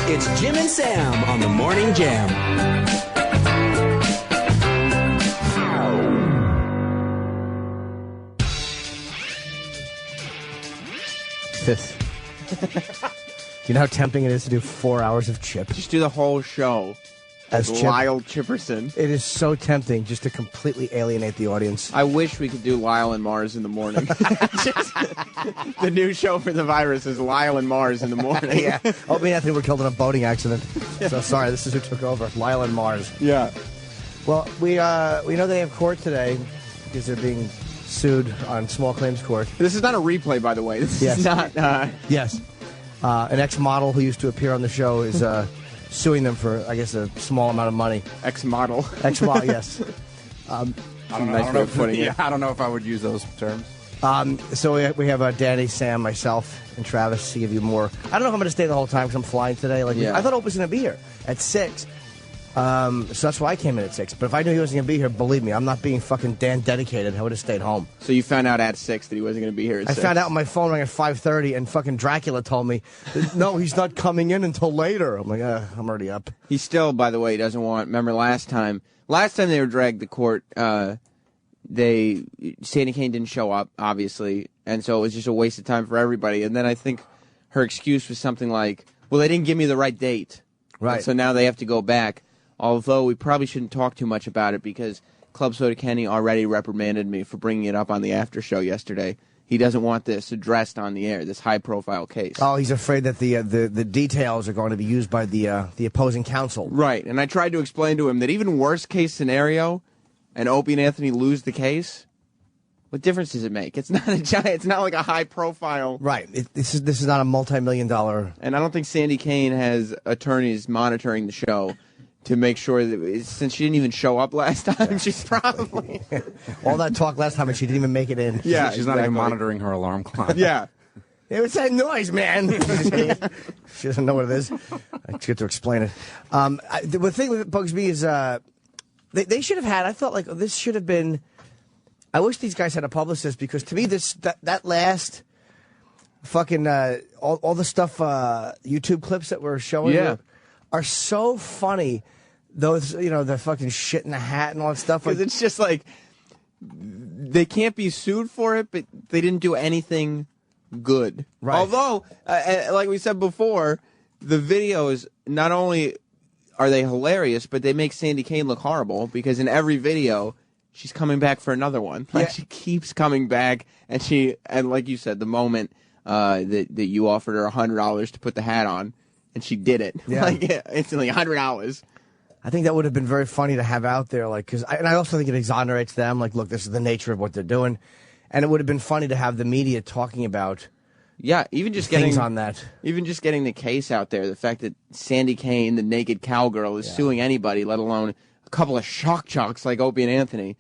It's Jim and Sam on the Morning Jam. This. You know how tempting it is to do 4 hours of Chip? Just do the whole show as Chip. Lyle Chipperson. It is so tempting just to completely alienate the audience. I wish we could do Lyle and Mars in the morning. The new show for the virus is Lyle and Mars in the morning. Yeah. Opie and Anthony were killed in a boating accident. So sorry, this is who took over. Lyle and Mars. Yeah. Well, we know they have court today because they're being sued on small claims court. This is not a replay, by the way. This is not... Yes. An ex-model who used to appear on the show is suing them for, I guess, a small amount of money. Ex-model. Ex-model, yes. I don't know if I would use those terms. So we have Danny, Sam, myself, and Travis to give you more. I don't know if I'm going to stay the whole time because I'm flying today. I thought Opie was going to be here at 6. So that's why I came in at 6. But if I knew he wasn't going to be here, believe me, I'm not being fucking Dan dedicated. I would have stayed home. So you found out at 6 that he wasn't going to be here at 6? I found out on my phone rang at 5:30, and fucking Dracula told me, no, he's not coming in until later. I'm like, I'm already up. He still, by the way, doesn't want... Remember last time they were dragged to court, Sandy Kane didn't show up, obviously, and so it was just a waste of time for everybody. And then I think her excuse was something like, well, they didn't give me the right date. Right. And so now they have to go back. Although we probably shouldn't talk too much about it because Club Soda Kenny already reprimanded me for bringing it up on the after show yesterday. He doesn't want this addressed on the air, this high-profile case. Oh, he's afraid that the details are going to be used by the opposing counsel. Right, and I tried to explain to him that even worst-case scenario, and Opie and Anthony lose the case, what difference does it make? It's not it's not like a high-profile... Right, this is not a multi-million-dollar... And I don't think Sandy Kane has attorneys monitoring the show to make sure that, since she didn't even show up last time, she's probably... All that talk last time and she didn't even make it in. Yeah, she's not even monitoring her alarm clock. Yeah. Hey, what's that noise, man? She doesn't know what it is. I get to explain it. The thing that bugs me is they should have had, I thought, like, this should have been... I wish these guys had a publicist because to me that last fucking... all the stuff, YouTube clips that were showing are so funny. Those, the fucking shit in the hat and all that stuff. Because it's just like, they can't be sued for it, but they didn't do anything good. Right. Although, like we said before, the videos, not only are they hilarious, but they make Sandy Kane look horrible, because in every video, she's coming back for another one. Like, she keeps coming back, and like you said, the moment that you offered her $100 to put the hat on, and she did it. Yeah. Like, instantly, $100. I think that would have been very funny to have out there, like, and I also think it exonerates them. Like, look, this is the nature of what they're doing, and it would have been funny to have the media talking about, even just things on that. Even just getting the case out there, the fact that Sandy Kane, the naked cowgirl, is suing anybody, let alone a couple of shock jocks like Opie and Anthony.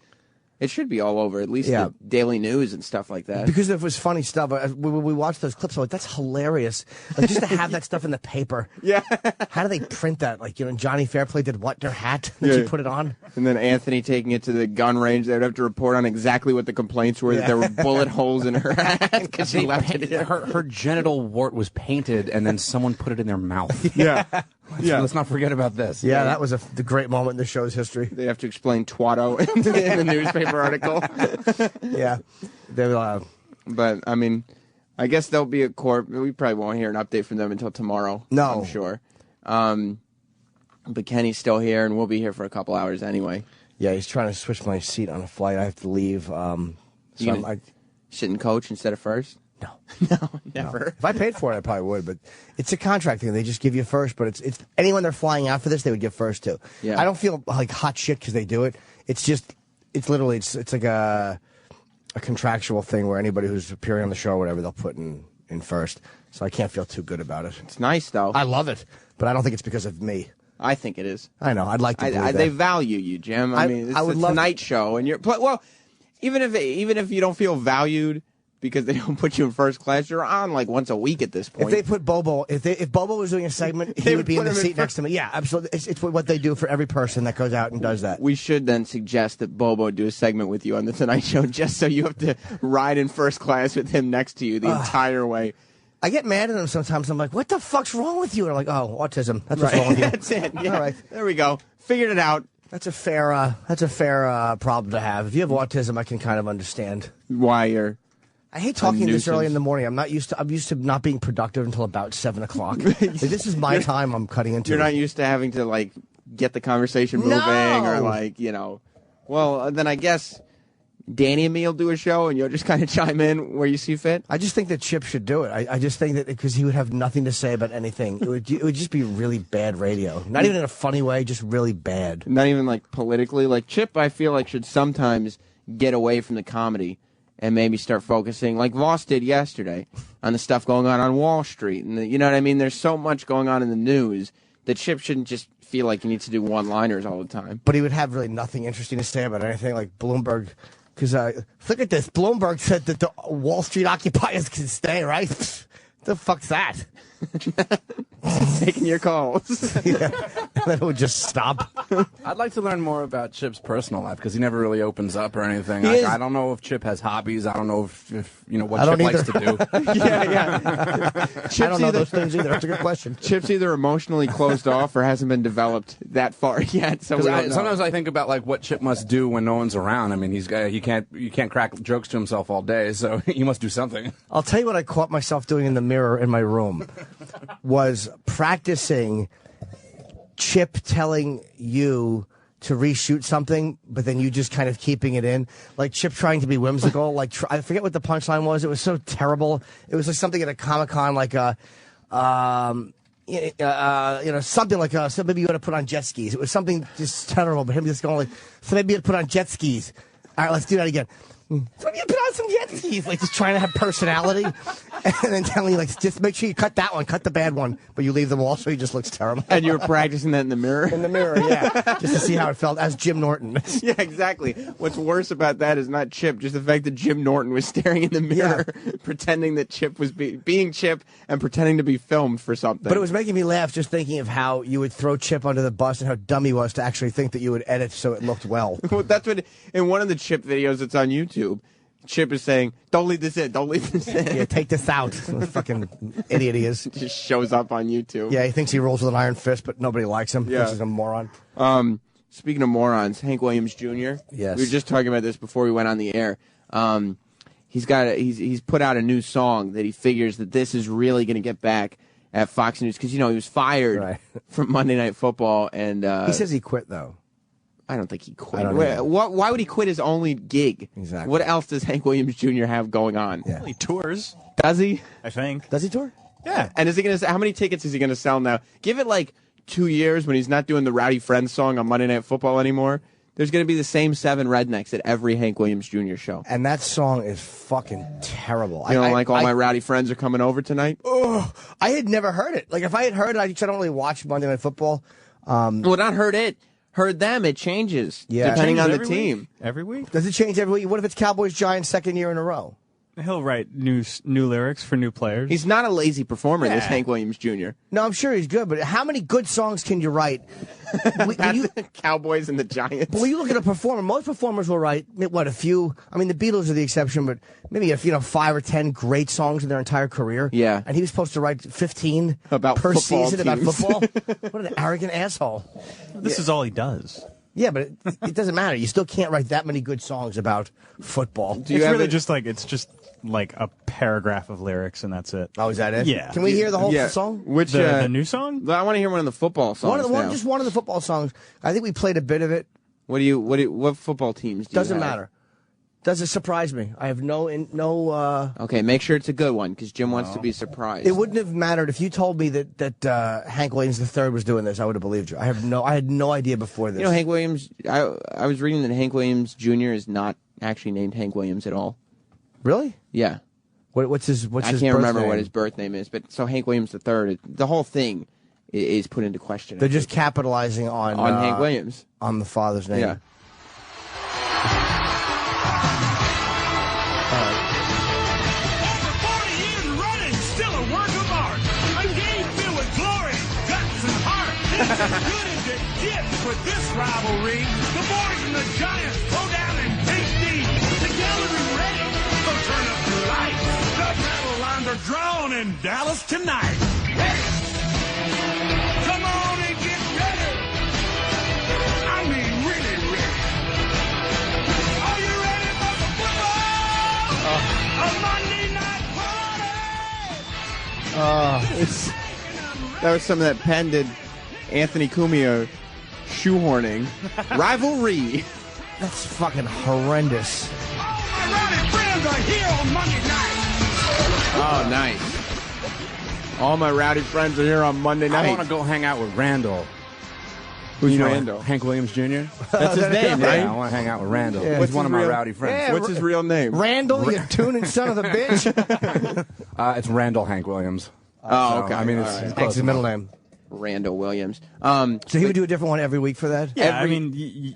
It should be all over, at least the Daily News and stuff like that. Because it was funny stuff. When we watched those clips, I was like, that's hilarious. Like, just to have that stuff in the paper. Yeah. How do they print that? Like, Johnny Fairplay did what in her hat? Did she put it on? And then Anthony taking it to the gun range. They would have to report on exactly what the complaints were, that there were bullet holes in her hat because she left it in. Her genital wart was painted, and then someone put it in their mouth. Yeah. Let's not forget about this. Yeah, that was the great moment in the show's history. They have to explain twatto in the newspaper article. Yeah. But, I mean, I guess there'll be a court. We probably won't hear an update from them until tomorrow. No. I'm sure. But Kenny's still here, and we'll be here for a couple hours anyway. Yeah, he's trying to switch my seat on a flight. I have to leave. So I sit in coach instead of first? No. No, never. No. If I paid for it, I probably would, but it's a contract thing. They just give you first, but it's anyone they're flying out for this, they would give first to. Yeah. I don't feel like hot shit because they do it. It's literally like a contractual thing where anybody who's appearing on the show or whatever, they'll put in first. So I can't feel too good about it. It's nice, though. I love it, but I don't think it's because of me. I think it is. I know. I'd like to believe that. They value you, Jim. I mean, it's a Tonight Show, and even if you don't feel valued because they don't put you in first class, you're on like once a week at this point. If they put Bobo, if Bobo was doing a segment, he would be in the seat next to me. Yeah, absolutely. It's what they do for every person that goes out and does that. We should then suggest that Bobo do a segment with you on the Tonight Show, just so you have to ride in first class with him next to you the entire way. I get mad at them sometimes. I'm like, what the fuck's wrong with you? And I'm like, oh, autism. That's what's wrong with you. That's it. Yeah. All right. There we go. Figured it out. That's a fair problem to have. If you have autism, I can kind of understand. Why you're... I hate talking this early nuisance. in the morning. I'm used to not being productive until about 7 o'clock. This is my time I'm cutting into. You're not used to having to, like, get the conversation moving or, like, Well, then I guess Danny and me will do a show and you'll just kind of chime in where you see fit. I just think that Chip should do it. I just think that because he would have nothing to say about anything. It would just be really bad radio. Not even in a funny way, just really bad. Not even, like, politically. Like, Chip, I feel like, should sometimes get away from the comedy and maybe start focusing, like Voss did yesterday, on the stuff going on Wall Street. And you know what I mean? There's so much going on in the news that Chip shouldn't just feel like he needs to do one-liners all the time. But he would have really nothing interesting to say about anything, like Bloomberg. Because look at this. Bloomberg said that the Wall Street occupiers can stay, right? The fuck's that? Taking your calls. Yeah. And then it would just stop. I'd like to learn more about Chip's personal life because he never really opens up or anything. He is- I don't know if Chip has hobbies. I don't know if you know what I Chip don't likes to do. yeah. I don't know those things either. That's a good question. Chip's either emotionally closed off or hasn't been developed that far yet. So we don't know. Sometimes I think about like what Chip must do when no one's around. I mean, you can't crack jokes to himself all day, so he must do something. I'll tell you what I caught myself doing in the mirror in my room was practicing Chip telling you to reshoot something, but then you just kind of keeping it in. Like Chip trying to be whimsical. Like I forget what the punchline was. It was so terrible. It was like something at a Comic-Con, like something like so maybe you ought to put on jet skis. It was something just terrible, but him just going like, so maybe you ought to put on jet skis. All right, let's do that again. So maybe you put on some jet skis, like just trying to have personality, and then telling you like, just make sure you cut that one, cut the bad one, but you leave them all so he just looks terrible. And you were practicing that in the mirror? In the mirror, yeah, just to see how it felt as Jim Norton. Yeah, exactly. What's worse about that is not Chip, just the fact that Jim Norton was staring in the mirror, pretending that Chip was being Chip and pretending to be filmed for something. But it was making me laugh just thinking of how you would throw Chip under the bus and how dumb he was to actually think that you would edit so it looked well. Well, that's what, in one of the Chip videos that's on YouTube, Chip is saying, don't leave this in, don't leave this in. Yeah, take this out. What a fucking idiot he is. Just shows up on YouTube. Yeah, he thinks he rolls with an iron fist, but nobody likes him. Yeah. He's a moron. Speaking of morons, Hank Williams Jr. Yes. We were just talking about this before we went on the air. He's put out a new song that he figures that this is really going to get back at Fox News because, he was fired from Monday Night Football. And He says he quit, though. I don't think he quit. I don't either. Why would he quit his only gig? Exactly. What else does Hank Williams Jr. have going on? Yeah. He tours, Does he? I think. Does he tour? Yeah. And is he going to? How many tickets is he going to sell now? Give it like 2 years when he's not doing the Rowdy Friends song on Monday Night Football anymore. There's going to be the same 7 rednecks at every Hank Williams Jr. show. And that song is fucking terrible. You know, like all my rowdy friends are coming over tonight. I had never heard it. Like if I had heard it, I don't really watch Monday Night Football. Well, not heard it. Heard them. It changes. Yeah. Depending on the Every team. week? Every week? Does it change every week? What if it's Cowboys Giants second year in a row? He'll write new lyrics for new players. He's not a lazy performer, this Yeah. Hank Williams Jr. No, I'm sure he's good, but how many good songs can you write? When you, The Cowboys and the Giants. when you look at a performer, most performers will write, what, a few? I mean, the Beatles are the exception, but maybe 5 or 10 great songs in their entire career. Yeah. And he was supposed to write 15 About per football season about teams. football. What an arrogant asshole. This is all he does. Yeah, but it doesn't matter. You still can't write that many good songs about football. Do you It's have really it- just like a paragraph of lyrics and that's it. Oh, is that it? Yeah. Can we hear the whole Yeah. song? Which The new song? I want to hear one of the football songs. now. Just one of the football songs. I think we played a bit of it. What football teams do you Doesn't have? matter. Doesn't surprise me. I have no. Okay, make sure it's a good one because Jim wants to be surprised. It wouldn't have mattered if you told me that Hank Williams III was doing this. I would have believed you. I had no idea before this. You know, Hank Williams. I was reading that Hank Williams Jr. is not actually named Hank Williams at all. Really? Yeah, What's his? I his can't birth remember name? what his birth name is, but so Hank Williams III. The whole thing is put into question. They're just capitalizing on Hank Williams. on the father's name. Yeah. 40 years running, still a work of art. A game filled with glory, guts, and heart. It's as good as it gets with this rivalry. The boys and the Giants go down and take deep. The gallery ready, so turn up the lights. The battle lines are drawn on in Dallas tonight. Come on and get ready. I mean, really ready. Are you ready for the football? A Monday night party. That was some of that Penn did Anthony Cumia shoehorning. Rivalry. That's fucking horrendous. All my rowdy friends are here on Monday night. Oh, nice. All my rowdy friends are here on Monday night. I want to go hang out with Randall. Who's You know, Randall? Hank Williams Jr. That's his name, Yeah, I right? want to hang out with Randall. Yeah. He's What's one of his my real- rowdy friends. Yeah. What's his real name? Randall, you tuning son of a bitch. It's Randall Hank Williams. Oh, okay. I mean, it's All right. That's his middle name. Randall Williams. So he would do a different one every week for that? Yeah, I mean,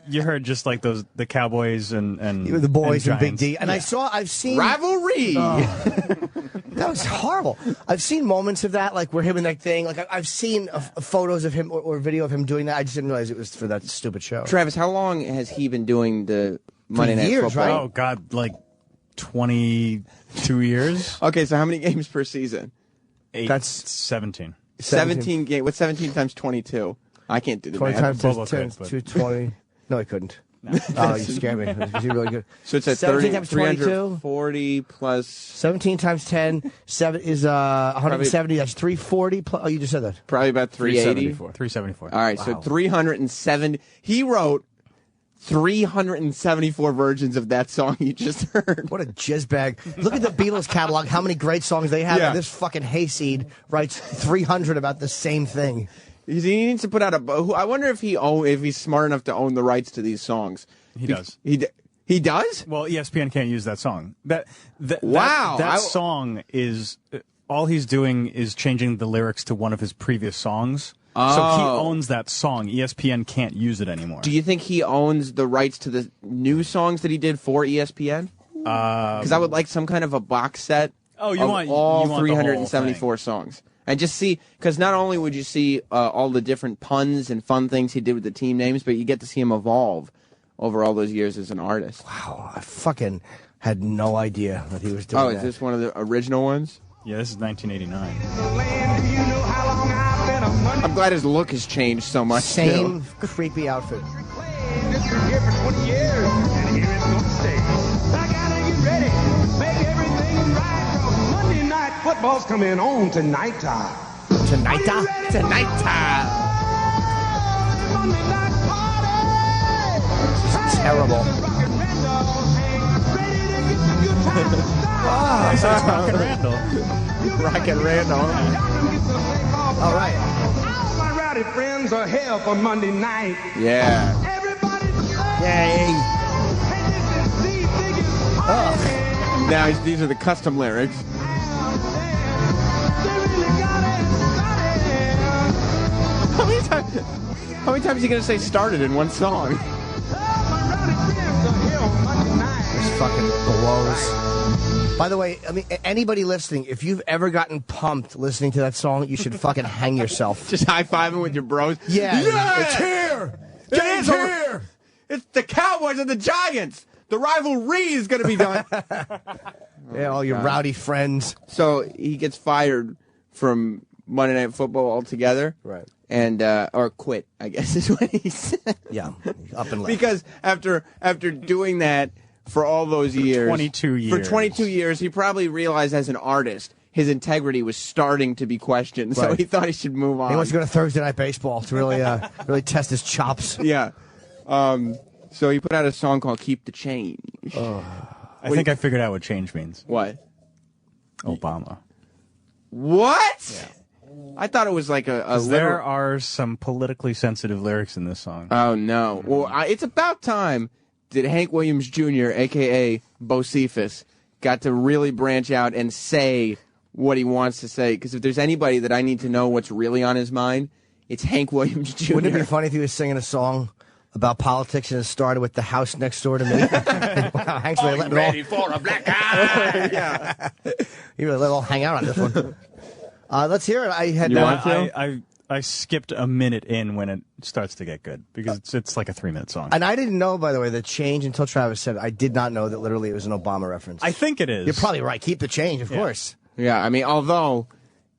you heard just like the Cowboys and The boys and Big Giants. D. And I've seen... Rivalry. That was horrible. I've seen moments of that, like where him and that thing. Like I've seen photos of him or video of him doing that. I just didn't realize it was for that stupid show. Travis, how long has he been doing the Monday Night years, Football? right? Oh God, like 22 years. Okay, so how many games per season? That's 17. 17 games. What's 17 times 22? I can't do the 20 math. times Bobo 10, could, but- 220. No, I couldn't. Oh, you scared me. Was he really good? So it's at 17 30, times 22. 340 plus. 17 times 10 is 170. That's 340. Oh, you just said that. Probably about 380. 374. All right, so 370. He wrote 374 versions of that song you just heard. What a jizz bag. Look at the Beatles catalog, how many great songs they have. Yeah. And this fucking hayseed writes 300 about the same thing. He needs to put out a. I wonder if he's smart enough to own the rights to these songs. He does. He does? Well, ESPN can't use that song. Wow. That song is all he's doing is changing the lyrics to one of his previous songs. So he owns that song. ESPN can't use it anymore. Do you think he owns the rights to the new songs that he did for ESPN? Because I would like some kind of a box set. Oh, you of want all you want the whole 374 songs, and just see, because not only would you see all the different puns and fun things he did with the team names, but you get to see him evolve over all those years as an artist. Wow, I fucking had no idea that he was doing Oh, that. is this one of the original ones? Yeah, this is 1989. Do you know how long I've been a Monday? I'm glad his look has changed so much. Same too. creepy outfit. It's been here for 20 years, and here it's gonna stay. I gotta get ready, make everything right, 'cause Monday night football's coming on tonight. Tonight? Tonight. Monday night party. This is terrible. Rock and Randall, ready to get the good times started. Rock and Randall. Rock and Randall. Y'all can get the play ball. All right. All my rowdy friends are here for Monday night. Yeah. Everybody Yay. hey, this is the biggest party. Now these are the custom lyrics. They really got it started. How many times are you going to say started in one song? All my rowdy friends are here on Monday night. This fucking blows. By the way, I mean, anybody listening, if you've ever gotten pumped listening to that song, you should fucking hang yourself. Just high-fiving with your bros. Yeah. Yeah! It's here. It's here! It's the Cowboys and the Giants! The rivalry is going to be done. Yeah, all your rowdy friends. So he gets fired from Monday Night Football altogether. Right. And, or quit, I guess is what he said. Yeah, up and left. Because after doing that for all those years. 22 years. For 22 years, he probably realized as an artist his integrity was starting to be questioned. So Right. he thought he should move on. He wants to go to Thursday Night Baseball to really, really test his chops. Yeah. So he put out a song called "Keep the Change." I think I figured out what change means. What? Obama. What? I thought it was like a 'Cause there literal. are some politically sensitive lyrics in this song. Oh no! Well, it's about time that Hank Williams Jr., aka Bocephus, got to really branch out and say what he wants to say. Because if there's anybody that I need to know what's really on his mind, it's Hank Williams Jr. Wouldn't it be funny if he was singing a song about politics and it started with the house next door to me? Wow, Hank's really letting it for a black guy? Yeah. all, he really let it all hang out on this one. Let's hear it. I had You no want to? I skipped a minute in when it starts to get good because it's like a 3-minute song. And I didn't know, by the way, the change until Travis said it. I did not know that literally it was an Obama reference. I think it is. You're probably right. Keep the change, of course. Yeah, I mean, although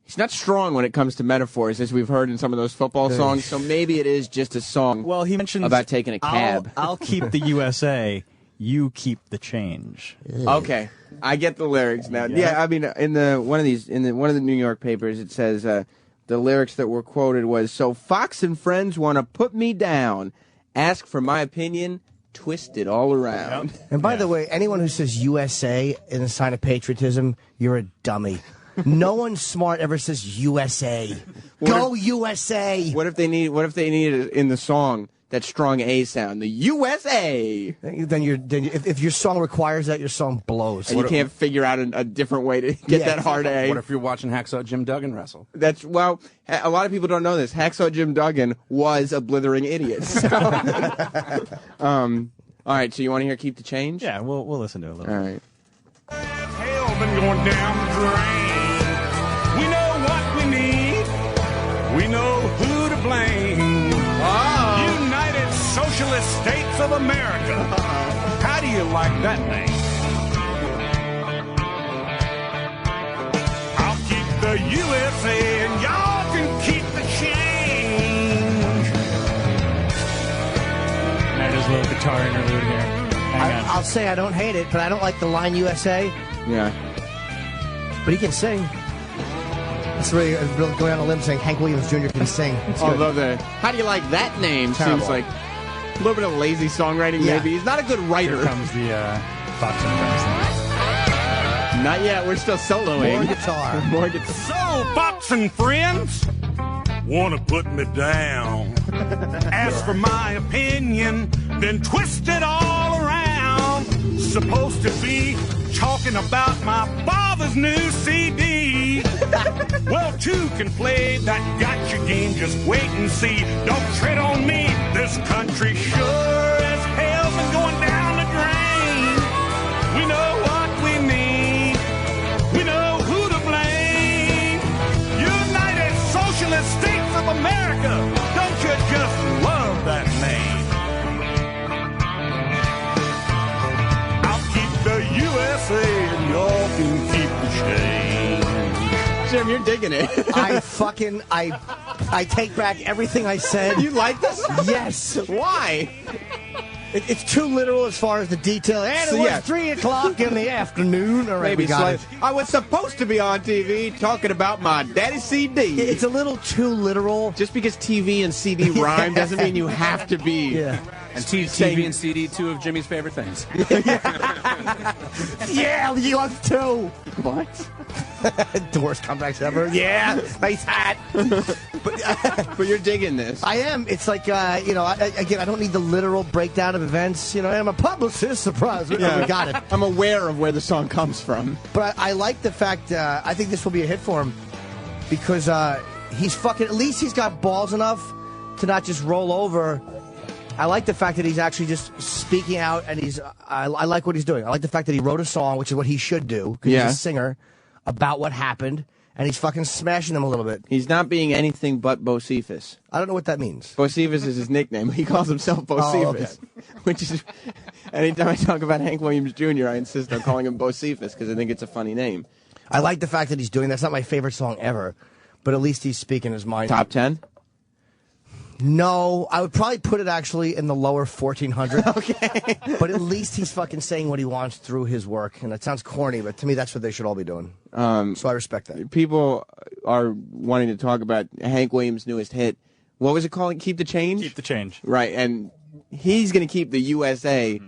he's not strong when it comes to metaphors, as we've heard in some of those football songs, so maybe it is just a song Well, he mentions about taking a cab. I'll keep the USA. You keep the change. Okay, I get the lyrics now. Yeah, I mean, in one of the New York papers, it says the lyrics that were quoted was, "So Fox and friends want to put me down, ask for my opinion, twist it all around." And by the way, anyone who says USA in a sign of patriotism, you're a dummy. No one smart ever says USA. Go USA. What if they need it in the song that strong A sound, the USA? If your song requires that, your song blows. And you can't figure out a different way to get that hard A. What if you're watching Hacksaw Jim Duggan wrestle? Well, a lot of people don't know this. Hacksaw Jim Duggan was a blithering idiot. So. All right, so you want to hear "Keep the Change"? Yeah, we'll listen to it a little. All right. Hell been going down the drain. We know what we need. We know who to blame. United Socialist States of America. How do you like that name? I'll keep the USA and y'all can keep the change. There's a little guitar interlude here. Hang on. I'll say I don't hate it, but I don't like the line USA. Yeah. But he can sing. That's really going on a limb saying Hank Williams Jr. can sing. Although "How do you like that name" Terrible. seems like a little bit of lazy songwriting. Yeah. Maybe he's not a good writer. Here comes the Fox and Friends thing. Not yet. We're still soloing. More guitar. More guitar. So, Fox and friends want to put me down. Ask for my opinion, then twist it all around. Supposed to be talking about my father's new CD. Well, two can play that gotcha game. Just wait and see. Don't tread on me. This country sure as hell's been going down the drain. We know what we need. We know who to blame. United Socialist States of America. Don't you just love that name? I'll keep the USA and y'all can keep the change. Jim, you're digging it. I take back everything I said. You like this? Yes. Why? It's too literal as far as the detail. And it was 3 o'clock in the afternoon. All right, Maybe we got it. I was supposed to be on TV talking about my daddy's CD. It's a little too literal. Just because TV and CD rhyme doesn't mean you have to be. Yeah. And TV and CD, two of Jimmy's favorite things. Yeah, you love too. What? The worst comebacks ever. Yeah, nice hat. But you're digging this. I am. It's like, again, I don't need the literal breakdown of events. I'm a publicist. Surprise. We got it. I'm aware of where the song comes from. But I like the fact, I think this will be a hit for him because he's at least he's got balls enough to not just roll over. I like the fact that he's actually just speaking out, and I like what he's doing. I like the fact that he wrote a song, which is what he should do, because he's a singer, about what happened, and he's fucking smashing them a little bit. He's not being anything but Bocephus. I don't know what that means. Bocephus is his nickname. He calls himself Bocephus, which is, anytime I talk about Hank Williams Jr., I insist on calling him Bocephus, because I think it's a funny name. I like the fact that he's doing that. It's not my favorite song ever, but at least he's speaking his mind. Top 10? No, I would probably put it actually in the lower 1,400. Okay. But at least he's fucking saying what he wants through his work. And that sounds corny, but to me, that's what they should all be doing. So I respect that. People are wanting to talk about Hank Williams' newest hit. What was it called? Keep the Change? Keep the change. Right, and he's going to keep the USA.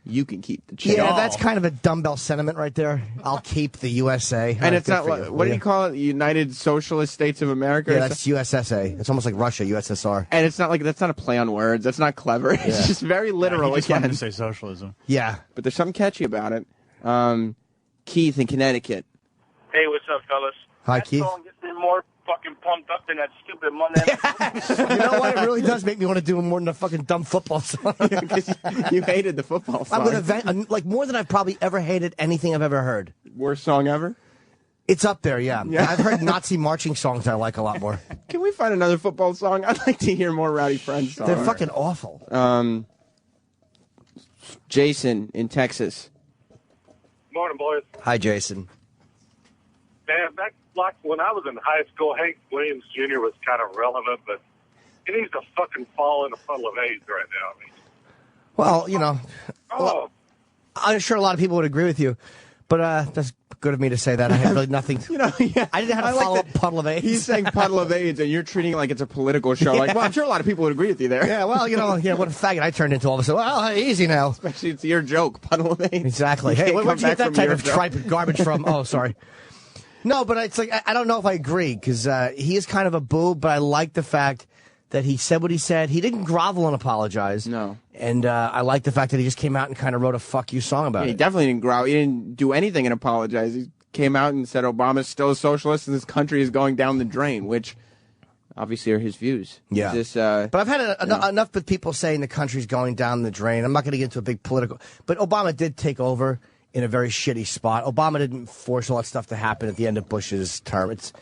You can keep the change. Yeah, that's kind of a dumbbell sentiment right there. I'll keep the USA. And it's not, what do you call it? United Socialist States of America? Yeah, that's USSA. It's almost like Russia, USSR. And it's not like, that's not a play on words. That's not clever. It's just very literal. He just wanted to say socialism. Yeah. But there's something catchy about it. Keith in Connecticut. Hey, what's up, fellas? Hi, that Keith. Song gets me more fucking pumped up than that stupid Monday. You know what? It really does make me want to do more than a fucking dumb football song. Because you hated the football song. I'm gonna like more than I've probably ever hated anything I've ever heard. Worst song ever? It's up there, yeah. I've heard Nazi marching songs I like a lot more. Can we find another football song? I'd like to hear more Rowdy Friends songs. They're fucking awful. Jason in Texas. Morning, boys. Hi, Jason. Man, back like when I was in high school, Hank Williams Jr. was kind of relevant, but he needs to fucking fall in a puddle of AIDS right now. I mean, Well, you know, oh, I'm sure a lot of people would agree with you, but that's good of me to say that. I had really nothing. Yeah. I didn't have to like follow that up Puddle of AIDS. He's saying puddle of AIDS, and you're treating it like it's a political show. Like, well, I'm sure a lot of people would agree with you there. Yeah, well, you know, what a faggot I turned into all of a sudden. Well, easy now. Especially it's your joke, puddle of AIDS. Exactly. You Hey, can't where'd come you get back that from type your of joke. tripe garbage from? Oh, sorry. No, but it's like, I don't know if I agree, because he is kind of a boob, but I like the fact that he said what he said. He didn't grovel and apologize. No. And I like the fact that he just came out and kind of wrote a fuck you song about He it. definitely didn't growl. He didn't do anything and apologize. He came out and said Obama's still a socialist and this country is going down the drain, which obviously are his views. Yeah. He's just, But I've had enough with people saying the country's going down the drain. I'm not going to get into a big political. But Obama did take over in a very shitty spot. Obama didn't force all that stuff to happen at the end of Bush's term. It's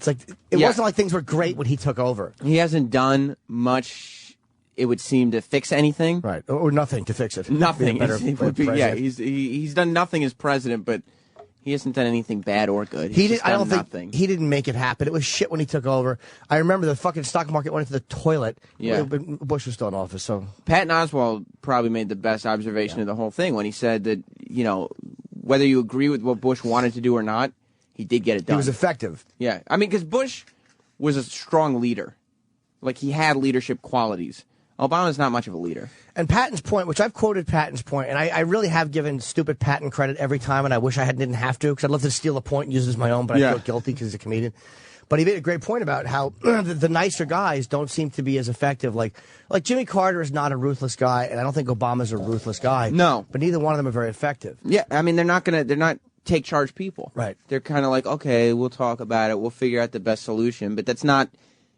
like it Yeah. wasn't like things were great when he took over. he hasn't done much, it would seem, to fix anything. Right. Or nothing to fix it. Nothing. Be a better It would be- yeah, president. he's done nothing as president, but he hasn't done anything bad or good. He's He did. just I don't done think nothing. he didn't make it happen. It was shit when he took over. I remember the fucking stock market went into the toilet. Yeah. when Bush was still in office. So Patton Oswalt probably made the best observation of the whole thing when he said that, you know, whether you agree with what Bush wanted to do or not, he did get it done. he was effective. Yeah, I mean, because Bush was a strong leader. Like, he had leadership qualities. Obama's not much of a leader. And Patton's point, which I've quoted Patton's point, and I really have given stupid Patton credit every time, and I wish I didn't have to, because I'd love to steal a point and use it as my own, but I Yeah. feel guilty because he's a comedian. But he made a great point about how the nicer guys don't seem to be as effective. Like Jimmy Carter is not a ruthless guy, and I don't think Obama's a ruthless guy. No. But neither one of them are very effective. Yeah, I mean, they're not take charge people. Right. They're kind of like, okay, we'll talk about it. We'll figure out the best solution. But that's not,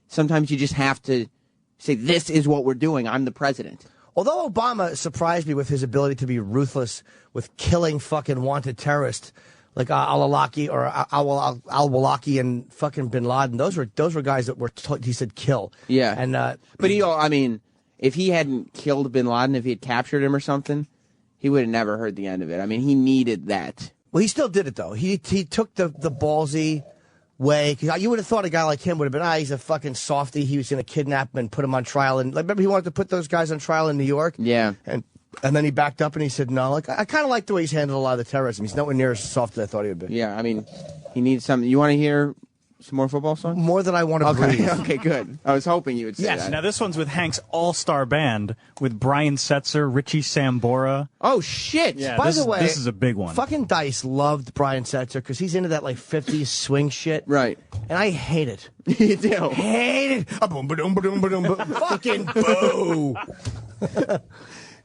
sometimes you just have to say, this is what we're doing. I'm the president. Although Obama surprised me with his ability to be ruthless with killing fucking wanted terrorists like al-Awlaki or al-Awlaki and fucking Bin Laden, those were guys that were he said kill. Yeah. And But I mean, if he hadn't killed Bin Laden, if he had captured him or something, he would have never heard the end of it. I mean, he needed that. well, he still did it though. He took the ballsy way. 'Cause you would have thought a guy like him would have been, he's a fucking softy. He was going to kidnap him and put him on trial. And like, remember, he wanted to put those guys on trial in New York. Yeah. And then he backed up and he said no. Like I kind of like the way he's handled a lot of the terrorism. He's nowhere near as soft as I thought he would be. Yeah, I mean, he needs something. You want to hear some more football songs? More than I want to Okay, breathe. okay, good. I was hoping you would say that. Now this one's with Hank's all-star band with Brian Setzer, Richie Sambora. Oh, shit. Yeah, By this, the way, this is a big one. Fucking Dice loved Brian Setzer because he's into that like 50s swing shit. Right. And I hate it. You do. Hate it. Boom, ba-dum, ba-dum, ba-dum, ba- Fucking boo.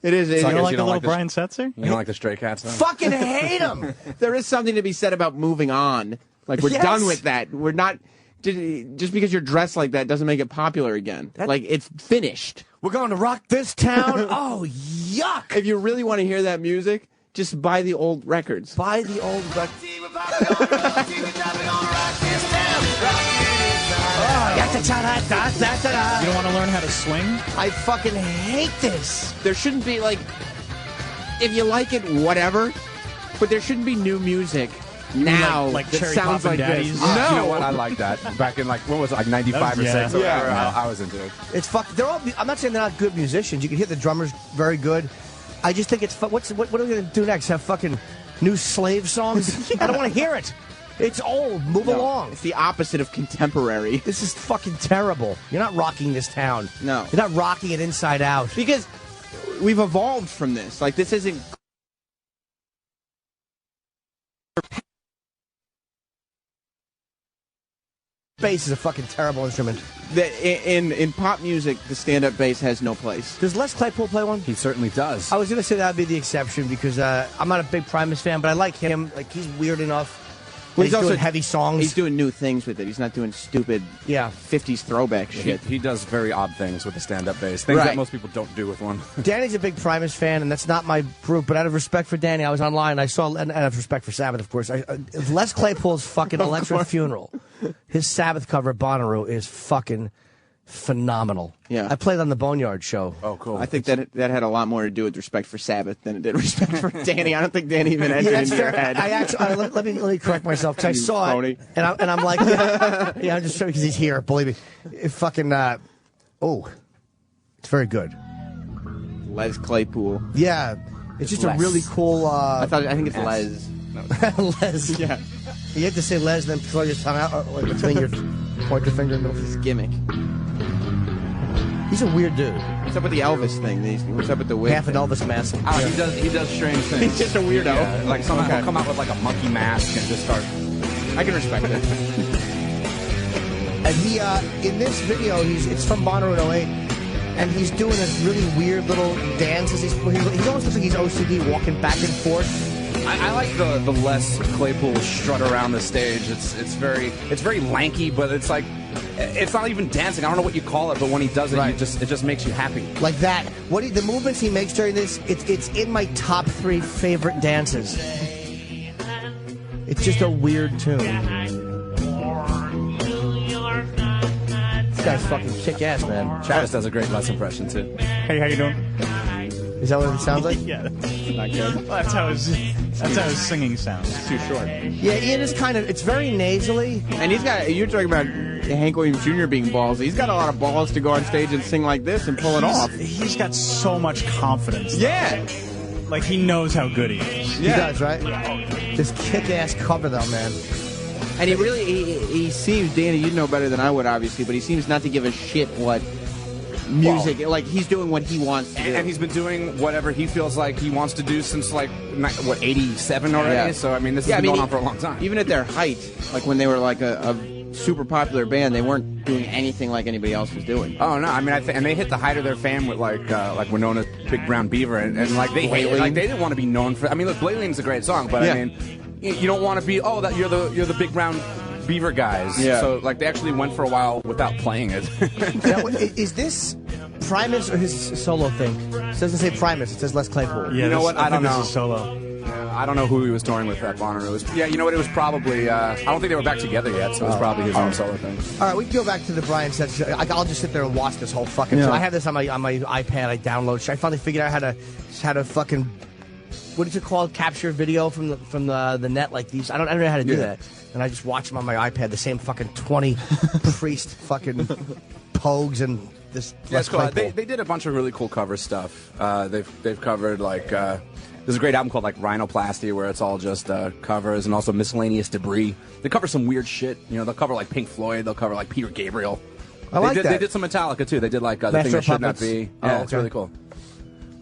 It is. you I don't guess like you a don't little like this- Brian Setzer? You don't like the Stray Cats, then? Fucking hate him. There is something to be said about moving on. Like, we're Yes. done with that. We're not. Just because you're dressed like that doesn't make it popular again. Like, it's finished. We're going to rock this town. Oh, yuck. If you really want to hear that music, just buy the old records. Buy the old record. You don't want to learn how to swing? I fucking hate this. There shouldn't be, like, if you like it, whatever, but there shouldn't be new music now like that Cherry sounds Poppin' like Daddies? this. You know No. what? I like that. Back in, like, what was it, like 95 or Yeah. 6 or Yeah. whatever, I was into it. It's they're all. I'm not saying they're not good musicians. You can hear the drummers very good. I just think it's what are we going to do next? Have fucking new slave songs? I don't want to hear it. It's old. Move No, along. It's the opposite of contemporary. This is fucking terrible. You're not rocking this town. No. You're not rocking it inside out. Because we've evolved from this. Like, this isn't. Bass is a fucking terrible instrument. In pop music, the stand-up bass has no place. Does Les Claypool play one? He certainly does. I was going to say that would be the exception because I'm not a big Primus fan, but I like him. Like, he's weird enough. Well, he's doing heavy songs. He's doing new things with it. He's not doing stupid Yeah. 50s throwback shit. He does very odd things with the stand-up bass. Things Right. that most people don't do with one. Danny's a big Primus fan, and that's not my group. But out of respect for Danny, I was online. I saw, and out of respect for Sabbath, of course. Les Claypool's fucking Electric Funeral. His Sabbath cover at Bonnaroo is fucking phenomenal. Yeah. I played on the Boneyard show. Oh, cool. I think that had a lot more to do with respect for Sabbath than it did respect for Danny. I don't think Danny even entered into your head. I actually let me correct myself because I saw phony. it and I'm like, yeah, I'm just showing because he's here. Believe me, it fucking it's very good. Les Claypool. Yeah, it's just Les. a really cool. I think it's Les. Les. Yeah. You have to say Les, then throw your tongue out like between your pointer finger and His gimmick. He's a weird dude. What's up with the Elvis thing? What's up with the wig? Half an Elvis mask. Oh, he does strange things. He's just a weirdo. Yeah, like somehow Okay. he'll come out with like a monkey mask and just start. I can respect it. And he, in this video, it's from Bonnaroo 08, and he's doing this really weird little dance. He almost looks like he's OCD, walking back and forth. I like the Les Claypool strut around the stage. It's very lanky, but it's like it's not even dancing. I don't know what you call it, but when he does it, Right. it just makes you happy. Like that. The movements he makes during this, it's in my top 3 favorite dances. It's just a weird tune. This guy's fucking kick ass, man. Travis does a great Les impression too. Hey, how you doing? Is that what it sounds like? Yeah, that's not good. Well, that's how his singing sounds. It's too short. Yeah, Ian is it's very nasally. And you're talking about Hank Williams Jr. being ballsy. He's got a lot of balls to go on stage and sing like this and pull it off. He's got so much confidence. Yeah. Like, he knows how good he is. He does, right? This kick-ass cover, though, man. And he seems, Danny, you'd know better than I would, obviously, but he seems not to give a shit what music, like he's doing what he wants to do. And he's been doing whatever he feels like he wants to do since 87 already. Yeah. So I mean, this has been going on for a long time. Even at their height, like when they were like a super popular band, they weren't doing anything like anybody else was doing. Oh no! I mean, and they hit the height of their fame with like Winona's Big Brown Beaver, and like they hated, like they didn't want to be known for. I mean, look, Blayleen's a great song, but Yeah. I mean, you don't want to be that you're the Big Brown Beaver guys. Yeah. So like they actually went for a while without playing it. Is this Primus or his solo thing? It doesn't say Primus. It says Les Claypool. Yeah, You know what? I don't think know. This is solo. I don't know who he was touring with at Bonnaroo. You know what? It was probably. I don't think they were back together yet, so it was probably his own solo thing. All right, we can go back to the Brian Setzer. I'll just sit there and watch this whole fucking show. I have this on my iPad. I download. I finally figured out how to fucking what is it called? Capture video from the net like these. I don't know how to do that. And I just watch them on my iPad. The same fucking 20 priest fucking pogues and this. Yeah, it's cool. They did a bunch of really cool cover stuff. They've covered like there's a great album called like Rhinoplasty where it's all just covers, and also Miscellaneous Debris. They cover some weird shit. You know, they'll cover like Pink Floyd. They'll cover like Peter Gabriel. They did some Metallica too. They did like the Master thing that of should not Puppets. be. Oh, Yeah, it's okay. really cool.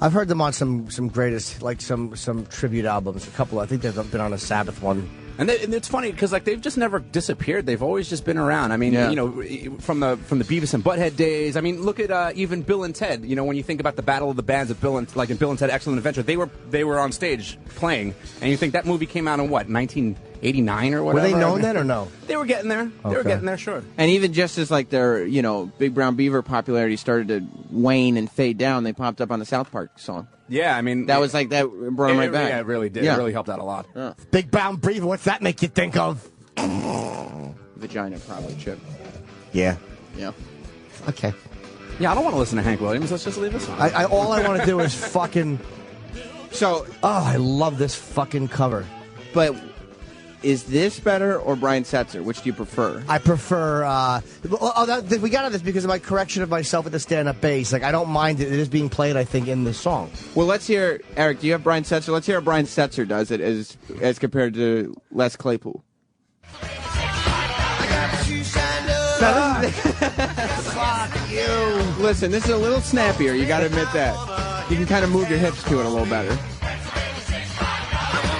I've heard them on some greatest, like some tribute albums. A couple. I think they've been on a Sabbath one. And it's funny because like they've just never disappeared. They've always just been around. I mean, you know, from the Beavis and Butthead days. I mean, look at even Bill and Ted. You know, when you think about the Battle of the Bands of Bill and Ted Excellent Adventure, they were on stage playing, and you think that movie came out in what 1989 or whatever. Were they known then or no? They were getting there. They were getting there, sure. And even just as like their, Big Brown Beaver popularity started to wane and fade down, they popped up on the South Park song. Yeah, I mean That was like that brought them right back. Yeah, it really did. Yeah. It really helped out a lot. Yeah. Big Brown Beaver. What's that make you think of? Vagina probably chip. Yeah. Yeah. Okay. Yeah, I don't want to listen to Hank Williams. Let's just leave this on. All I want to do is fucking. So, I love this fucking cover. but is this better or Brian Setzer? Which do you prefer? I prefer. We got on this because of my correction of myself at the stand-up bass. Like I don't mind it. It is being played, I think, in the song. Well, let's hear, Eric, do you have Brian Setzer? Let's hear how Brian Setzer does it as compared to Les Claypool. Fuck you. Listen, this is a little snappier. You got to admit that. You can kind of move your hips to it a little better.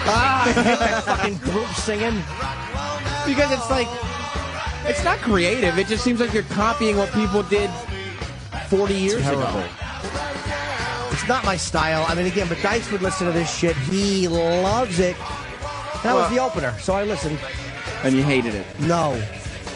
That fucking group singing. Because it's like, it's not creative. It just seems like you're copying what people did 40 years ago. It's not my style. I mean, again, but Dice would listen to this shit. He loves it. That was the opener, so I listened. And you hated it. No.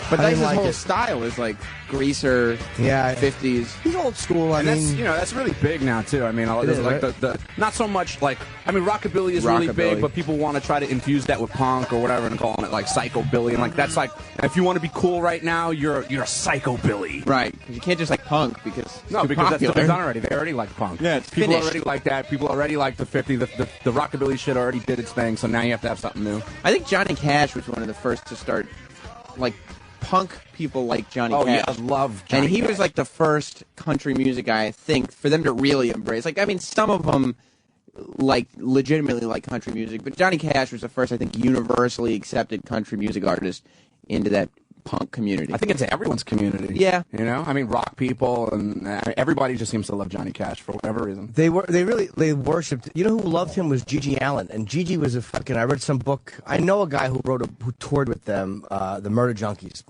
But I that's didn't his like whole it. style is like greaser, Yeah. 50s. He's old school. I And mean, that's really big now too. I mean, there's is, like right? the not so much like rockabilly is really Rockabilly. big, but people want to try to infuse that with punk or whatever and calling it like psychobilly, and like that's like if you want to be cool right now, you're a psychobilly. Right. 'Cause you can't just like punk because it's No, too because that's popular. done already. They already like punk. Yeah, it's people finished. already like that. People already like the 50. The rockabilly shit already did its thing. So now you have to have something new. I think Johnny Cash was one of the first to start, like, punk people like Johnny Oh Cash. yeah, I love Johnny and he Cash. was like the first country music guy, I think, for them to really embrace. Like, I mean, some of them like legitimately like country music, but Johnny Cash was the first, I think, universally accepted country music artist into that punk community. I think it's everyone's community. Yeah. You know, I mean, rock people and everybody just seems to love Johnny Cash for whatever reason. they worshipped. You know who loved him was Gigi Allen, and Gigi was a fucking. I read some book. I know a guy who toured with them, the Murder Junkies,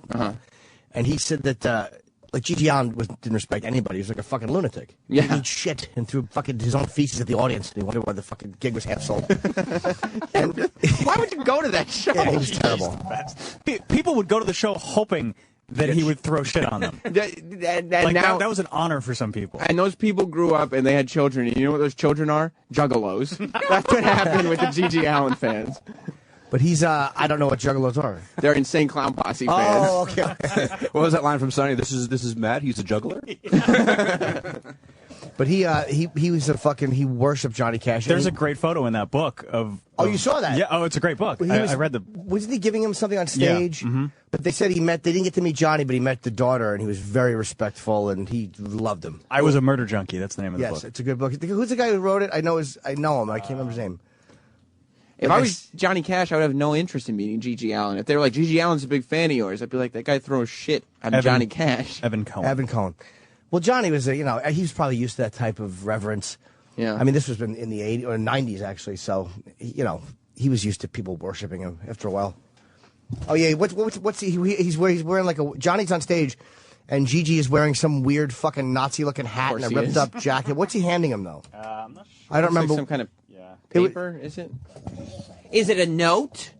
and he said that like Gigi Allen didn't respect anybody. He was like a fucking lunatic. Yeah. He ate shit and threw fucking his own feces at the audience, and he wondered why the fucking gig was half sold. And Why would you go to that show? yeah, he was terrible. People would go to the show hoping that he would throw shit on them. And Like now, that was an honor for some people. and those people grew up and they had children. And you know what those children are? Juggalos. That's what happened with the Gigi Allen fans. But he's I don't know what juggalos are. They're Insane Clown Posse fans. Oh, okay. What was that line from Sonny? This is Matt. He's a juggler. But he was a fucking. He worshipped Johnny Cash. There's a great photo in that book of. Oh, you saw that? Yeah. Oh, it's a great book. He I read the. Wasn't he giving him something on stage? Yeah, mm-hmm. But they said they didn't get to meet Johnny, but he met the daughter, and he was very respectful, and he loved him. I Was a Murder Junkie. That's the name of the Yes, book. it's a good book. Who's the guy who wrote it? I know him. I can't remember his name. If I was Johnny Cash, I would have no interest in meeting Gigi Allen. If they were like, Gigi Allen's a big fan of yours, I'd be like, that guy throws shit on Johnny Cash. Evan Cohen. Evan Cohen. Well, Johnny was, he was probably used to that type of reverence. Yeah. I mean, this was in the 80s or 90s, actually. So, he was used to people worshiping him after a while. Oh, yeah. What's he's wearing like Johnny's on stage, and Gigi is wearing some weird fucking Nazi-looking hat and a ripped-up jacket. What's he handing him, though? I'm not sure. I don't remember. Like some kind of paper, is it? Is it a note?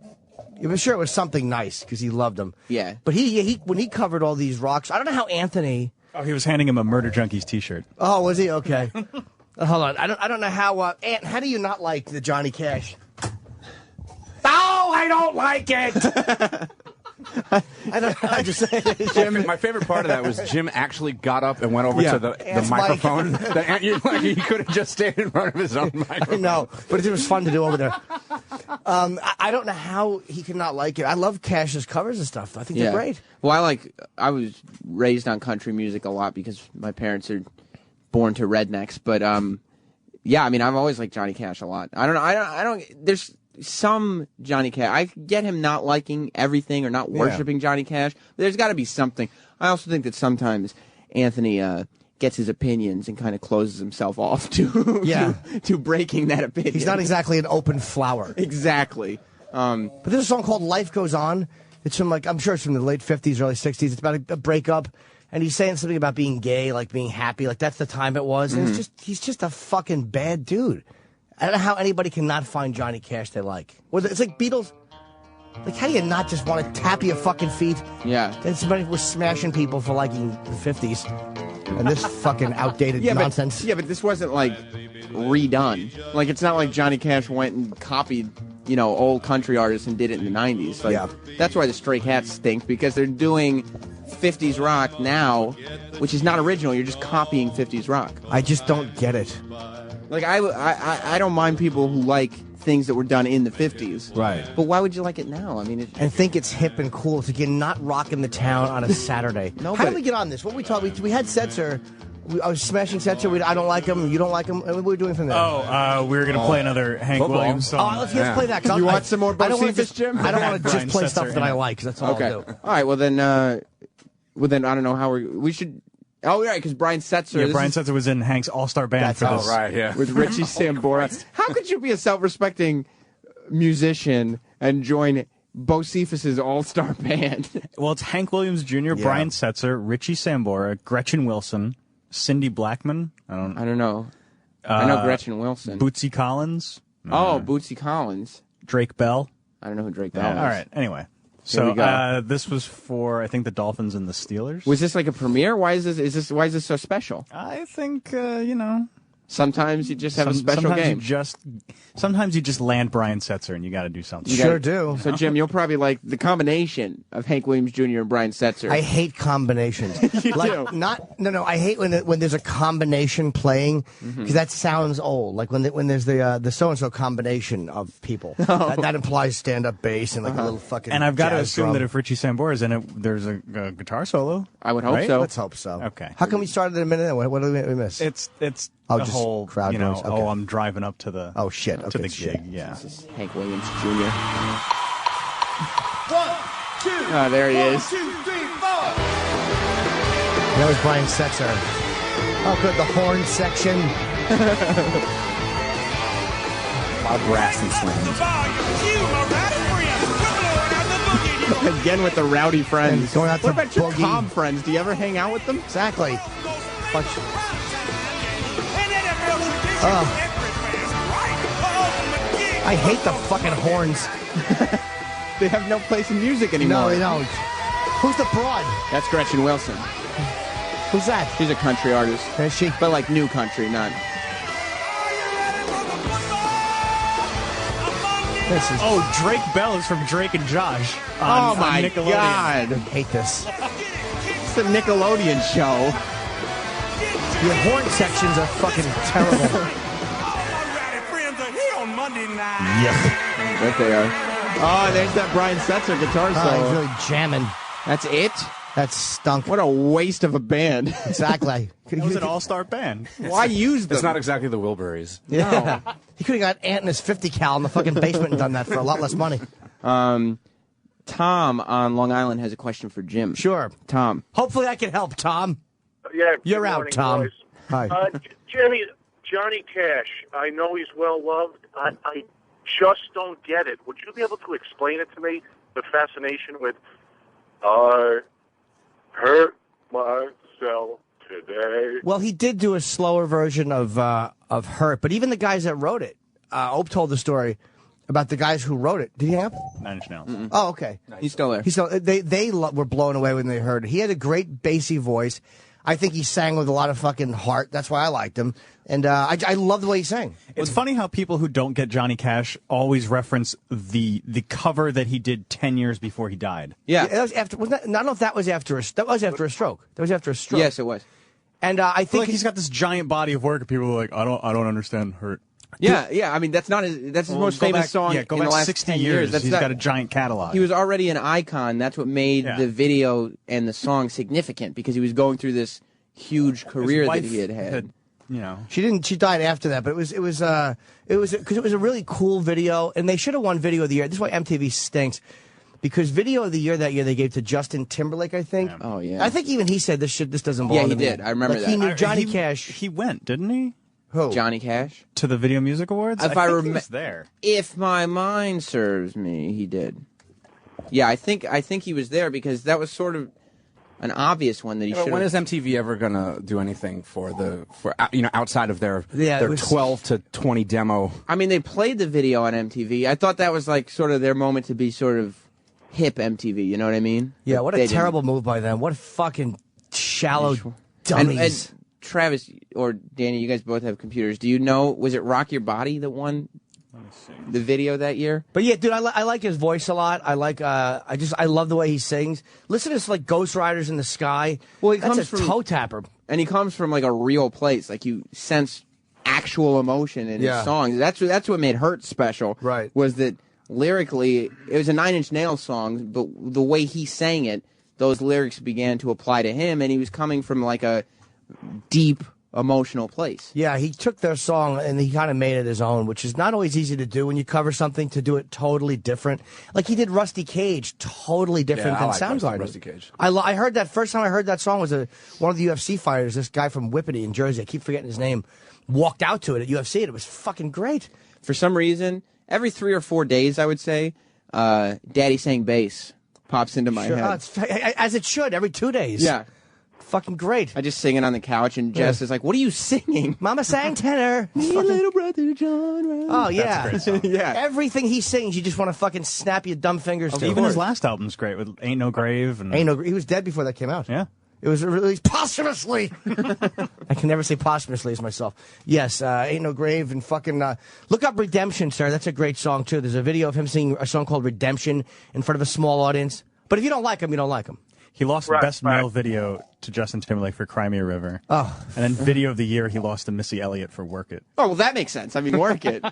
It was sure it was something nice because he loved him. Yeah. But he when he covered all these rocks, I don't know how Anthony. Oh, he was handing him a Murder Junkies T-shirt. Oh, was he? Okay. Hold on. I don't know how. Ant, how do you not like the Johnny Cash? Oh, I don't like it. I don't. I just My favorite part of that was Jim actually got up and went over to the Ant's microphone. He could have just stayed in front of his own microphone. No, but it was fun to do over there. I don't know how he could not like it. I love Cash's covers and stuff. I think they're great. Well, I was raised on country music a lot because my parents are born to rednecks. But yeah, I mean, I've always liked Johnny Cash a lot. I don't. There's some Johnny Cash. I get him not liking everything or not worshiping Johnny Cash. But there's got to be something. I also think that sometimes Anthony gets his opinions and kind of closes himself off to breaking that opinion. He's not exactly an open flower. Exactly. But there's a song called "Life Goes On." It's from I'm sure it's from the late '50s, early '60s. It's about a breakup, and he's saying something about being gay, like being happy, like that's the time it was. And he's just a fucking bad dude. I don't know how anybody can not find Johnny Cash they like. It's like Beatles. Like, how do you not just want to tap your fucking feet? Yeah. And somebody was smashing people for liking the '50s, and this fucking outdated nonsense. But this wasn't like redone. Like, it's not like Johnny Cash went and copied, old country artists and did it in the 90s. Like, that's why the Stray Cats stink, because they're doing 50s rock now, which is not original. You're just copying 50s rock. I just don't get it. Like, I don't mind people who like things that were done in the 50s. Right. But why would you like it now? I mean, and think it's hip and cool to get not rocking the town on a Saturday. No, how did we get on this? What we talked? We had Setzer. I was smashing Setzer. I don't like him. You don't like him. What were we doing from there? We were going to play another Hank Williams song. Let's play that. You want some more Bocephus, Jim? I don't want to just Brian play Setzer stuff that I like. That's all Okay. I'll do. All right. Well then, I don't know how we should. Oh, right, because Brian Setzer. Yeah, Brian Setzer was in Hank's All-Star Band for this. Oh, right, yeah. With Richie Sambora. How could you be a self-respecting musician and join Bocephus's All-Star Band? Well, it's Hank Williams Jr., Brian Setzer, Richie Sambora, Gretchen Wilson, Cindy Blackman. I don't know. I know Gretchen Wilson. Bootsy Collins. Bootsy Collins. Drake Bell. I don't know who Drake Bell is. All right. Anyway. Here we go. This was for, I think, the Dolphins and the Steelers. Was this like a premiere? Why is this so special? I think, you know. Sometimes you just have a special game. Sometimes you just land Brian Setzer and you got to do something. Sure do. So, Jim, you'll probably like the combination of Hank Williams Jr. and Brian Setzer. I hate combinations. You do? No. I hate when there's a combination playing because that sounds old. Like when there's the so and so combination of people. That implies stand up bass and like a little fucking. And I've got to jazz assume drum. that if Richie Sambora is in it, there's a guitar solo. I would hope Right? so. Let's hope so. Okay. How come we started in a minute? What did we miss? It's Oh, the just whole crowd you know. noise. Okay. Oh, I'm driving up to the shit. to Okay, the shit. gig. Yeah. This is Hank Williams Jr. 1, 2. Oh, there he is. 2, 3, 4. That was Brian Setzer. Oh, good. The horn section. Loud brass and slams. Again with the rowdy friends. And going out What to about your boogie. calm friends? Do you ever hang out with them? Exactly. Bunch- I hate the fucking horns. They have no place in music anymore. No, they don't. Who's the broad? That's Gretchen Wilson. Who's that? She's a country artist. Is she? But like new country, not. This is. Oh, Drake Bell is from Drake and Josh. On, Oh my on Nickelodeon. God! I hate this. It's the Nickelodeon show. Your horn sections are fucking terrible. There they are. Oh, there's that Brian Setzer guitar Oh, solo. he's really jamming. That's it? That stunk. What a waste of a band. Exactly. It was an all-star band. Why use them? It's not exactly the Wilburys. Yeah. He could have got Ant and his 50 cal in the fucking basement and done that for a lot less money. Tom on Long Island has a question for Jim. Sure. Tom. Hopefully I can help, Tom. Yeah, You're good out, morning, Tom. boys. Hi. Johnny Cash, I know he's well loved. I just don't get it. Would you be able to explain it to me? The fascination with I hurt myself today. Well, he did do a slower version of Hurt, but even the guys that wrote it, Ope told the story about the guys who wrote it. Did he have? 9 Inch Nails. Oh, okay. He's still there. They were blown away when they heard it. He had a great bassy voice. I think he sang with a lot of fucking heart. That's why I liked him. And I love the way he sang. It's funny how people who don't get Johnny Cash always reference the cover that he did 10 years before he died. Yeah. That was after. Wasn't that, I don't know if that was after a. That was after a stroke. That was after a stroke. Yes, it was. And I think Like he's got this giant body of work, and people are like, I don't understand Hurt. Yeah. I mean, that's his most famous song Yeah, go in back the last 60 10 years. That's He's not- got a giant catalog. He was already an icon. That's what made Yeah. the video and the song significant because he was going through this huge career that His he wife had. you know. she didn't. She died after that, but it was because it was a really cool video, and they should have won Video of the Year. This is why MTV stinks. Because Video of the Year that year they gave to Justin Timberlake, I think. Oh, yeah. I think even he said this doesn't belong Yeah, he to me. did. I remember Like, He that. knew Johnny He- Cash. He went, didn't he? Who? Johnny Cash. To the Video Music Awards? If I I think he remem- was there. If my mind serves me, he did. Yeah, I think he was there because that was sort of an obvious one that he But should when have. is MTV ever gonna do anything for outside of their Yeah, it their was- 12 to 20 demo? I mean, they played the video on MTV. I thought that was like sort of their moment to be sort of hip MTV. You know what I mean? Yeah, But what they a didn't. terrible move by them. What fucking shallow And, dummies. and Travis or Danny, you guys both have computers. Do you know? Was it Rock Your Body that won the video that year? But yeah, dude, I like his voice a lot. I like I love the way he sings. Listen to this like Ghost Riders in the Sky. Well, he That's comes a from- toe tapper. And he comes from like a real place. Like you sense actual emotion in Yeah. his songs. That's what made Hurt special. Right. Was that lyrically it was a 9 Inch Nails song, but the way he sang it, those lyrics began to apply to him, and he was coming from like a deep emotional place. Yeah, he took their song and he kind of made it his own, which is not always easy to do when you cover something to do it totally different. Like he did Rusty Cage, totally different Yeah, I than like Soundgarden. Rusty Cage. I heard that first time I heard that song was one of the UFC fighters, this guy from Whippany in Jersey. I keep forgetting his name. Walked out to it at UFC and it was fucking great. For some reason, every 3 or 4 days, I would say, Daddy Sang Bass pops into my Sure. head. As it should every 2 days. Yeah. fucking great. I just sing it on the couch, and Jess is like, "What are you singing?" Mama sang tenor. Little brother John. Oh yeah, That's a great song. Yeah. Everything he sings, you just want to fucking snap your dumb fingers to. Even his last album's great with Ain't No Grave. And He was dead before that came out. Yeah. It was released posthumously. I can never say posthumously as myself. Yes, Ain't No Grave and fucking... look up Redemption, sir. That's a great song, too. There's a video of him singing a song called Redemption in front of a small audience. But if you don't like him, you don't like him. He lost Best Male Video to Justin Timberlake for Cry Me a River. Oh. And then Video of the Year, he lost to Missy Elliott for Work It. Oh, well, that makes sense. I mean, Work It.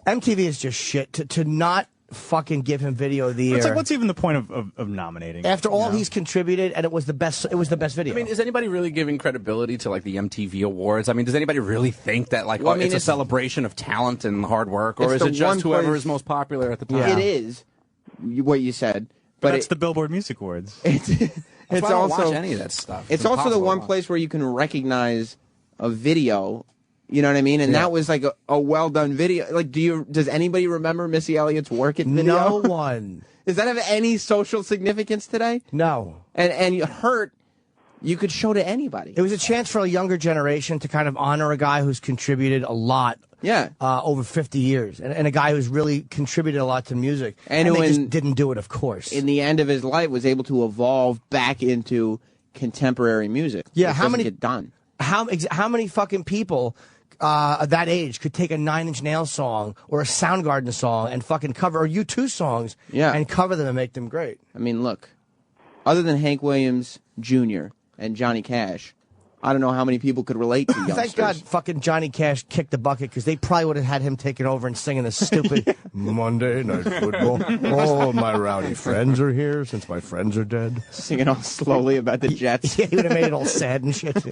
MTV is just shit. To not fucking give him Video of the Year. It's like, what's even the point of nominating? After all he's contributed, and it was the best video. I mean, is anybody really giving credibility to like the MTV Awards? I mean, does anybody really think that like it's a celebration of talent and hard work, or is it just whoever is most popular at the time? Yeah. It is what you said, but it's the Billboard Music Awards. It's also I don't watch any of that stuff. It's also the one place where you can recognize a video. You know what I mean? And that was like a well done video. Like, does anybody remember Missy Elliott's Work It video? No one. Does that have any social significance today? No. And Hurt, you could show to anybody. It was a chance for a younger generation to kind of honor a guy who's contributed a lot. Yeah. Over 50 years. And a guy who's really contributed a lot to music. And who they just didn't do it, of course. In the end of his life, was able to evolve back into contemporary music. Yeah, It how doesn't many get done? How many fucking people at that age could take a Nine Inch Nails song or a Soundgarden song and fucking cover, or U2 songs, and cover them and make them great? I mean, look, other than Hank Williams Jr. and Johnny Cash, I don't know how many people could relate to youngsters. Thank God fucking Johnny Cash kicked the bucket, because they probably would have had him taking over and singing this stupid Monday Night Football. All my rowdy friends are here since my friends are dead. Singing all slowly about the Jets. Yeah, he would have made it all sad and shit.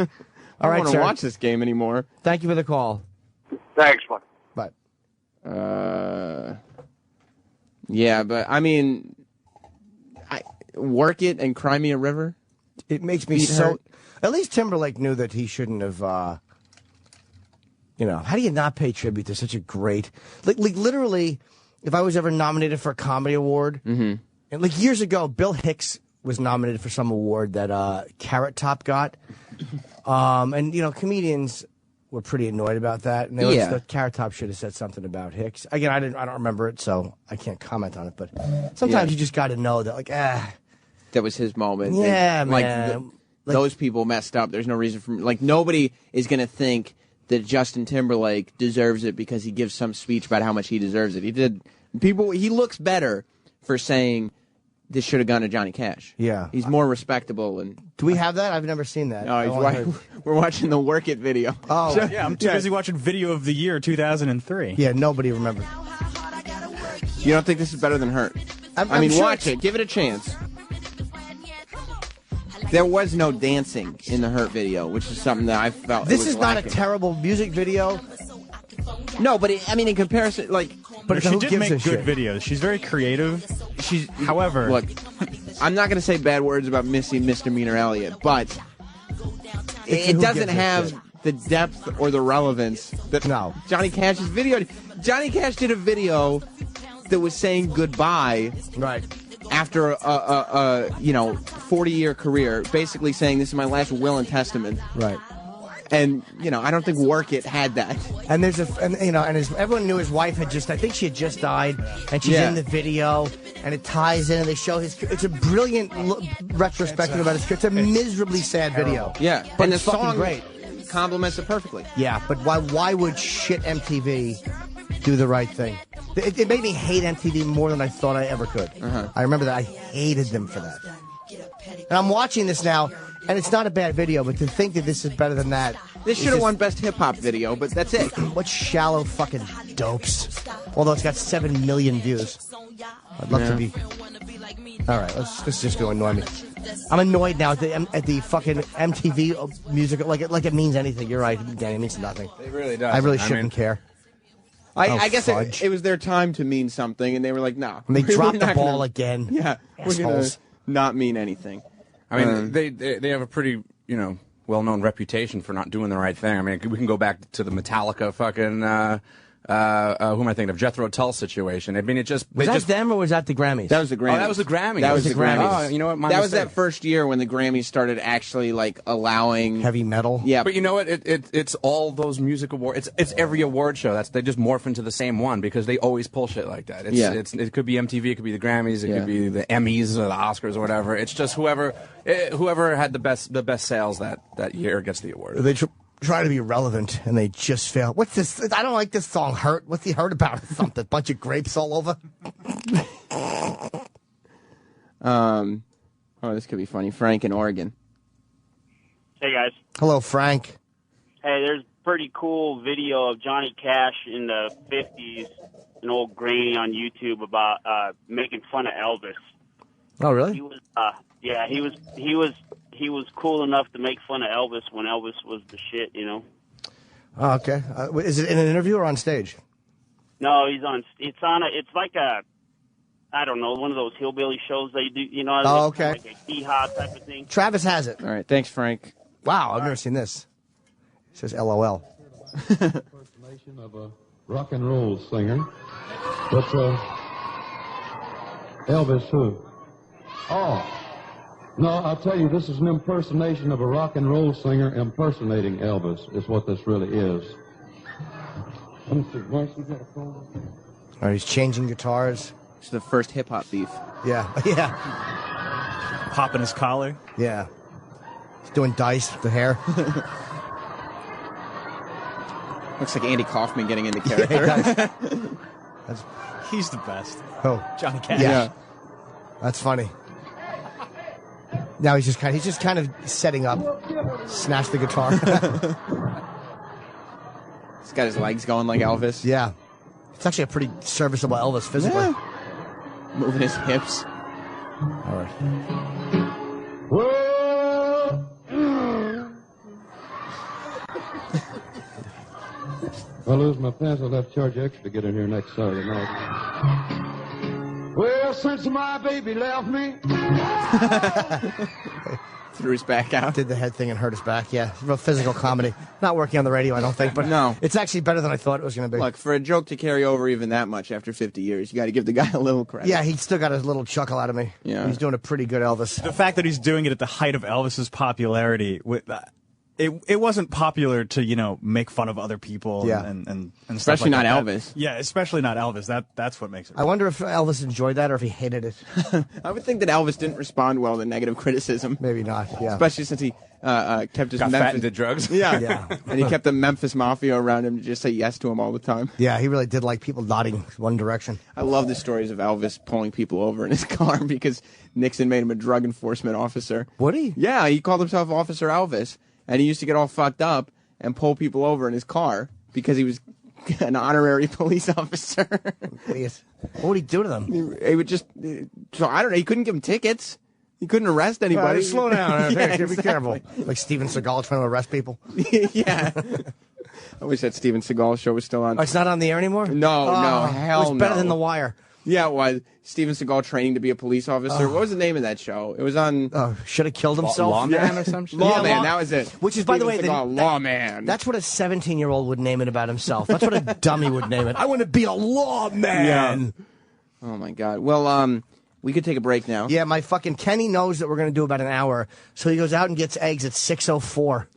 All right, I don't want sir. to watch this game anymore. Thank you for the call. Thanks, man. Bye. Yeah, but I mean, Work It and Cry Me a River. It makes me so. At least Timberlake knew that he shouldn't have. How do you not pay tribute to such a great? Like literally, if I was ever nominated for a comedy award, and like years ago, Bill Hicks was nominated for some award that Carrot Top got, and comedians were pretty annoyed about that, and they the Carrot Top should have said something about Hicks. Again, I don't remember it, so I can't comment on it. But sometimes you just got to know that, like, that was his moment. Yeah, and, man. Those people messed up. There's no reason for nobody is going to think that Justin Timberlake deserves it because he gives some speech about how much he deserves it. He looks better for saying this should have gone to Johnny Cash. Yeah. He's more respectable. And do we have that? I've never seen that. No, we're watching the Work It video. Oh, yeah, I'm too busy watching Video of the Year 2003. Yeah, nobody remembers. You don't think this is better than Hurt? I mean, watch it. Give it a chance. There was no dancing in the Hurt video, which is something that I felt. This is not lacking. a terrible music video. No, but in comparison, but she did make good videos. She's very creative. However, look, I'm not going to say bad words about Missy Misdemeanor Elliott, but it doesn't have the depth or the relevance that Johnny Cash's video. Johnny Cash did a video that was saying goodbye, right, after a 40-year career, basically saying this is my last will and testament, right. And I don't think Work It had that. And everyone knew his wife had I think she had just died, and she's in the video, and it ties in, and they show it's a brilliant retrospective about his career. It's a miserably sad video. Yeah, but and it's the fucking song great. Complements it perfectly. Yeah, but why would shit MTV do the right thing? It made me hate MTV more than I thought I ever could. I remember that I hated them for that. And I'm watching this now, and it's not a bad video, but to think that this is better than that. This should have won Best Hip Hop Video, but that's it. What shallow fucking dopes. Although it's got 7 million views. I'd love to be. All right, let's just go annoy me. I'm annoyed now at the fucking MTV music, like it means anything. You're right, Danny, it means nothing. It really does. I really shouldn't care. I guess it was their time to mean something, and they were like, "No." And they dropped the ball again. Yeah, assholes. We're gonna not mean anything. I mean, they have a pretty well-known reputation for not doing the right thing. I mean, we can go back to the Metallica fucking who am I thinking of? Jethro Tull situation. I mean, it just Was that them or was that the Grammys? That was the Grammys. Oh, that was the Grammys. That was the Grammys. Oh, you know what? My that was mistake. that first year when the Grammys started actually like allowing heavy metal. Yeah, But you know what? It's all those music awards. It's every award show. They just morph into the same one because they always pull shit like that. It could be MTV, it could be the Grammys, it could be the Emmys or the Oscars or whatever. It's just whoever had the best sales that year gets the award. They try to be relevant and they just fail. What's this? I don't like this song. Hurt. What's he hurt about? Something. Bunch of grapes all over. Oh, this could be funny. Frank in Oregon. Hey, guys. Hello, Frank. Hey, there's a pretty cool video of Johnny Cash in the 50s, an old grainy on YouTube about making fun of Elvis. Oh, really? He was, he was cool enough to make fun of Elvis when Elvis was the shit, you know? Oh, okay. Is it in an interview or on stage? No, it's like a, I don't know, one of those hillbilly shows they do, you know? Oh, okay. Like a hee-haw type of thing. Travis has it. All right, thanks, Frank. Wow, I've never seen this. It says LOL. Impersonation of a rock and roll singer. But Elvis who? Oh. No, I'll tell you, this is an impersonation of a rock and roll singer impersonating Elvis, is what this really is. Let me see. Marcy, you got a phone? All right, he's changing guitars. It's the first hip-hop beef. Yeah, yeah. Popping his collar. Yeah. He's doing dice with the hair. Looks like Andy Kaufman getting into character. Yeah, That's, He's the best. oh, Johnny Cash. yeah. That's funny. Now he's just kind of setting up. Snatch the guitar. He's got his legs going like Elvis. Yeah. It's actually a pretty serviceable Elvis physically. Yeah. Moving his hips. All right. If I lose my pants, I'll have to charge extra to get in here next Saturday night. Well, since my baby left me. Threw his back out. Did the head thing and hurt his back. Yeah. Real physical comedy. Not working on the radio, I don't think, but No. It's actually better than I thought it was going to be. Look, for a joke to carry over even that much after 50 years, you got to give the guy a little credit. Yeah, he still got a little chuckle out of me. Yeah. He's doing a pretty good Elvis. The fact that he's doing it at the height of Elvis's popularity, it wasn't popular to make fun of other people. Yeah. and stuff Especially like not that. Elvis. Yeah, especially not Elvis. That's what makes it. I wonder if Elvis enjoyed that or if he hated it. I would think that Elvis didn't respond well to negative criticism. Maybe not, yeah. Especially since he kept his Got Memphis... fat and did drugs. Yeah. Yeah. And he kept the Memphis Mafia around him to just say yes to him all the time. Yeah, he really did like people nodding one direction. I love the stories of Elvis pulling people over in his car because Nixon made him a drug enforcement officer. Would he? Yeah, he called himself Officer Elvis, and he used to get all fucked up and pull people over in his car because he was an honorary police officer. Idiot. What would he do to them? He would just... So, I don't know. He couldn't give them tickets. He couldn't arrest anybody. Slow down. Yeah, Be careful. Like Steven Seagal trying to arrest people. Yeah. I wish that Steven Seagal show was still on. Oh, it's not on the air anymore? No, hell It was better no. than The Wire. Yeah, it was. Steven Seagal training to be a police officer. What was the name of that show? It was on... Should have killed himself. Lawman or some shit? Lawman, that was it. Which is, by the way, Lawman. that's what a 17-year-old would name it about himself. That's what a dummy would name it. I want to be a lawman. Oh, my God. Well, we could take a break now. Yeah, my fucking Kenny knows that we're going to do about an hour, so he goes out and gets eggs at 6:04.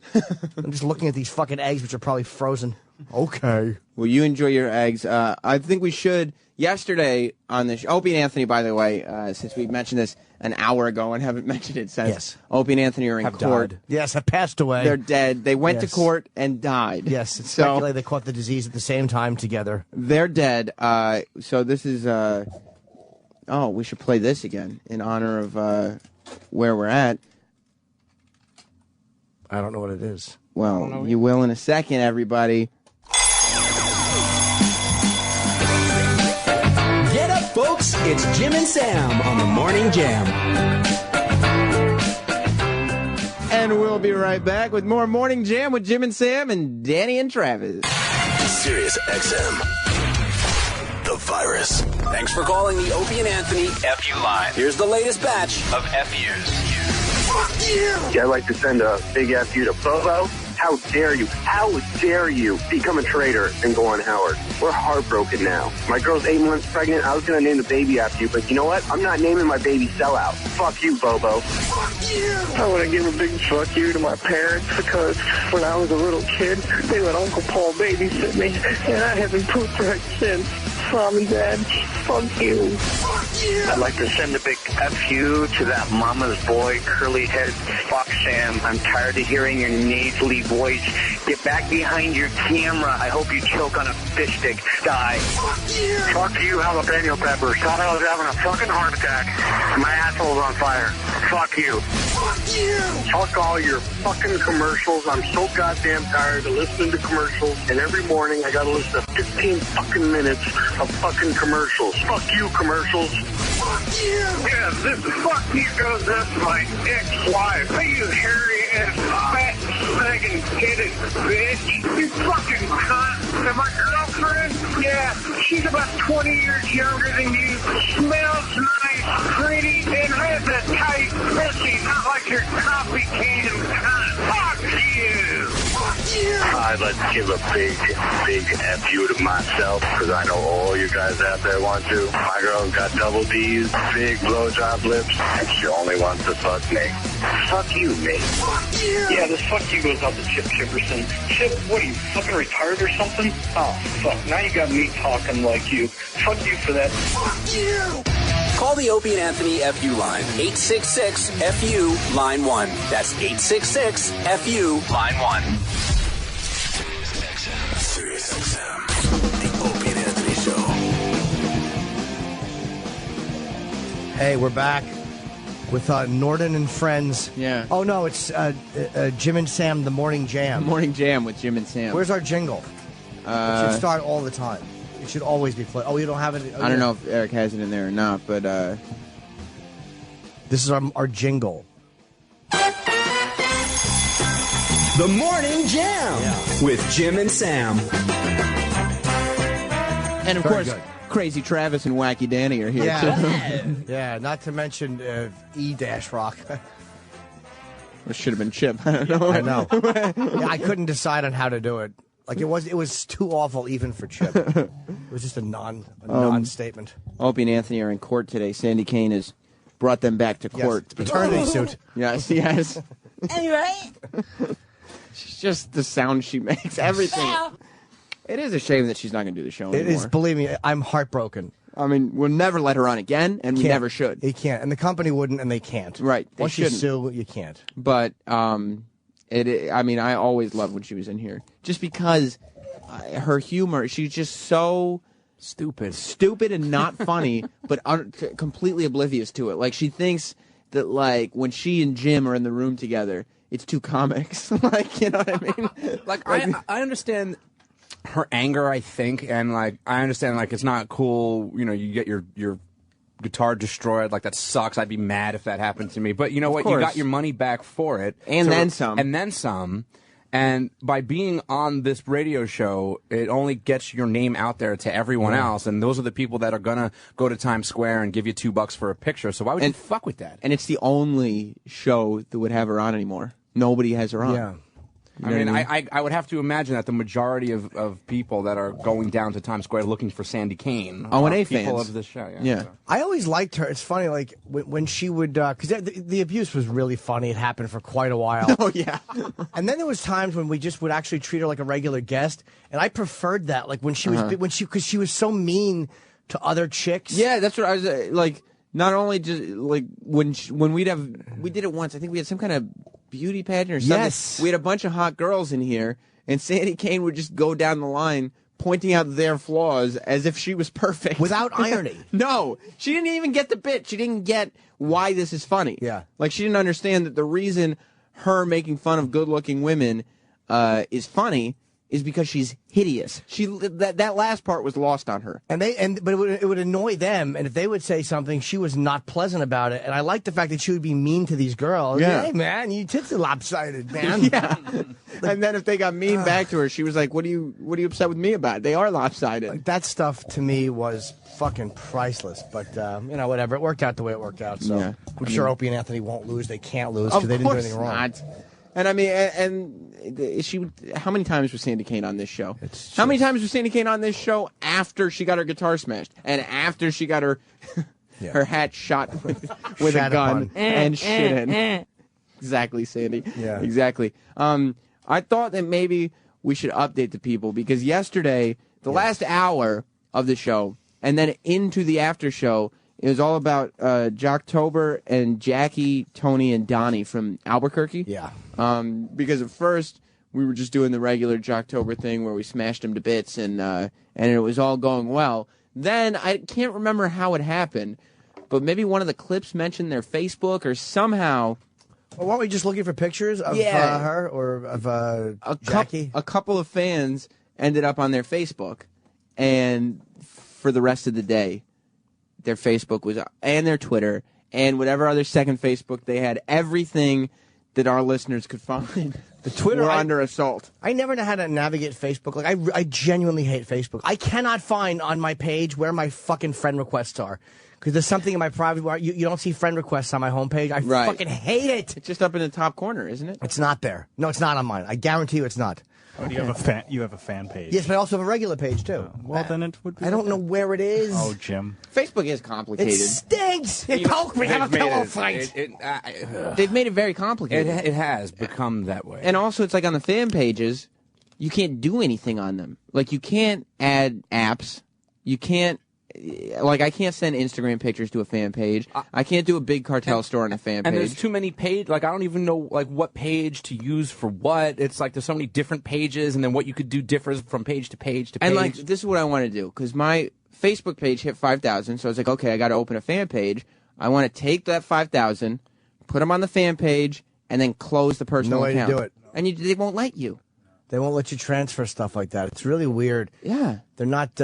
I'm just looking at these fucking eggs, which are probably frozen. Okay. Well, you enjoy your eggs. I think we should. Yesterday on the show, Opie and Anthony, by the way, since we mentioned this an hour ago and haven't mentioned it since, Yes. Opie and Anthony are in Have court. died. Yes, have passed away. They're dead. They went to Yes. court and died. Yes, it's so speculated they caught the disease at the same time together. they're dead. So this is. Oh, we should play this again in honor of where we're at. I don't know what it is. Well, you will in a second, everybody. Get up, folks. It's Jim and Sam on the Morning Jam. And we'll be right back with more Morning Jam with Jim and Sam and Danny and Travis. Sirius XM. The virus. Thanks for calling the Opie and Anthony FU line. Here's the latest batch of FUs. Yeah, I'd like to send a big F you to Bobo. How dare you? How dare you become a traitor and go on Howard? We're heartbroken now. My girl's 8 months pregnant. I was going to name the baby after you, but you know what? I'm not naming my baby Sellout. Fuck you, Bobo. Fuck you. I want to give a big fuck you to my parents because when I was a little kid, they let Uncle Paul babysit me, and I haven't pooped right since. Mom and Dad, fuck you. Fuck you. I'd like to send a big F you to that mama's boy, curly-headed fuck Sam. I'm tired of hearing your nasally voice. Get back behind your camera. I hope you choke on a fish stick. Die. Fuck you. Fuck you, jalapeno peppers. Thought I was having a fucking heart attack. My asshole's on fire. Fuck you. Fuck you. Fuck all your fucking commercials. I'm so goddamn tired of listening to commercials. And every morning I gotta listen to 15 fucking minutes of fucking commercials. Fuck you, commercials. Fuck you. Yeah, this fuck you goes up my ex-wife. Hey, you hairy ass, fat, snagging, titted bitch. You fucking cunt. And my girlfriend? Yeah, she's about 20 years younger than you. Smells nice, pretty, and has a tight pussy, not like your coffee can cunt. Fuck you. Fuck you. I'd like to give a big F you to myself, because I know all you guys out there want to. My girl's got double D's, big blowjob lips, and she only wants to fuck me. Fuck you, mate. Fuck you. Yeah, this fuck you goes out to Chip Chipperson. Chip, what are you, fucking retired or something? Oh, fuck, now you got me talking like you. Fuck you for that. Fuck you. Call the Opie and Anthony FU line. 866-FU, line 1. That's 866-FU, line 1. Sirius XM. The Opie and Anthony Show. Hey, we're back with Norton and Friends. Yeah. Oh, no, it's Jim and Sam, The Morning Jam. Morning Jam with Jim and Sam. Where's our jingle? It should start all the time. It should always be played. Oh, you don't have it? Oh, I don't know if Eric has it in there or not, but... This is our jingle. The Morning Jam with Jim and Sam. And, of course, Crazy Travis and Wacky Danny are here, too. Yeah, not to mention E-Rock. It should have been Chip. I don't know. I know. Yeah, I couldn't decide on how to do it. Like, it was too awful even for Chip. It was just a non-statement. Opie and Anthony are in court today. Sandy Kane has brought them back to court. Yes, paternity suit. Yes. Anyway. She's just the sound she makes, everything. It is a shame that she's not going to do the show anymore. It is, believe me, I'm heartbroken. I mean, we'll never let her on again, and we never should. They can't, and the company wouldn't, and they can't. Right. Once you sue, you can't. But, I always loved when she was in here. Just because her humor, she's just so... Stupid and not funny, but completely oblivious to it. Like, she thinks that, like, when she and Jim are in the room together, it's two comics. Like, you know what I mean? Like, I understand her anger, I think, and, like, I understand, like, it's not cool, you know, you get your guitar destroyed, like, that sucks. I'd be mad if that happened to me. But you know what? You got your money back for it. And then some. And then some. And by being on this radio show, it only gets your name out there to everyone else. And those are the people that are going to go to Times Square and give you $2 for a picture. So why would you fuck with that? And it's the only show that would have her on anymore. Nobody has her on. Yeah. I would have to imagine that the majority of people that are going down to Times Square looking for Sandy Kane are people of the show. Yeah. I always liked her. It's funny, like, when she would, because the abuse was really funny. It happened for quite a while. Oh, yeah. And then there was times when we just would actually treat her like a regular guest, and I preferred that. Like, when she was, because she was so mean to other chicks. Yeah, that's what I was, like, not only just, like, when we did it once, I think we had some kind of beauty pageant or something. Yes. We had a bunch of hot girls in here, and Sandy Kane would just go down the line pointing out their flaws as if she was perfect. Without irony. No. She didn't even get the bit. She didn't get why this is funny. Yeah. Like, she didn't understand that the reason her making fun of good-looking women is funny is because she's hideous. That last part was lost on her. But it would annoy them, and if they would say something, she was not pleasant about it. And I like the fact that she would be mean to these girls. Yeah. Hey, man, your tits are lopsided, man. Yeah. And then if they got mean back to her, she was like, "What are you upset with me about? They are lopsided." Like, that stuff to me was fucking priceless. But whatever. It worked out the way it worked out. So I'm sure Opie and Anthony won't lose. They can't lose because they didn't do anything wrong. Not. And I mean, and she. How many times was Sandy Kane on this show? How many times was Sandy Kane on this show after she got her guitar smashed and after she got her her hat shot with a gun and shit in? Exactly, Sandy. Yeah. Exactly. I thought that maybe we should update the people because yesterday, the last hour of the show, and then into the after show, it was all about Jocktober and Jackie, Tony, and Donnie from Albuquerque. Yeah. Because at first we were just doing the regular Jocktober thing where we smashed them to bits and it was all going well. Then I can't remember how it happened, but maybe one of the clips mentioned their Facebook or somehow. Well, weren't we just looking for pictures of her or of Jackie? A couple of fans ended up on their Facebook, and for the rest of the day, their Facebook was and their Twitter and whatever other second Facebook they had, everything that our listeners could find. The Twitter were under assault. I never know how to navigate Facebook. Like I genuinely hate Facebook. I cannot find on my page where my fucking friend requests are. Because there's something in my private where you don't see friend requests on my homepage. I fucking hate it. It's just up in the top corner, isn't it? It's not there. No, it's not on mine. I guarantee you it's not. Oh, do you have a fan? You have a fan page? Yes, but I also have a regular page too. Well, then it would be. I don't know where it is. Oh, Jim. Facebook is complicated. It stinks. It poked me. Have a pillow fight. They've made it very complicated. It has become that way. And also, it's like on the fan pages, you can't do anything on them. Like, you can't add apps. You can't. Like, I can't send Instagram pictures to a fan page. I can't do a big cartel store on a fan page. And there's too many pages. Like, I don't even know like what page to use for what. It's like there's so many different pages, and then what you could do differs from page to page to page. And, like, this is what I want to do, because my Facebook page hit 5,000, so I was like, okay, I got to open a fan page. I want to take that 5,000, put them on the fan page, and then close the personal account. No way to do it. And they won't let you. They won't let you transfer stuff like that. It's really weird. Yeah. They're not...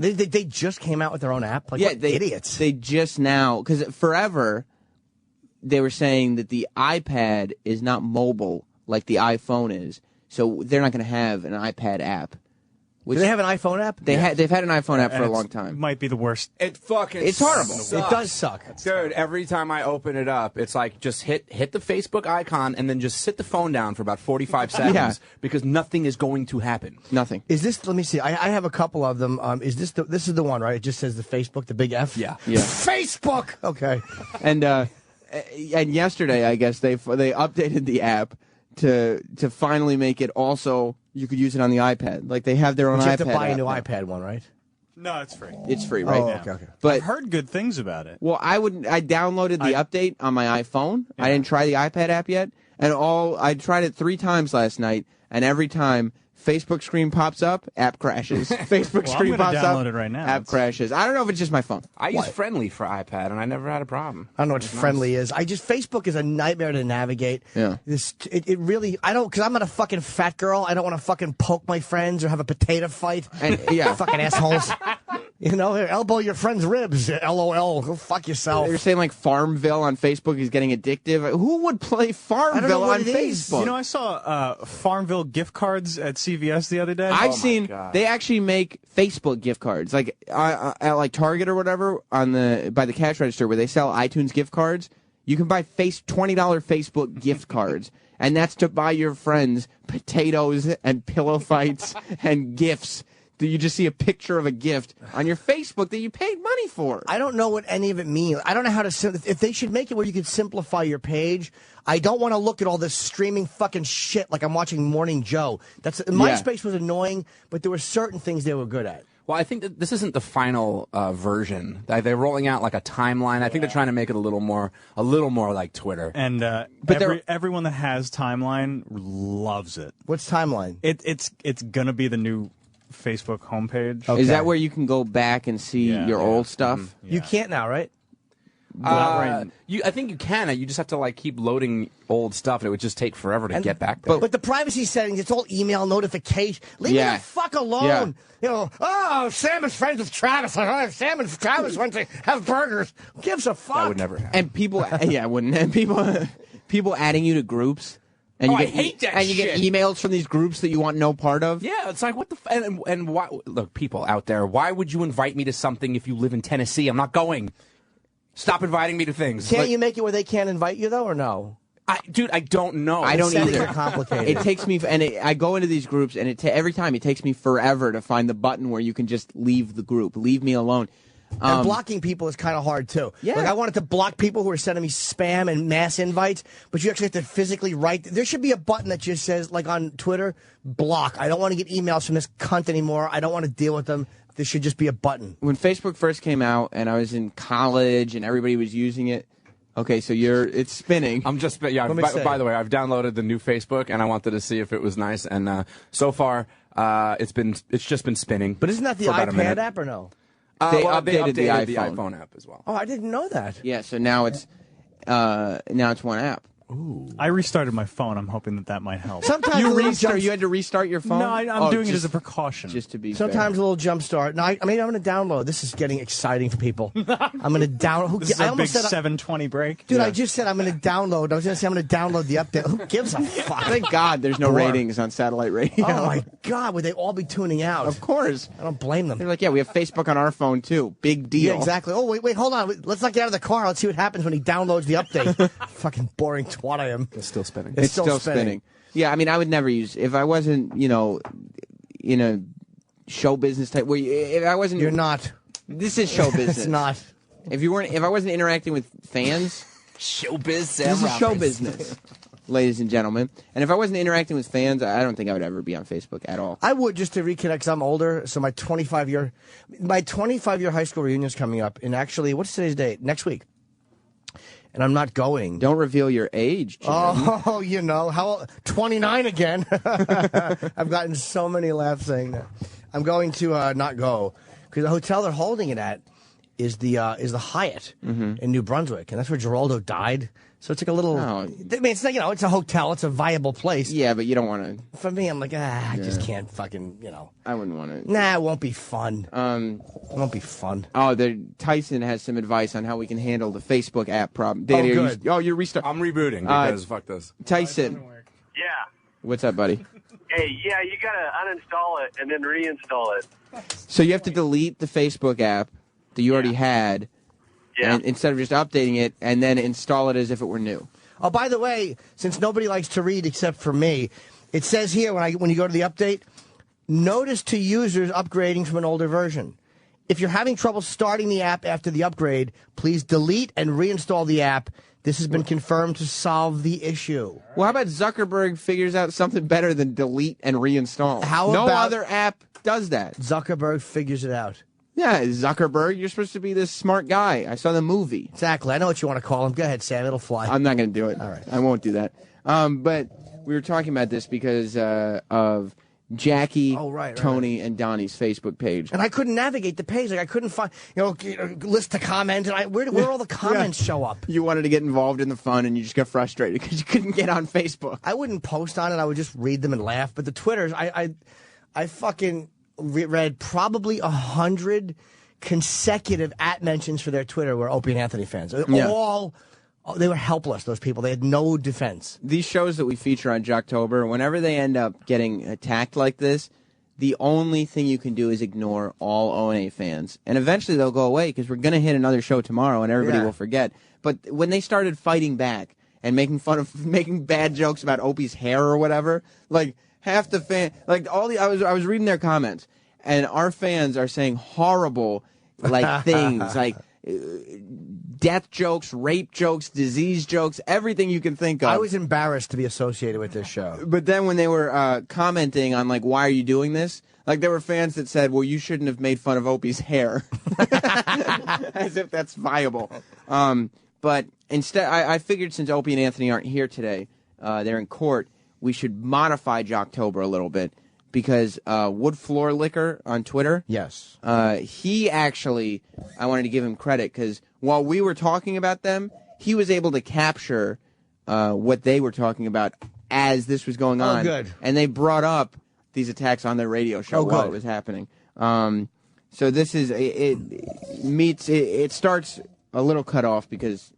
They just came out with their own app? Like, what idiots. They just now, because forever they were saying that the iPad is not mobile like the iPhone is, so they're not going to have an iPad app. Do they have an iPhone app? They've had an iPhone app for a long time. Might be the worst. It's horrible. Sucks. It does suck. Dude, every time I open it up, it's like just hit the Facebook icon and then just sit the phone down for about 45 seconds because nothing is going to happen. Nothing. Is this, let me see, I have a couple of them. Is this this is the one, right? It just says the Facebook, the big F? Yeah. Facebook! Okay. And yesterday, I guess, they updated the app to finally make it also, you could use it on the iPad. Like, they have their own iPad. You have to buy a new now. iPad one, right? No, it's free. It's free right now. Okay. But I've heard good things about it. Well, I downloaded the update on my iPhone. Yeah. I didn't try the iPad app yet, and I tried it 3 times last night, and every time Facebook screen pops up, app crashes. Facebook screen I'm gonna pops download up, it right now. app crashes. I don't know if it's just my phone. I use Friendly for iPad, and I never had a problem. I don't know what Friendly is. Facebook is a nightmare to navigate. Yeah. It really, because I'm not a fucking fat girl. I don't want to fucking poke my friends or have a potato fight. And, yeah. Fucking assholes. Elbow your friend's ribs. LOL. Go fuck yourself. You're saying like Farmville on Facebook is getting addictive. Who would play Farmville on Facebook? You know, I saw Farmville gift cards at CVS the other day. I've seen they actually make Facebook gift cards, like at like Target or whatever by the cash register where they sell iTunes gift cards. You can buy $20 Facebook gift cards, and that's to buy your friends potatoes and pillow fights and gifts. You just see a picture of a gift on your Facebook that you paid money for. I don't know what any of it means. I don't know how to... If they should make it where you could simplify your page, I don't want to look at all this streaming fucking shit like I'm watching Morning Joe. MySpace was annoying, but there were certain things they were good at. Well, I think that this isn't the final version. They're rolling out like a timeline. I think they're trying to make it a little more like Twitter. And everyone that has timeline loves it. What's timeline? It's gonna be the new Facebook homepage. Okay. Is that where you can go back and see your old stuff? Mm-hmm. You can't now, right? I think you can. You just have to like keep loading old stuff, and it would just take forever to get back there. But the privacy settings, it's all email notification. Leave me the fuck alone. Yeah. Sam is friends with Travis. Sam and Travis went to have burgers. Who gives a fuck? That would never happen. And people, wouldn't. And people adding you to groups. And I hate that you get emails from these groups that you want no part of. Yeah, it's like, what the... And why... Look, people out there, why would you invite me to something if you live in Tennessee? I'm not going. Stop inviting me to things. Can't you make it where they can't invite you, though, or no? Dude, I don't know. I don't Settings either. are complicated. It takes me, I go into these groups, and every time it takes me forever to find the button where you can just leave the group, leave me alone. And blocking people is kind of hard, too. Yeah. Like, I wanted to block people who are sending me spam and mass invites, but you actually have to physically write. There should be a button that just says, like on Twitter, block. I don't want to get emails from this cunt anymore. I don't want to deal with them. There should just be a button. When Facebook first came out, and I was in college, and everybody was using it. Okay, so it's spinning. I'm just by the way, I've downloaded the new Facebook, and I wanted to see if it was nice. And so far, it's just been spinning. But isn't that the for about a iPad minute. app or no? They Well, updated the iPhone app as well. Oh, I didn't know that. Yeah, so now it's one app. Ooh. I restarted my phone. I'm hoping that might help. Sometimes You had to restart your phone? No, I'm doing it as a precaution. Just to be Sometimes a little jump start. No, I'm going to download. This is getting exciting for people. I'm going to download. This is a big 720 break. Dude, I just said I'm going to download. I was going to say I'm going to download the update. Who gives a fuck? Thank God there's no ratings on satellite radio. Oh, my God. Would they all be tuning out? Of course. I don't blame them. They're like, yeah, we have Facebook on our phone, too. Big deal. Yeah, exactly. Oh, wait, hold on. Let's not get out of the car. Let's see what happens when he downloads the update. Fucking boring twat I am. It's still spinning. It's still spinning. Yeah, I mean, I would never use, if I wasn't, in a show business type, if I wasn't. You're not. This is show business. It's not. If I wasn't interacting with fans. Showbiz, Sam This is show Roberts. business, ladies and gentlemen. And if I wasn't interacting with fans, I don't think I would ever be on Facebook at all. I would, just to reconnect, 'cause I'm older, so my 25-year high school reunion's coming up in actually, what's today's date? Next week. And I'm not going. Don't reveal your age, Jim. Oh, how 29 again. I've gotten so many laughs saying that. I'm going to not go because the hotel they're holding it at is the Hyatt in New Brunswick, and that's where Geraldo died. So it's like a little. I mean, it's like, it's a hotel. It's a viable place. Yeah, but you don't want to. For me, I'm like, I just can't fucking, I wouldn't want to. Nah, it won't be fun. It won't be fun. Oh, Tyson has some advice on how we can handle the Facebook app problem. Oh, good. You're restarting. I'm rebooting because fuck this. Tyson. Yeah. What's up, buddy? Hey, yeah, you gotta uninstall it and then reinstall it. So you have to delete the Facebook app that you already had. Yeah. And instead of just updating it and then install it as if it were new. Oh, by the way, since nobody likes to read except for me, it says here when you go to the update, notice to users upgrading from an older version. If you're having trouble starting the app after the upgrade, please delete and reinstall the app. This has been confirmed to solve the issue. Well, how about Zuckerberg figures out something better than delete and reinstall? No other app does that. Zuckerberg figures it out. Yeah, Zuckerberg, you're supposed to be this smart guy. I saw the movie. Exactly. I know what you want to call him. Go ahead, Sam. It'll fly. I'm not going to do it. All right. I won't do that. But we were talking about this because of Jackie, Tony, and Donnie's Facebook page. And I couldn't navigate the page. Like I couldn't find, list to comment. And where all the comments show up? You wanted to get involved in the fun, and you just got frustrated because you couldn't get on Facebook. I wouldn't post on it. I would just read them and laugh. But the Twitters, I fucking read probably 100 consecutive @mentions for their Twitter were Opie and Anthony fans. Yeah. They were helpless, those people. They had no defense. These shows that we feature on Jocktober, whenever they end up getting attacked like this, the only thing you can do is ignore all ONA fans. And eventually they'll go away because we're going to hit another show tomorrow and everybody will forget. But when they started fighting back and making bad jokes about Opie's hair or whatever, like half the fan, I was reading their comments, and our fans are saying horrible things like death jokes, rape jokes, disease jokes, everything you can think of. I was embarrassed to be associated with this show. But then when they were commenting on why are you doing this, there were fans that said, well, you shouldn't have made fun of Opie's hair, as if that's viable. But instead, I figured since Opie and Anthony aren't here today, they're in court, we should modify Jocktober a little bit. Because Wood Floor Liquor on Twitter, yes, he actually, I wanted to give him credit because while we were talking about them, he was able to capture what they were talking about as this was going on. Oh, good. And they brought up these attacks on their radio show while it was happening. So this is it starts a little cut off because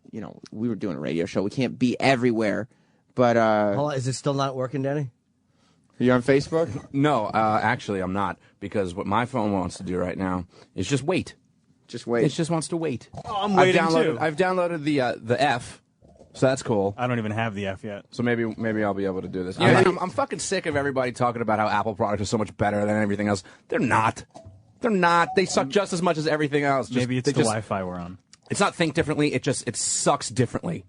we were doing a radio show. We can't be everywhere. But hold on, is it still not working, Danny? Are you on Facebook? No, actually, I'm not, because what my phone wants to do right now is just wait. Just wait. It just wants to wait. Oh, I'm waiting too. I've downloaded the F, So that's cool. I don't even have the F yet. So maybe I'll be able to do this. I'm fucking sick of everybody talking about how Apple products are so much better than everything else. They're not. They're not. They suck just as much as everything else. Maybe it's the Wi-Fi we're on. It's not think differently. It sucks differently.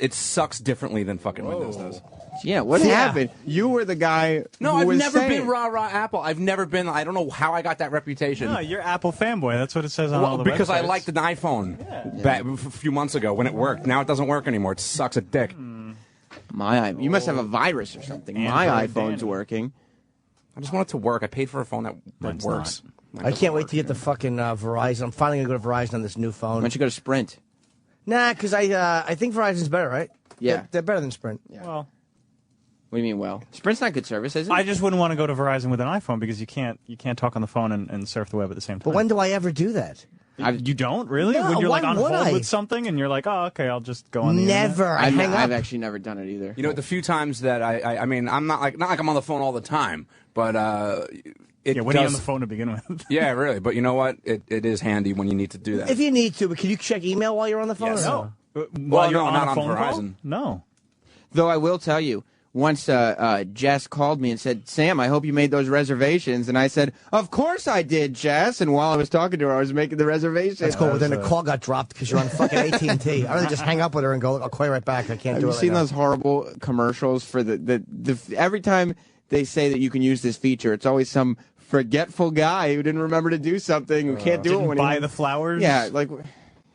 It sucks differently than fucking Windows does. Yeah, what happened? You were the guy. No, who I've was never saying- been rah-rah Apple. I've never been. I don't know how I got that reputation. No, you're Apple fanboy. That's what it says on all the because I websites. liked an iPhone a few months ago when it worked. Now it doesn't work anymore. It sucks a dick. You must have a virus or something. My iPhone's working. I just want it to work. I paid for a phone that works. I can't wait to get the fucking Verizon. I'm finally going to go to Verizon on this new phone. Why don't you go to Sprint? Nah, because I think Verizon's better, right? Yeah. They're better than Sprint. Well, what do you mean? Well, Sprint's not good service, is it? I just wouldn't want to go to Verizon with an iPhone because you can't talk on the phone and surf the web at the same time. But when do I ever do that? You don't really? No, when you're like why on would hold I? with something and you're like, oh, okay, I'll just go on the internet. Never. I hang up. I've actually never done it either. You know, the few times that I mean, I'm not like I'm on the phone all the time, but it when are you on does- the phone to begin with? Yeah, really. But you know what? It is handy when you need to do that. If you need to, but can you check email while you're on the phone? Yes. Or no? While you're no, on not a on phone Verizon. call? No. Though I will tell you, once Jess called me and said, Sam, I hope you made those reservations. And I said, of course I did, Jess. And while I was talking to her, I was making the reservations. That's cool. But then the call got dropped because you're on fucking AT&T. I rather just hang up with her and go, I'll call you right back. I can't Have do you it right seen now. those horrible commercials for the every time they say that you can use this feature, it's always some forgetful guy who didn't remember to do something, who can't do it Didn't when buy he the flowers? Yeah, like,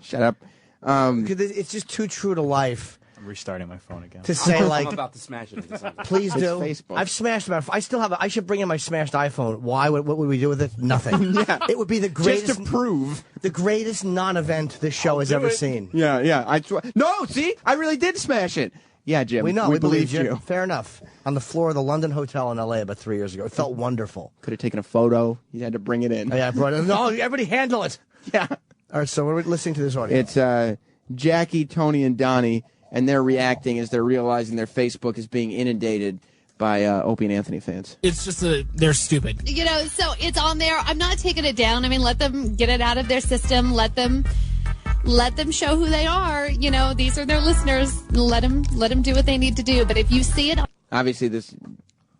shut up. 'Cause it's just too true to life I'm restarting my phone again. to say, like, I'm about to smash it. please It's do. Facebook. I've smashed my. I still have. I should bring in my smashed iPhone. Why? What would we do with it? Nothing. Yeah. It would be the greatest. Just to prove. The greatest non-event this show has ever seen. Yeah. No, see? I really did smash it. Yeah, Jim. We know. We We believe believed you. Fair enough. On the floor of the London Hotel in L.A. about 3 years ago. It felt wonderful. Could have taken a photo. You had to bring it in. Oh, yeah, I brought it. No, everybody handle it. Yeah. All right, so we're listening to this audio. It's Jackie, Tony, and Donnie, and they're reacting as they're realizing their Facebook is being inundated by Opie and Anthony fans. It's just they're stupid. You know, so it's on there. I'm not taking it down. I mean, let them get it out of their system. Let them show who they are. You know, these are their listeners. Let them do what they need to do. But if you see it, Obviously, this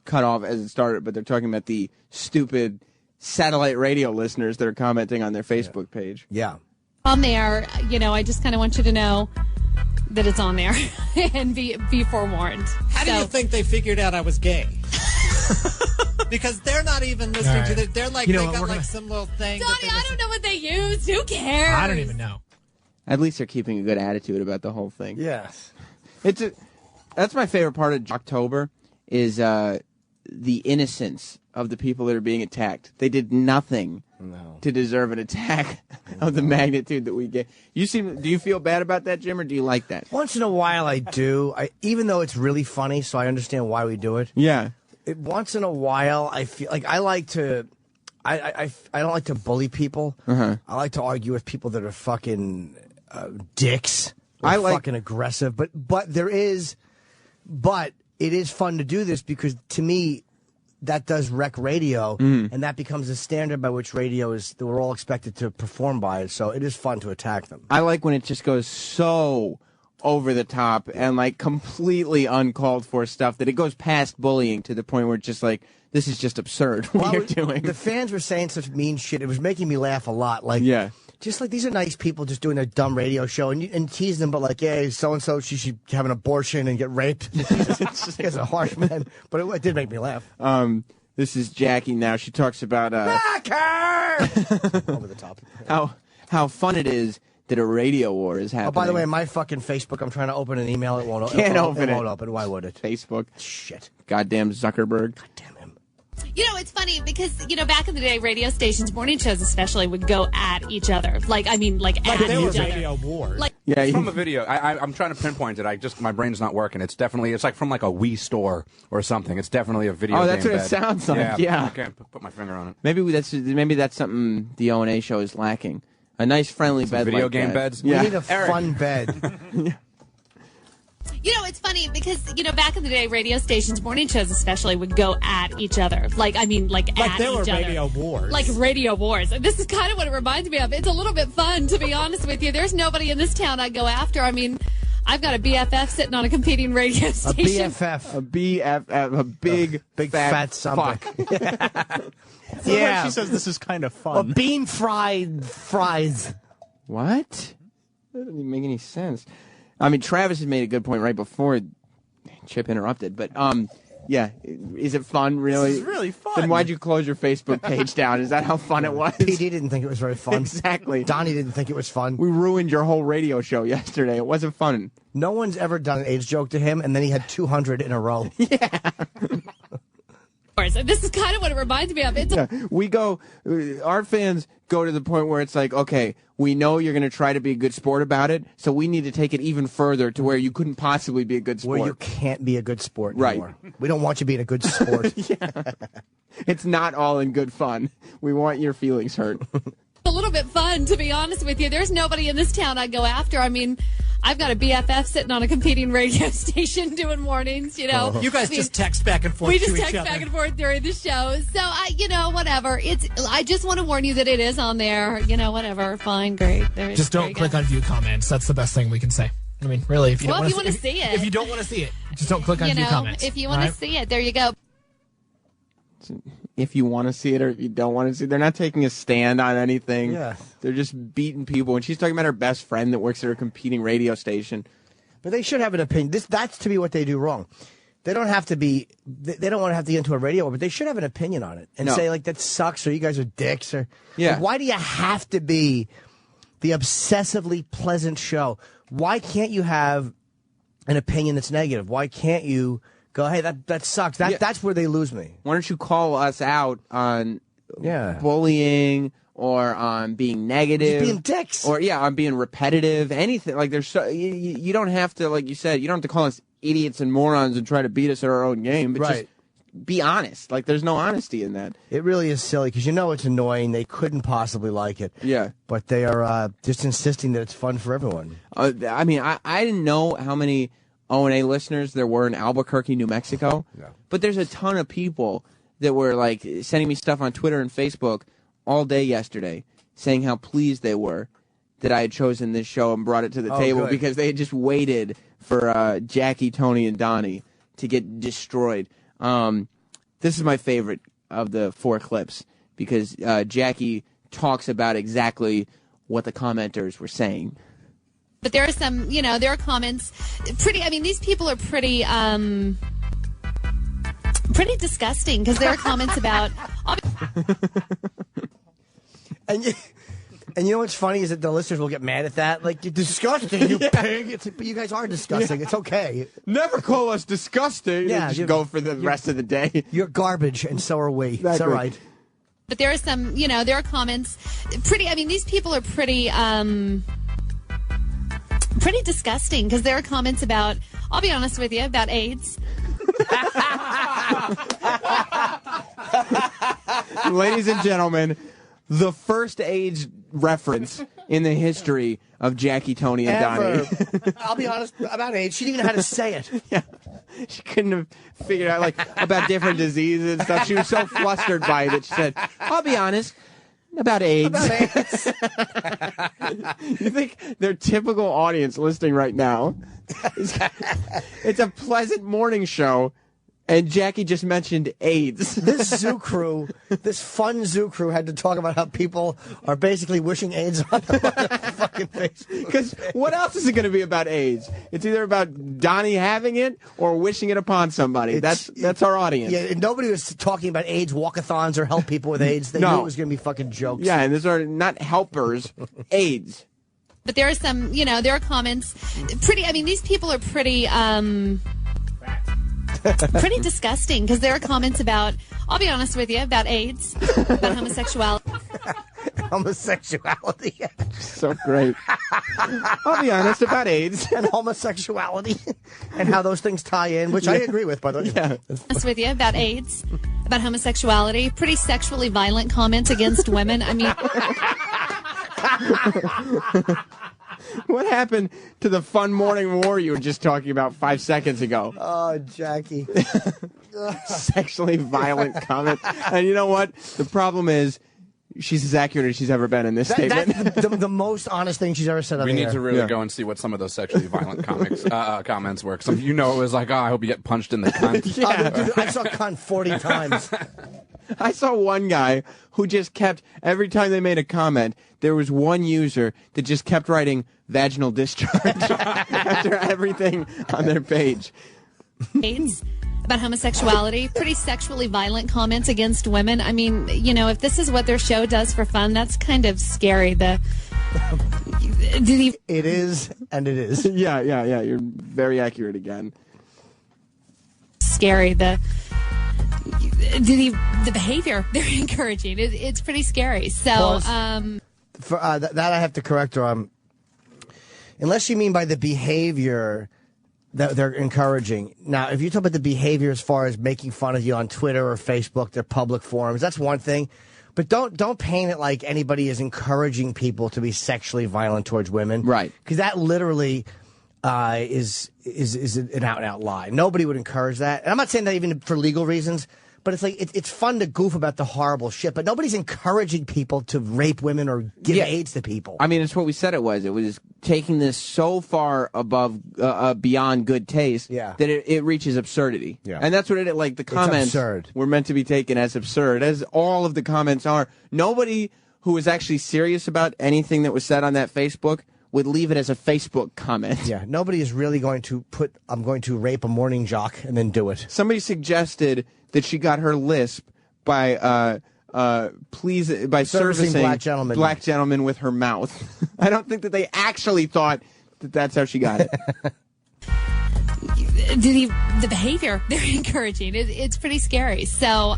cut off as it started, but they're talking about the stupid satellite radio listeners that are commenting on their Facebook page. Yeah. on there, you know, I just kind of want you to know that it's on there and be forewarned. How do you think they figured out I was gay? Because they're not even listening to it. They're like, You know they what, got we're like gonna- some little thing. Donnie, I don't know what they use. Who cares? I don't even know. At least they're keeping a good attitude about the whole thing. Yes. That's my favorite part of October is the innocence of the people that are being attacked. They did nothing to deserve an attack of the magnitude that we get. Do you feel bad about that, Jim, or do you like that? Once in a while, I do. Even though it's really funny, so I understand why we do it. Yeah. Once in a while, I feel like I like to. I don't like to bully people. Uh-huh. I like to argue with people that are fucking dicks. Or I like- fucking aggressive, but it is fun to do this because to me, that does wreck radio, and that becomes the standard by which radio is. That we're all expected to perform by it. So it is fun to attack them. I like when it just goes so over the top and like completely uncalled for stuff that it goes past bullying to the point where it's just like, this is just absurd what you're doing. The fans were saying such mean shit. It was making me laugh a lot. Like, Yeah. just like these are nice people just doing a dumb radio show and teasing them, but like, yeah, so and so she should have an abortion and get raped. It's a harsh man, but it did make me laugh. This is Jackie now. She talks about Over the top. how fun it is that a radio war is happening. Oh, by the way, my fucking Facebook, I'm trying to open an email. It won't open. Can't open It it. won't open. Why would it? Facebook. Shit. Goddamn Zuckerberg. You know, it's funny because, you know, back in the day, radio stations, morning shows especially, would go at each other. Like at they each were other. radio wars. Like, Yeah, From a video, I'm trying to pinpoint it. My brain's not working. It's like from like a Wii store or something. It's definitely a video. Oh, that's game what it bed. sounds like, yeah. I can't put my finger on it. Maybe that's something the O&A show is lacking. A nice friendly bed video like game that. beds? We Yeah. need a fun bed. you know, it's funny because, you know, back in the day, radio stations, morning shows especially, would go at each other. Like at they each were other. radio wars. Like radio wars. And this is kind of what it reminds me of. It's a little bit fun, to be honest with you. There's nobody in this town I'd go after. I mean, I've got a BFF sitting on a competing radio station. A BFF. A BFF, a big fat something. Yeah. She says this is kind of fun. Bean fries. What? That doesn't even make any sense. I mean, Travis has made a good point right before Chip interrupted, but yeah, is it fun, really? This is really fun. Then why'd you close your Facebook page down? Is that how fun it was? PD didn't think it was very fun. Exactly. Donnie didn't think it was fun. We ruined your whole radio show yesterday. It wasn't fun. No one's ever done an AIDS joke to him, and then he had 200 in a row. This is kind of what it reminds me of. It's We go, our fans go to the point where it's like, okay, we know you're going to try to be a good sport about it, so we need to take it even further to where you couldn't possibly be a good sport. Where you can't be a good sport anymore. Right. We don't want you being a good sport. It's not all in good fun. We want your feelings hurt. a little bit fun, to be honest with you. There's nobody in this town I'd go after. I mean, I've got a BFF sitting on a competing radio station doing mornings, you know. You guys just text back and forth. We just text back and forth during the show. So, whatever. I just want to warn you that it is on there. You know, whatever. Fine, great. Just don't click on view comments. That's the best thing we can say. I mean, really, if you don't want to see it. If you don't want to see it, just don't click on view comments. If you want to see it, there you go. If you want to see it or if you don't want to see it, they're not taking a stand on anything. Yeah. They're just beating people. And she's talking about her best friend that works at her competing radio station. But they should have an opinion. That's to me what they do wrong. They don't have to be. They don't want to have to get into a radio, but they should have an opinion on it and say like that sucks or you guys are dicks or like, why do you have to be the obsessively pleasant show? Why can't you have an opinion that's negative? Why can't you go, hey, that sucks? That's where they lose me. Why don't you call us out on bullying or on being negative? Just being dicks. Or, on being repetitive, anything. Like, there's you don't have to, like you said, you don't have to call us idiots and morons and try to beat us at our own game. But just be honest. Like, there's no honesty in that. It really is silly because you know it's annoying. They couldn't possibly like it. Yeah. But they are just insisting that it's fun for everyone. I mean, I didn't know how many O&A listeners there were in Albuquerque, New Mexico. Yeah. But there's a ton of people that were like sending me stuff on Twitter and Facebook all day yesterday saying how pleased they were that I had chosen this show and brought it to the table because they had just waited for Jackie, Tony, and Donnie to get destroyed. This is my favorite of the 4 clips because Jackie talks about exactly what the commenters were saying. But there are some, there are comments. These people are pretty disgusting because there are comments about. And you know what's funny is that the listeners will get mad at that. Like, you're disgusting, you pig. But you guys are disgusting. It's okay. Never call us disgusting. Yeah, just go for the rest of the day. You're garbage, and so are we. That's all right. But there are some, there are comments. These people are pretty disgusting because there are comments about, I'll be honest with you, about AIDS. Ladies and gentlemen, the first AIDS reference in the history of Jackie, Tony, and Donnie. I'll be honest about AIDS. She didn't even know how to say it. Yeah. She couldn't have figured out about different diseases and stuff. She was so flustered by it that she said, I'll be honest. About AIDS. You think their typical audience listening right now, it's a pleasant morning show, and Jackie just mentioned AIDS. This fun zoo crew had to talk about how people are basically wishing AIDS on their fucking face. Because what else is it going to be about AIDS? It's either about Donnie having it or wishing it upon somebody. That's our audience. Yeah, and nobody was talking about AIDS walkathons or help people with AIDS. They knew it was going to be fucking jokes. Yeah, and these are not helpers, AIDS. But there are some, there are comments. These people are pretty disgusting because there are comments about, I'll be honest with you, about AIDS, about homosexuality. Homosexuality. So great. I'll be honest about AIDS and homosexuality and how those things tie in, which I agree with, by the way. Yeah. Honest with you, about AIDS, about homosexuality, pretty sexually violent comments against women. What happened to the fun morning war you were just talking about 5 seconds ago? Oh, Jackie. Sexually violent comments. And you know what? The problem is she's as accurate as she's ever been in this statement. That's the most honest thing she's ever said on We the need air. to really go and see what some of those sexually violent comments were. Some, it was like, I hope you get punched in the cunt. Dude, I saw cunt 40 times. I saw one guy who just kept, every time they made a comment, there was one user that just kept writing vaginal discharge after everything on their page. About homosexuality, pretty sexually violent comments against women. I mean, if this is what their show does for fun, that's kind of scary. It is, and it is. Yeah. You're very accurate again. Scary. The behavior they're encouraging, it's pretty scary. So, that I have to correct her on. Unless you mean by the behavior that they're encouraging. Now, if you talk about the behavior as far as making fun of you on Twitter or Facebook, their public forums, that's one thing. But don't paint it like anybody is encouraging people to be sexually violent towards women, right? Because that literally is an out and out lie. Nobody would encourage that, and I'm not saying that even for legal reasons. But it's like it's fun to goof about the horrible shit, but nobody's encouraging people to rape women or give AIDS to people. I mean, it's what we said it was. It was taking this so far above, beyond good taste that it reaches absurdity. Yeah. And that's what it, like the comments were meant to be taken as absurd, as all of the comments are. Nobody who was actually serious about anything that was said on that Facebook would leave it as a Facebook comment. Yeah, nobody is really going to put, I'm going to rape a morning jock and then do it. Somebody suggested that she got her lisp by servicing black gentlemen with her mouth. I don't think that they actually thought that that's how she got it. The behavior they're encouraging, it's pretty scary. So,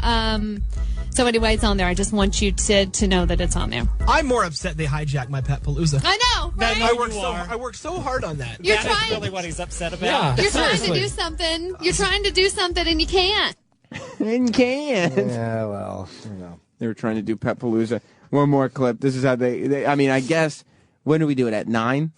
anyway, it's on there. I just want you to know that it's on there. I'm more upset they hijacked my Pet Palooza. I know, right? I worked so hard on that. That's really what he's upset about. You're trying to do something. You're trying to do something, and you can't. And can't. Yeah, well, They were trying to do Pet Palooza. One more clip. This is how they I mean, I guess, when did we do it? At 9?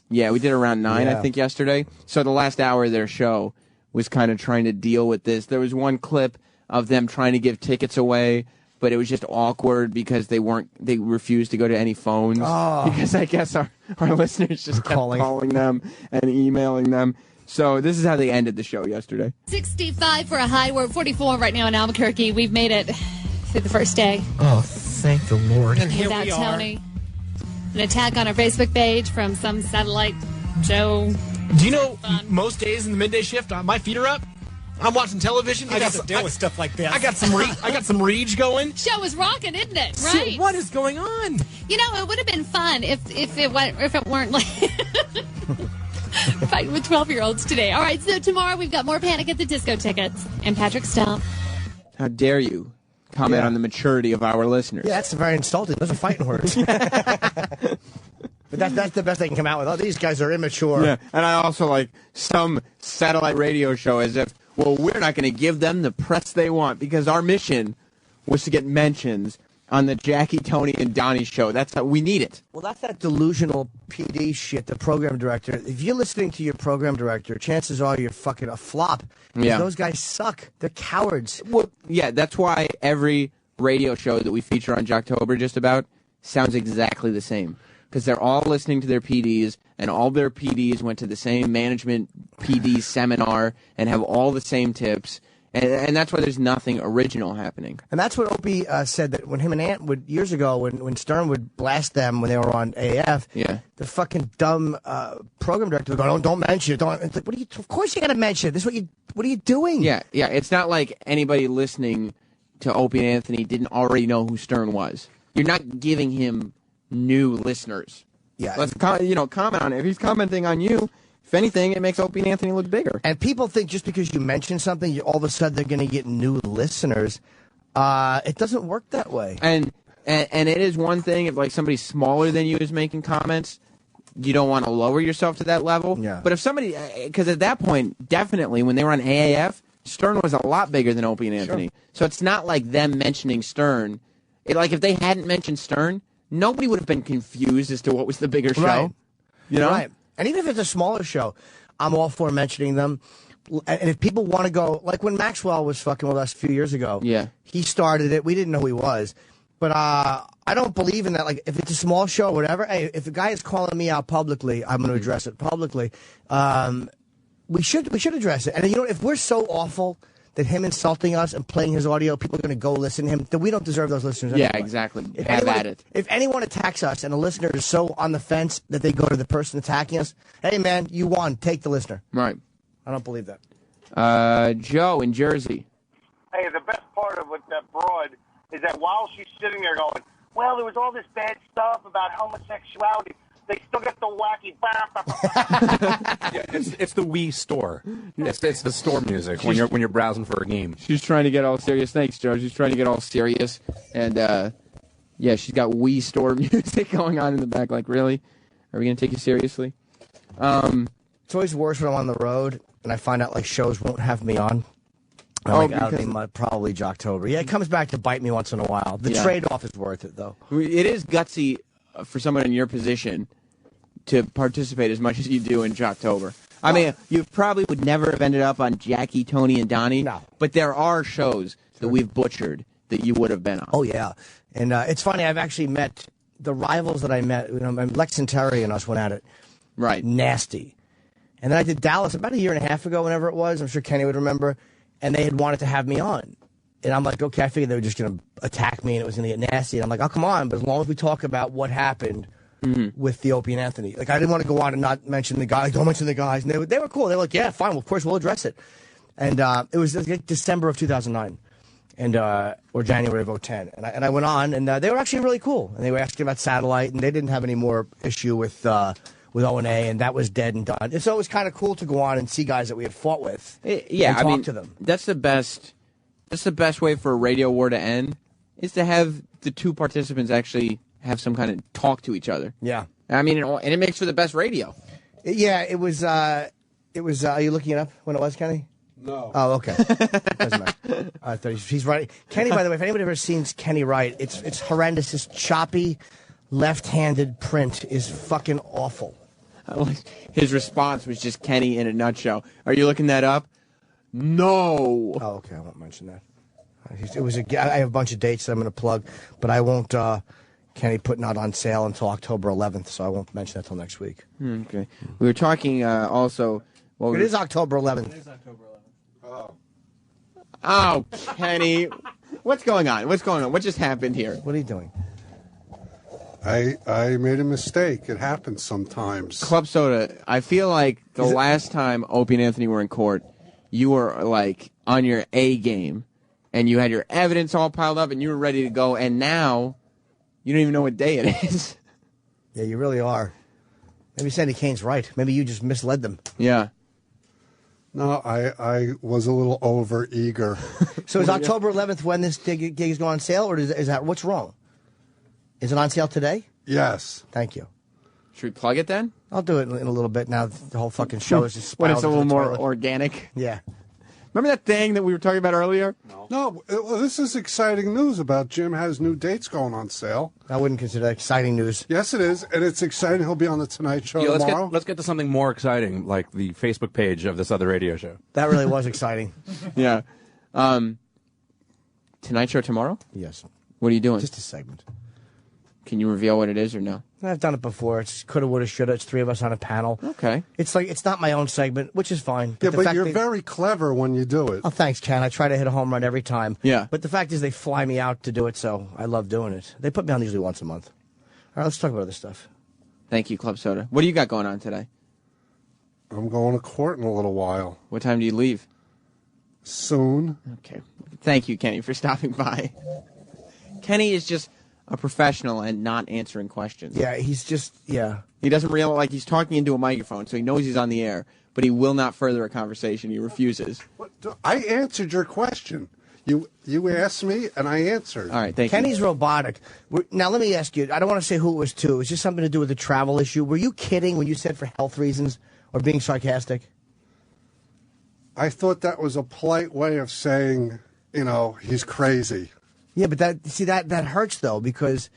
Yeah, we did around 9, I think, yesterday. So the last hour of their show was kind of trying to deal with this. There was one clip of them trying to give tickets away, but it was just awkward because they refused to go to any phones. Oh. Because I guess our listeners just kept calling them and emailing them. So this is how they ended the show yesterday. 65 for a high. We're at 44 right now in Albuquerque. We've made it through the first day. Oh, thank the Lord. And here we are. Tony. An attack on our Facebook page from some satellite show. Do you know most days in the midday shift, my feet are up? I'm watching television. I got to deal with stuff like this. I got some Rage going. Show is rocking, isn't it? So Right. what is going on? It would have been fun if it weren't like fighting with 12-year-olds today. All right, so tomorrow we've got more Panic at the Disco tickets and Patrick Stump. How dare you comment on the maturity of our listeners? Yeah, that's very insulting. Those are fighting words. But that's the best they can come out with. Oh, these guys are immature. Yeah, and I also like some satellite radio show as if, well, we're not going to give them the press they want because our mission was to get mentions on the Jackie, Tony, and Donnie show. That's how we need it. Well, that's that delusional PD shit, the program director. If you're listening to your program director, chances are you're fucking a flop. Yeah. Those guys suck. They're cowards. Well, yeah, that's why every radio show that we feature on Jocktober just about sounds exactly the same. Because they're all listening to their PDs, and all their PDs went to the same management PD seminar and have all the same tips. And that's why there's nothing original happening. And that's what Opie said, that when him and Ant would, years ago, when Stern would blast them when they were on AF, the fucking dumb program director would go, don't mention it. Don't. It's like, of course you got to mention it. This is what are you doing? Yeah. It's not like anybody listening to Opie and Anthony didn't already know who Stern was. You're not giving him new listeners. Yeah. Let's comment on it. If he's commenting on you, if anything, it makes Opie and Anthony look bigger. And people think just because you mention something, all of a sudden they're going to get new listeners. It doesn't work that way. And it is one thing if like somebody smaller than you is making comments, you don't want to lower yourself to that level. Yeah. But if somebody, because at that point, definitely when they were on AAF, Stern was a lot bigger than Opie and Anthony. Sure. So it's not like them mentioning Stern. Like if they hadn't mentioned Stern, nobody would have been confused as to what was the bigger show. Right. You know? Right. And even if it's a smaller show, I'm all for mentioning them. And if people want to go, like when Maxwell was fucking with us a few years ago, yeah, he started it. We didn't know who he was. But I don't believe in that. Like, if it's a small show or whatever, hey, if a guy is calling me out publicly, I'm going to address it publicly. We should address it. And you know, if we're so awful that him insulting us and playing his audio, people are going to go listen to him, then we don't deserve those listeners anyway. Yeah, exactly. Have at it. If anyone attacks us and a listener is so on the fence that they go to the person attacking us, hey, man, you won. Take the listener. Right. I don't believe that. Joe in Jersey. Hey, the best part of with that broad is that while she's sitting there going, well, there was all this bad stuff about homosexuality, they still get the wacky... Yeah, it's the Wii store. It's the store music when you're browsing for a game. She's trying to get all serious. Thanks, Joe. She's trying to get all serious. And, yeah, she's got Wii store music going on in the back. Like, really? Are we going to take you seriously? It's always worse when I'm on the road and I find out, like, shows won't have me on. Probably Jocktober. Yeah, it comes back to bite me once in a while. The trade-off is worth it, though. It is gutsy for someone in your position to participate as much as you do in Jocktober. I mean, you probably would never have ended up on Jackie, Tony, and Donnie. No. But there are shows that we've butchered that you would have been on. Oh, yeah. And it's funny, I've actually met the rivals that I met. You know, Lex and Terry and us went at it. Right. Nasty. And then I did Dallas about a year and a half ago, whenever it was. I'm sure Kenny would remember. And they had wanted to have me on. And I'm like, okay, I figured they were just going to attack me and it was going to get nasty. And I'm like, oh, come on. But as long as we talk about what happened with the Opie and Anthony. Like, I didn't want to go on and not mention the guys. Don't mention the guys. And they were cool. They were like, yeah, fine. Well, of course, we'll address it. And it was like December of 2009. And, or January of 2010. And I went on, and they were actually really cool. And they were asking about Satellite, and they didn't have any more issue with O&A, and that was dead and done. And so it was kind of cool to go on and see guys that we had fought with. Yeah, and talk to them. That's the best way for a radio war to end, is to have the two participants actually have some kind of talk to each other. Yeah. I mean, and it makes for the best radio. Yeah, it was, are you looking it up when it was, Kenny? No. Oh, okay. Doesn't matter. I thought he's right. Kenny, by the way, if anybody ever seen Kenny write, it's horrendous. His choppy, left-handed print is fucking awful. His response was just Kenny in a nutshell. Are you looking that up? No. Oh, okay. I won't mention that. I have a bunch of dates that I'm going to plug, but I won't. Kenny putting out on sale until October 11th, so I won't mention that till next week. Okay. We were talking also. It is October 11th. It is October 11th. Oh, Kenny. What's going on? What's going on? What just happened here? What are you doing? I made a mistake. It happens sometimes. Club Soda, I feel like the last time Opie and Anthony were in court, you were like on your A game, and you had your evidence all piled up, and you were ready to go, and now you don't even know what day it is. Yeah, you really are. Maybe Sandy Kane's right. Maybe you just misled them. Yeah. No, I was a little over eager. So is October 11th when this gig is going on sale, or is that what's wrong? Is it on sale today? Yes. Thank you. Should we plug it then? I'll do it in a little bit now. The whole fucking show is just when it's a spiraled little into the more toilet. organic. Yeah. Remember that thing that we were talking about earlier? No, well, this is exciting news about Jim has new dates going on sale. I wouldn't consider that exciting news. Yes, it is, and it's exciting. He'll be on the Tonight Show Yeah, tomorrow. let's get to something more exciting, like the Facebook page of this other radio show. That really was exciting. Yeah. Tonight Show tomorrow? Yes. What are you doing? Just a segment. Can you reveal what it is or no? I've done it before. It's coulda, woulda, shoulda. It's three of us on a panel. Okay. It's like it's not my own segment, which is fine. Yeah, the but fact you're they- very clever when you do it. Oh, thanks, Ken. I try to hit a home run every time. Yeah. But the fact is, they fly me out to do it, so I love doing it. They put me on usually once a month. All right, let's talk about other stuff. Thank you, Club Soda. What do you got going on today? I'm going to court in a little while. What time do you leave? Soon. Okay. Thank you, Kenny, for stopping by. Kenny is just a professional and not answering questions. Yeah, he's just, yeah. He doesn't realize, like, he's talking into a microphone, so he knows he's on the air, but he will not further a conversation. He refuses. I answered your question. You asked me, and I answered. All right, thank Kenny's you. robotic. Now, let me ask you. I don't want to say who it was to. It was just something to do with the travel issue. Were you kidding when you said for health reasons or being sarcastic? I thought that was a polite way of saying, he's crazy. Yeah, but that hurts, though, because...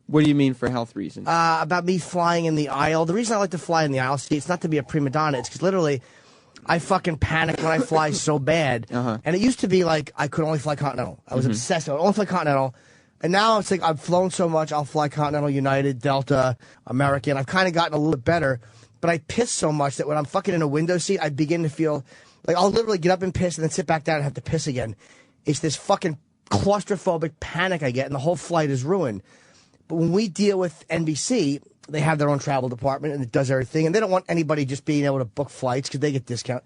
What do you mean for health reasons? About me flying in the aisle. The reason I like to fly in the aisle, see, it's not to be a prima donna. It's because literally I fucking panic when I fly so bad. Uh-huh. And it used to be like I could only fly Continental. I was obsessed. I would only fly Continental. And now it's like I've flown so much, I'll fly Continental, United, Delta, American. I've kind of gotten a little bit better, but I piss so much that when I'm fucking in a window seat, I begin to feel like I'll literally get up and piss and then sit back down and have to piss again. It's this fucking claustrophobic panic I get, and the whole flight is ruined. But when we deal with NBC, they have their own travel department, and it does everything, and they don't want anybody just being able to book flights because they get discount.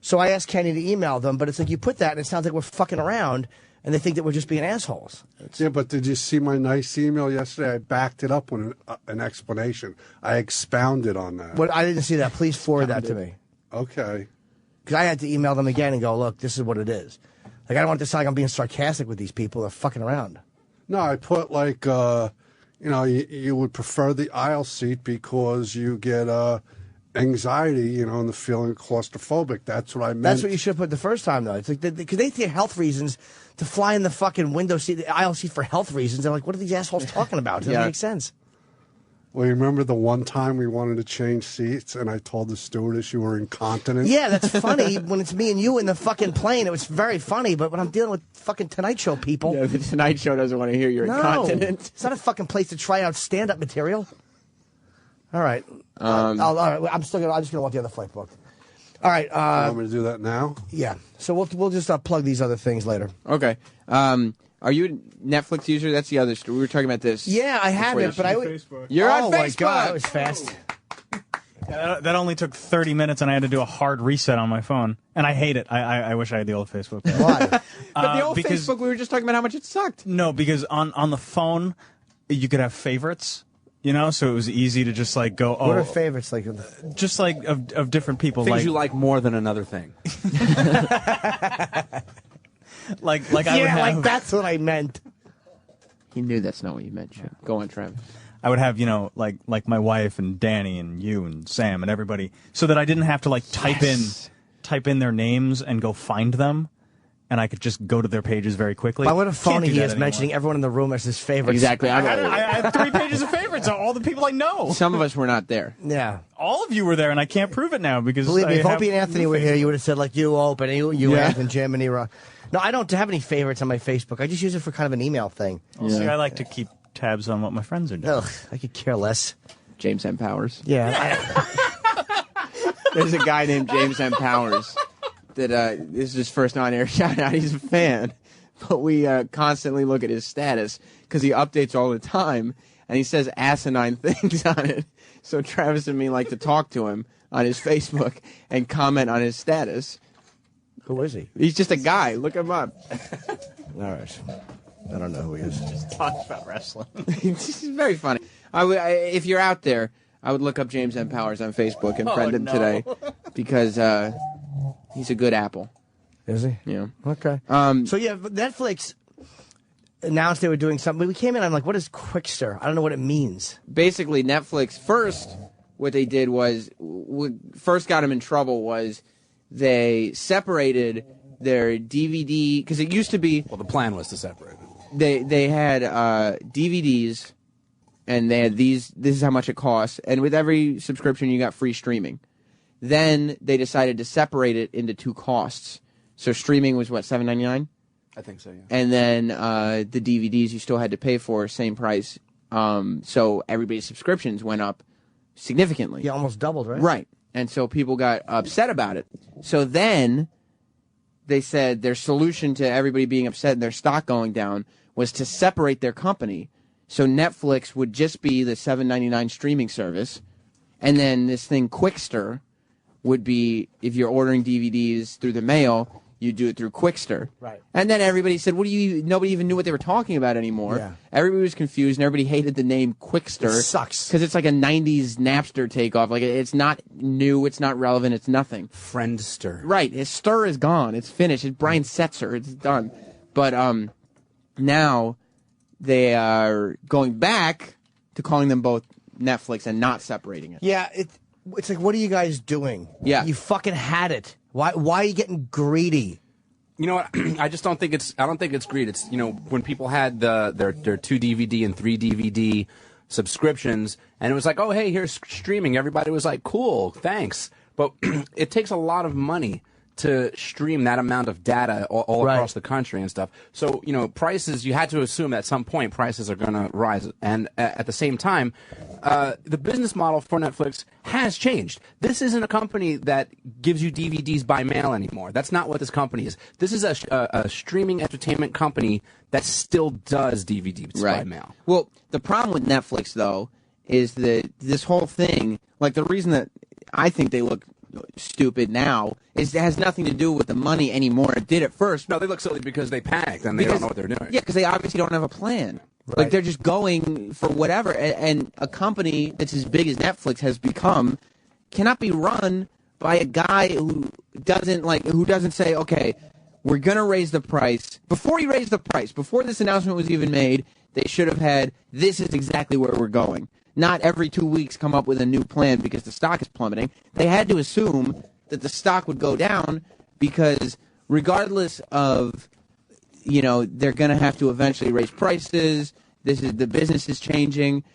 So I asked Kenny to email them, but it's like you put that, and it sounds like we're fucking around, and they think that we're just being assholes. Yeah, but did you see my nice email yesterday? I backed it up with an explanation. I expounded on that. What? I didn't see that. Please forward that to me. Okay. Because I had to email them again and go, look, this is what it is. Like, I don't want to sound like I'm being sarcastic with these people. They're fucking around. No, I put like, you would prefer the aisle seat because you get anxiety, and the feeling claustrophobic. That's what I meant. That's what you should have put the first time, though. It's like because they take health reasons to fly in the fucking window seat, the aisle seat for health reasons. They're like, what are these assholes talking about? It doesn't make sense. Well, you remember the one time we wanted to change seats, and I told the stewardess you were incontinent? Yeah, that's funny when it's me and you in the fucking plane. It was very funny, but when I'm dealing with fucking Tonight Show people... Yeah, the Tonight Show doesn't want to hear you're incontinent. It's not a fucking place to try out stand-up material. All right. All right. I'm just going to want the other flight booked. All right. You want me to do that now? Yeah. So we'll just plug these other things later. Okay. Are you a Netflix user? That's the other story. We were talking about this. Yeah, I have it, but You're on Facebook. Oh, my God. That was fast. That only took 30 minutes, and I had to do a hard reset on my phone. And I hate it. I wish I had the old Facebook. Why? But the old Facebook, we were just talking about how much it sucked. No, because on the phone, you could have favorites. So it was easy to just like go. What are favorites like? Just like of different people. Things you like more than another thing. like I would have, like that's what I meant. He knew that's not what you meant. Sure. Go on, Travis. I would have like my wife and Danny and you and Sam and everybody, so that I didn't have to like type in their names and go find them. And I could just go to their pages very quickly. What a phony he is mentioning everyone in the room as his favorites. Exactly. I had 3 pages of favorites of all the people I know. Some of us were not there. Yeah. All of you were there, and I can't prove it now because believe me, if Opie and Anthony were here, you would have said like you Ope and you and Jim and Era. No, I don't have any favorites on my Facebook. I just use it for kind of an email thing. See, I like to keep tabs on what my friends are doing. Ugh, I could care less. James M. Powers. Yeah. There's a guy named James M. Powers. That this is his first on-air shout-out. He's a fan, but we constantly look at his status because he updates all the time, and he says asinine things on it. So Travis and me like to talk to him on his Facebook and comment on his status. Who is he? He's just a guy. Look him up. All right. I don't know who he is. Just talk about wrestling. He's very funny. If you're out there, I would look up James M. Powers on Facebook and friend him today because he's a good apple. Is he? Yeah. Okay. So yeah, Netflix announced they were doing something. We came in, I'm like, what is Quickster? I don't know what it means. Basically, Netflix, first, what they did was, what first got them in trouble was they separated their DVD, because it used to be... Well, the plan was to separate it. They had DVDs, and they had these, this is how much it costs, and with every subscription you got free streaming. Then they decided to separate it into 2 costs. So streaming was what, $7.99? I think so, yeah. And then the DVDs you still had to pay for, same price. So everybody's subscriptions went up significantly. Yeah, almost doubled, right? Right. And so people got upset about it. So then they said their solution to everybody being upset and their stock going down was to separate their company. So Netflix would just be the $7.99 streaming service. And then this thing, Quickster, would be, if you're ordering DVDs through the mail, you do it through Quickster. Right. And then everybody said, nobody even knew what they were talking about anymore. Yeah. Everybody was confused, and everybody hated the name Quickster. It sucks. Because it's like a 90s Napster takeoff. Like, it's not new, it's not relevant, it's nothing. Friendster. Right. His stir is gone. It's finished. It's Brian Setzer. It's done. But now they are going back to calling them both Netflix and not separating it. Yeah, it's like, what are you guys doing? Yeah. You fucking had it. Why are you getting greedy? You know what? I just don't think it's. I don't think it's greed. It's, you know, when people had their 2 DVD and 3 DVD subscriptions, and it was like, oh hey, here's streaming. Everybody was like, cool, thanks. But it takes a lot of money to stream that amount of data all across the country and stuff. So, prices, you had to assume at some point prices are going to rise. And at the same time, the business model for Netflix has changed. This isn't a company that gives you DVDs by mail anymore. That's not what this company is. This is a streaming entertainment company that still does DVDs by mail. Well, the problem with Netflix, though, is that this whole thing, like the reason that I think they look stupid now is it has nothing to do with the money anymore. It did at first. No, they look silly because they panicked and they don't know what they're doing. Yeah, because they obviously don't have a plan. Right. Like they're just going for whatever. And a company that's as big as Netflix has become cannot be run by a guy who doesn't say, okay, we're going to raise the price. Before he raised the price, before this announcement was even made, they should have had, this is exactly where we're going. Not every 2 weeks come up with a new plan because the stock is plummeting. They had to assume that the stock would go down because regardless of, they're going to have to eventually raise prices. The business is changing.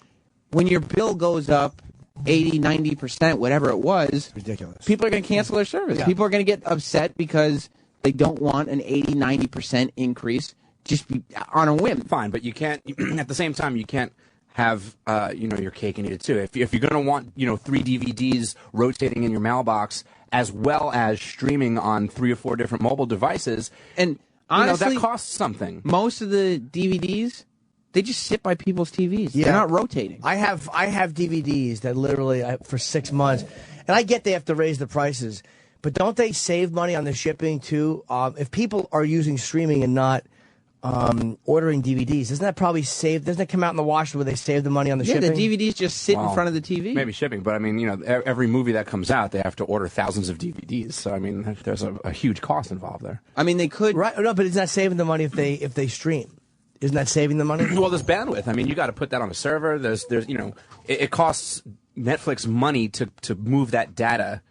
When your bill goes up 80, 90%, whatever it was, ridiculous. People are going to cancel their service. Yeah. People are going to get upset because they don't want an 80, 90% increase just on a whim. Fine, but you can't, at the same time, you can't have your cake and eat it too. If you're going to want 3 DVDs rotating in your mailbox as well as streaming on 3 or 4 different mobile devices, and honestly, that costs something. Most of the DVDs, they just sit by people's TVs. Yeah. They're not rotating. I have DVDs that literally for 6 months, and I get they have to raise the prices, but don't they save money on the shipping too? If people are using streaming and not ordering DVDs, doesn't that probably save? Doesn't it come out in the wash where they save the money on the shipping? Yeah, the DVDs just sit in front of the TV. Maybe shipping, but I mean, every movie that comes out, they have to order thousands of DVDs. So I mean, there's a huge cost involved there. I mean, they could. Right? No, but it's not saving the money if they stream. Isn't that saving the money? Well, there's bandwidth. I mean, you got to put that on a server. There's it costs Netflix money to move that data.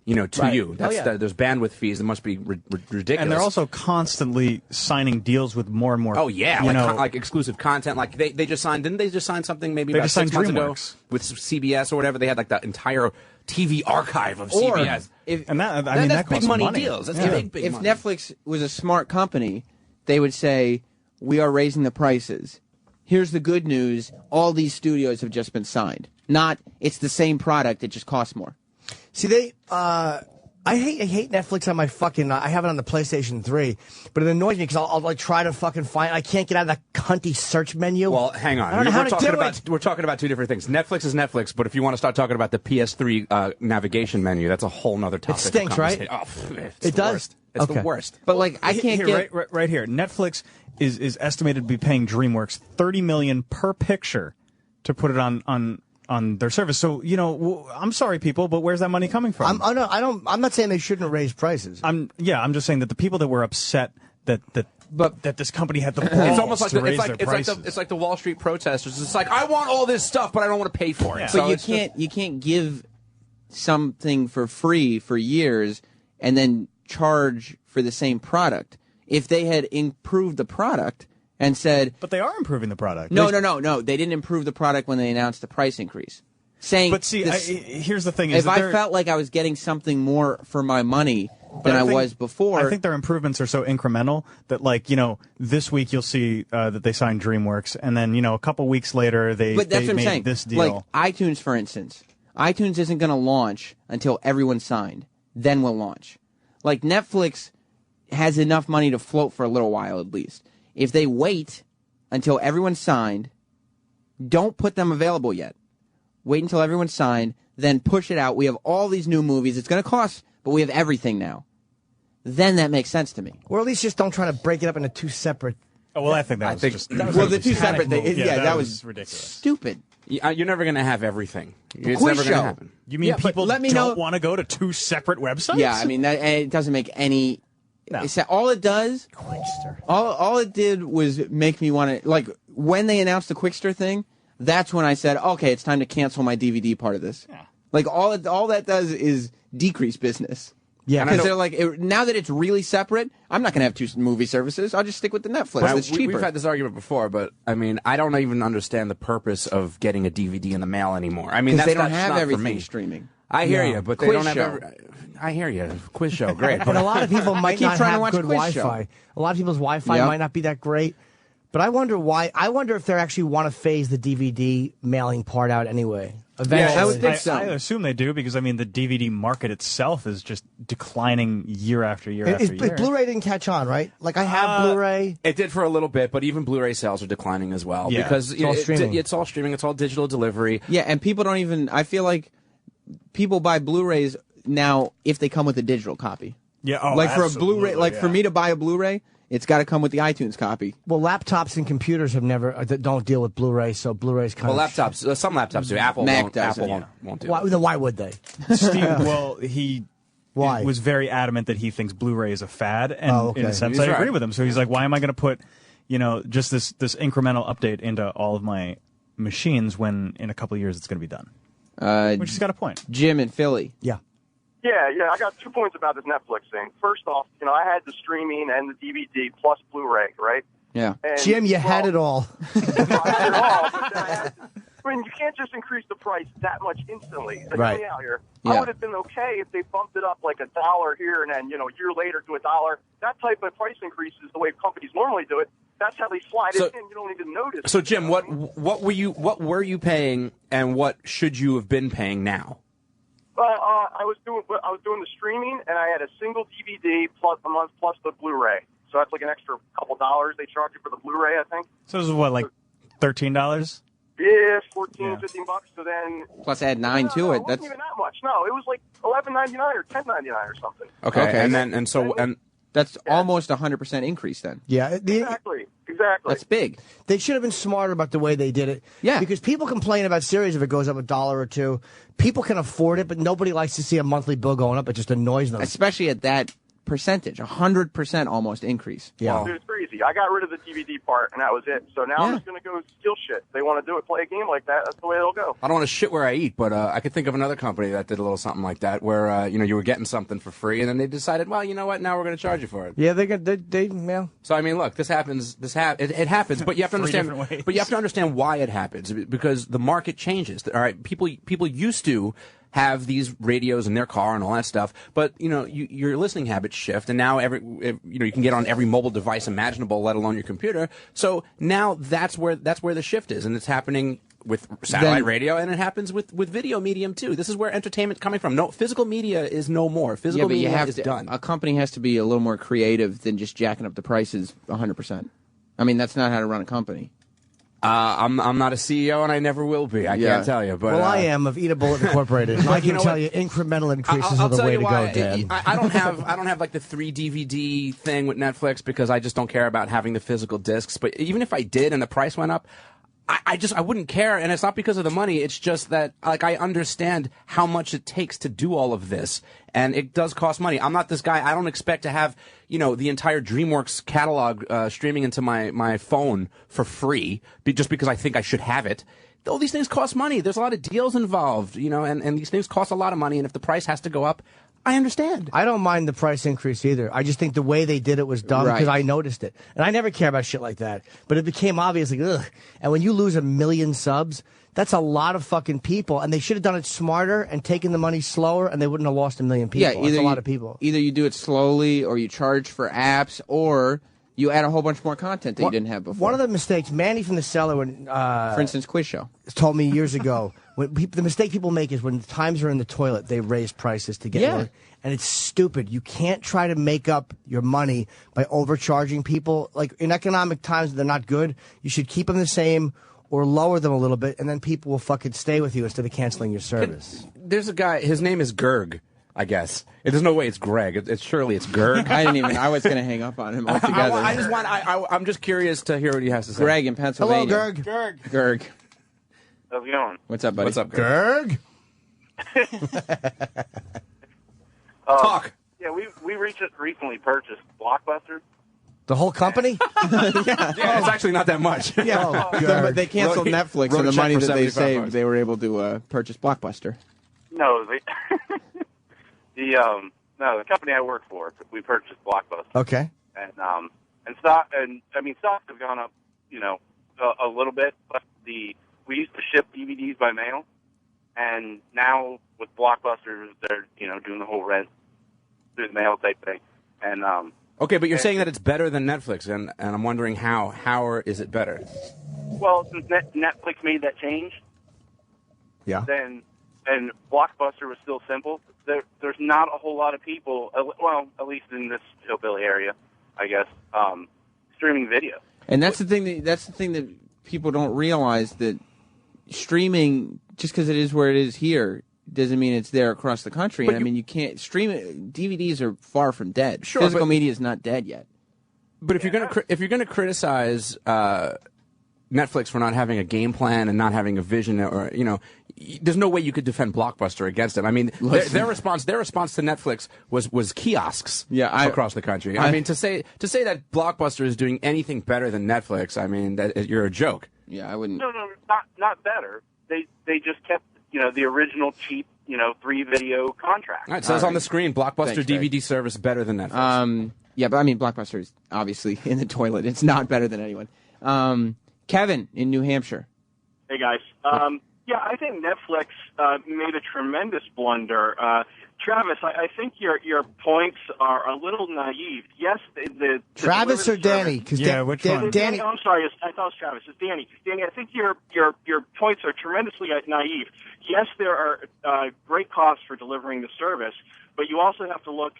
To right. you. There's bandwidth fees that must be ridiculous. And they're also constantly signing deals with more and more. Oh yeah, like exclusive content. Like they just signed. Didn't they just sign something maybe they about just 6 months ago DreamWorks. with CBS or whatever? They had like the entire TV archive of CBS. That big costs money money. deals. That's big If money. Netflix was a smart company, they would say, we are raising the prices. Here's the good news. All these studios have just been signed. Not, it's the same product, it just costs more. See, I hate Netflix on my fucking. I have it on the PlayStation 3, but it annoys me because I'll like try to fucking find. I can't get out of that cunty search menu. Well, hang on. I don't know how to do it. We're talking about 2 different things. Netflix is Netflix, but if you want to start talking about the PS3 navigation menu, that's a whole nother topic. It stinks, right? Oh, it does. Worst. It's the worst. But like, I can't get right here. Netflix is estimated to be paying DreamWorks $30 million per picture to put it on their service. So, I'm sorry, people, but where's that money coming from? I'm not saying they shouldn't raise prices. I'm just saying that the people that were upset that this company had the balls it's almost like to raise their prices. It's like the Wall Street protesters. It's like, I want all this stuff, but I don't want to pay for it. Yeah. So But you can't give something for free for years and then charge for the same product. If they had improved the product and said, but they are improving the product. No. They didn't improve the product when they announced the price increase. But see, here's the thing: if I felt like I was getting something more for my money than I was before, I think their improvements are so incremental that, this week you'll see that they signed DreamWorks, and then a couple weeks later they what I'm made saying. This deal. Like iTunes, for instance, iTunes isn't going to launch until everyone's signed. Then we'll launch. Like Netflix has enough money to float for a little while at least. If they wait until everyone's signed, don't put them available yet. Wait until everyone's signed, then push it out. We have all these new movies. It's going to cost, but we have everything now. Then that makes sense to me. Or at least just don't try to break it up into 2 separate. Oh, well, I think that was just... Well, the 2 separate things, that was ridiculous. Stupid. You're never going to have everything. It's Quiz never going to show. happen. You mean people let me don't want to go to 2 separate websites? Yeah, I mean, it doesn't make any... No. All it does... Quickster. All it did was make me want to... Like, when they announced the Quickster thing, that's when I said, okay, it's time to cancel my DVD part of this. Yeah. Like, all that does is decrease business. Yeah, because they're like, now that it's really separate, I'm not going to have 2 movie services. I'll just stick with the Netflix. It's cheaper. We've had this argument before, but I mean, I don't even understand the purpose of getting a DVD in the mail anymore. I mean, they don't that's have not everything for me. streaming. I hear Yeah. you, but they Quiz don't have. show. I hear you. Quiz show, great. And a lot of people might keep not trying to have watch good Quiz Show. Wi-Fi. A lot of people's Wi-Fi Yep. might not be that great. But I wonder why. I wonder if they actually want to phase the DVD mailing part out anyway. Eventually. I would think so. I assume they do because I mean the DVD market itself is just declining year after year after year. Blu-ray didn't catch on, right? Like I have Blu-ray. It did for a little bit, but even Blu-ray sales are declining as well Yeah. because It's all streaming. It's all streaming. It's all digital delivery. Yeah, and people don't even. I feel like people buy Blu-rays now if they come with a digital copy. Yeah, oh, like for a absolutely, Blu-ray, like for yeah. me to buy a Blu-ray, it's got to come with the iTunes copy. Well, laptops and computers have never don't deal with Blu-ray, so Blu-ray's kind Well, of laptops. Some laptops do. Apple Mac won't. doesn't, Apple yeah. won't do. Why, it. then why would they? Steve, well, he Why? was very adamant that he thinks Blu-ray is a fad, and in a sense, He's I agree right. with him. So he's like, "Why am I going to put, just this incremental update into all of my machines when in a couple of years it's going to be done?" Which he's got a point. Jim in Philly. Yeah. Yeah, I got 2 points about this Netflix thing. First off, I had the streaming and the DVD plus Blu-ray, right? Yeah. And, Jim, you had it all. I had it all, but then you can't just increase the price that much instantly. Like, Right. hear me out here. Yeah. I would have been okay if they bumped it up like $1 here and then, a year later to $1. That type of price increase is the way companies normally do it. That's how they slide it in. You don't even notice. So, Jim, what were you paying, and what should you have been paying now? I was doing the streaming, and I had a single DVD plus a month plus the Blu-ray. So that's like an extra couple dollars they charge you for the Blu-ray, I think. So this is what, like $13? Yeah, $14, $15. So then Plus add 9 to it. it wasn't That's even that much. No, it was like $11.99 or $10.99 or something. Okay. That's almost 100% increase then. Yeah. Exactly. That's big. They should have been smarter about the way they did it. Yeah. Because people complain about series if it goes up $1 or $2. People can afford it, but nobody likes to see a monthly bill going up. It just annoys them. Especially at that percentage, 100% almost increase. Yeah. Dude, it's crazy. I got rid of the DVD part, and that was it. So now I'm just going to go steal shit. They want to do it, play a game like that. That's the way it'll go. I don't want to shit where I eat, but I could think of another company that did a little something like that, where you were getting something for free, and then they decided, well, you know what? Now we're going to charge you for it. Yeah, yeah. So I mean, look, this happens. It happens, but you have to Three understand. different ways. But you have to understand why it happens, because the market changes. All right, people used to have these radios in their car and all that stuff, but your listening habits shift, and now you can get on every mobile device imaginable, let alone your computer. So now that's where the shift is, and it's happening with satellite radio, and it happens with video medium too. This is where entertainment's coming from. No, physical media is no more. Physical but you media have is to, done. A company has to be a little more creative than just jacking up the prices 100%. I mean, that's not how to run a company. I'm not a CEO, and I never will be. I can't tell you. But I am of Eat a Bullet Incorporated. And I can tell what? you incremental increases I'll are the tell way you to why. go, Dad. I don't have like the 3 DVD thing with Netflix because I just don't care about having the physical discs. But even if I did and the price went up, I wouldn't care, and it's not because of the money. It's just that I understand how much it takes to do all of this, and it does cost money. I'm not this guy. I don't expect to have the entire DreamWorks catalog streaming into my phone for free just because I think I should have it. All these things cost money. There's a lot of deals involved, and these things cost a lot of money. And if the price has to go up, I understand. I don't mind the price increase either. I just think the way they did it was dumb because I noticed it. And I never care about shit like that. But it became obvious, like, ugh. And when you lose 1 million subs, that's a lot of fucking people. And they should have done it smarter and taken the money slower, and they wouldn't have lost 1 million people. Yeah, That's a lot of people. Either you do it slowly, or you charge for apps, or you add a whole bunch more content that you didn't have before. One of the mistakes, Manny from the Cellar, when for instance, Quiz Show, told me years ago, the mistake people make is when times are in the toilet, they raise prices to get more. And it's stupid. You can't try to make up your money by overcharging people. Like, in economic times, they're not good. You should keep them the same or lower them a little bit, and then people will fucking stay with you instead of canceling your service. There's a guy, his name is Gerg, I guess. There's no way it's Greg. Surely it's Gerg. I was going to hang up on him altogether. I'm just curious to hear what he has to say. Greg in Pennsylvania. Hello, Gerg. Gerg. How's it going? What's up, buddy? What's up, Gerg? Talk. Yeah, we recently purchased Blockbuster. The whole company? Yeah, it's actually not that much. Yeah. But they canceled Netflix, wrote and a the check money for that they $75. saved, they were able to purchase Blockbuster. No, the company I work for, we purchased Blockbuster. Okay. And stocks have gone up, a little bit, but we used to ship DVDs by mail, and now with Blockbuster, they're doing the whole rent through the mail type thing, and Okay, but you're saying that it's better than Netflix, and I'm wondering how. How is it better? well, since Netflix made that change, Yeah. then and Blockbuster was still simple. There's not a whole lot of people, well, at least in this hillbilly area, I guess, streaming video. And that's the thing that people don't realize, that streaming, just because it is where it is here, doesn't mean it's there across the country. And I mean, you can't stream it. DVDs are far from dead. Sure, Physical but- media is not dead yet. But if you're gonna criticize Netflix for not having a game plan and not having a vision, or there's no way you could defend Blockbuster against it. I mean, their response to Netflix was kiosks across the country. I mean, to say that Blockbuster is doing anything better than Netflix, I mean, you're a joke. Yeah, I wouldn't. No, not better. They just kept the original cheap 3 video contract. All right, it says on the screen, Blockbuster Thanks, DVD service better than Netflix. Yeah, but I mean, Blockbuster is obviously in the toilet. It's not better than anyone. Kevin in New Hampshire. Hey, guys. Yeah, I think Netflix made a tremendous blunder. Travis, I think your points are a little naive. Yes, the Travis or Danny? Because which one? Danny. Oh, I'm sorry. I thought it was Travis. It's Danny. Danny, I think your points are tremendously naive. Yes, there are great costs for delivering the service, but you also have to look.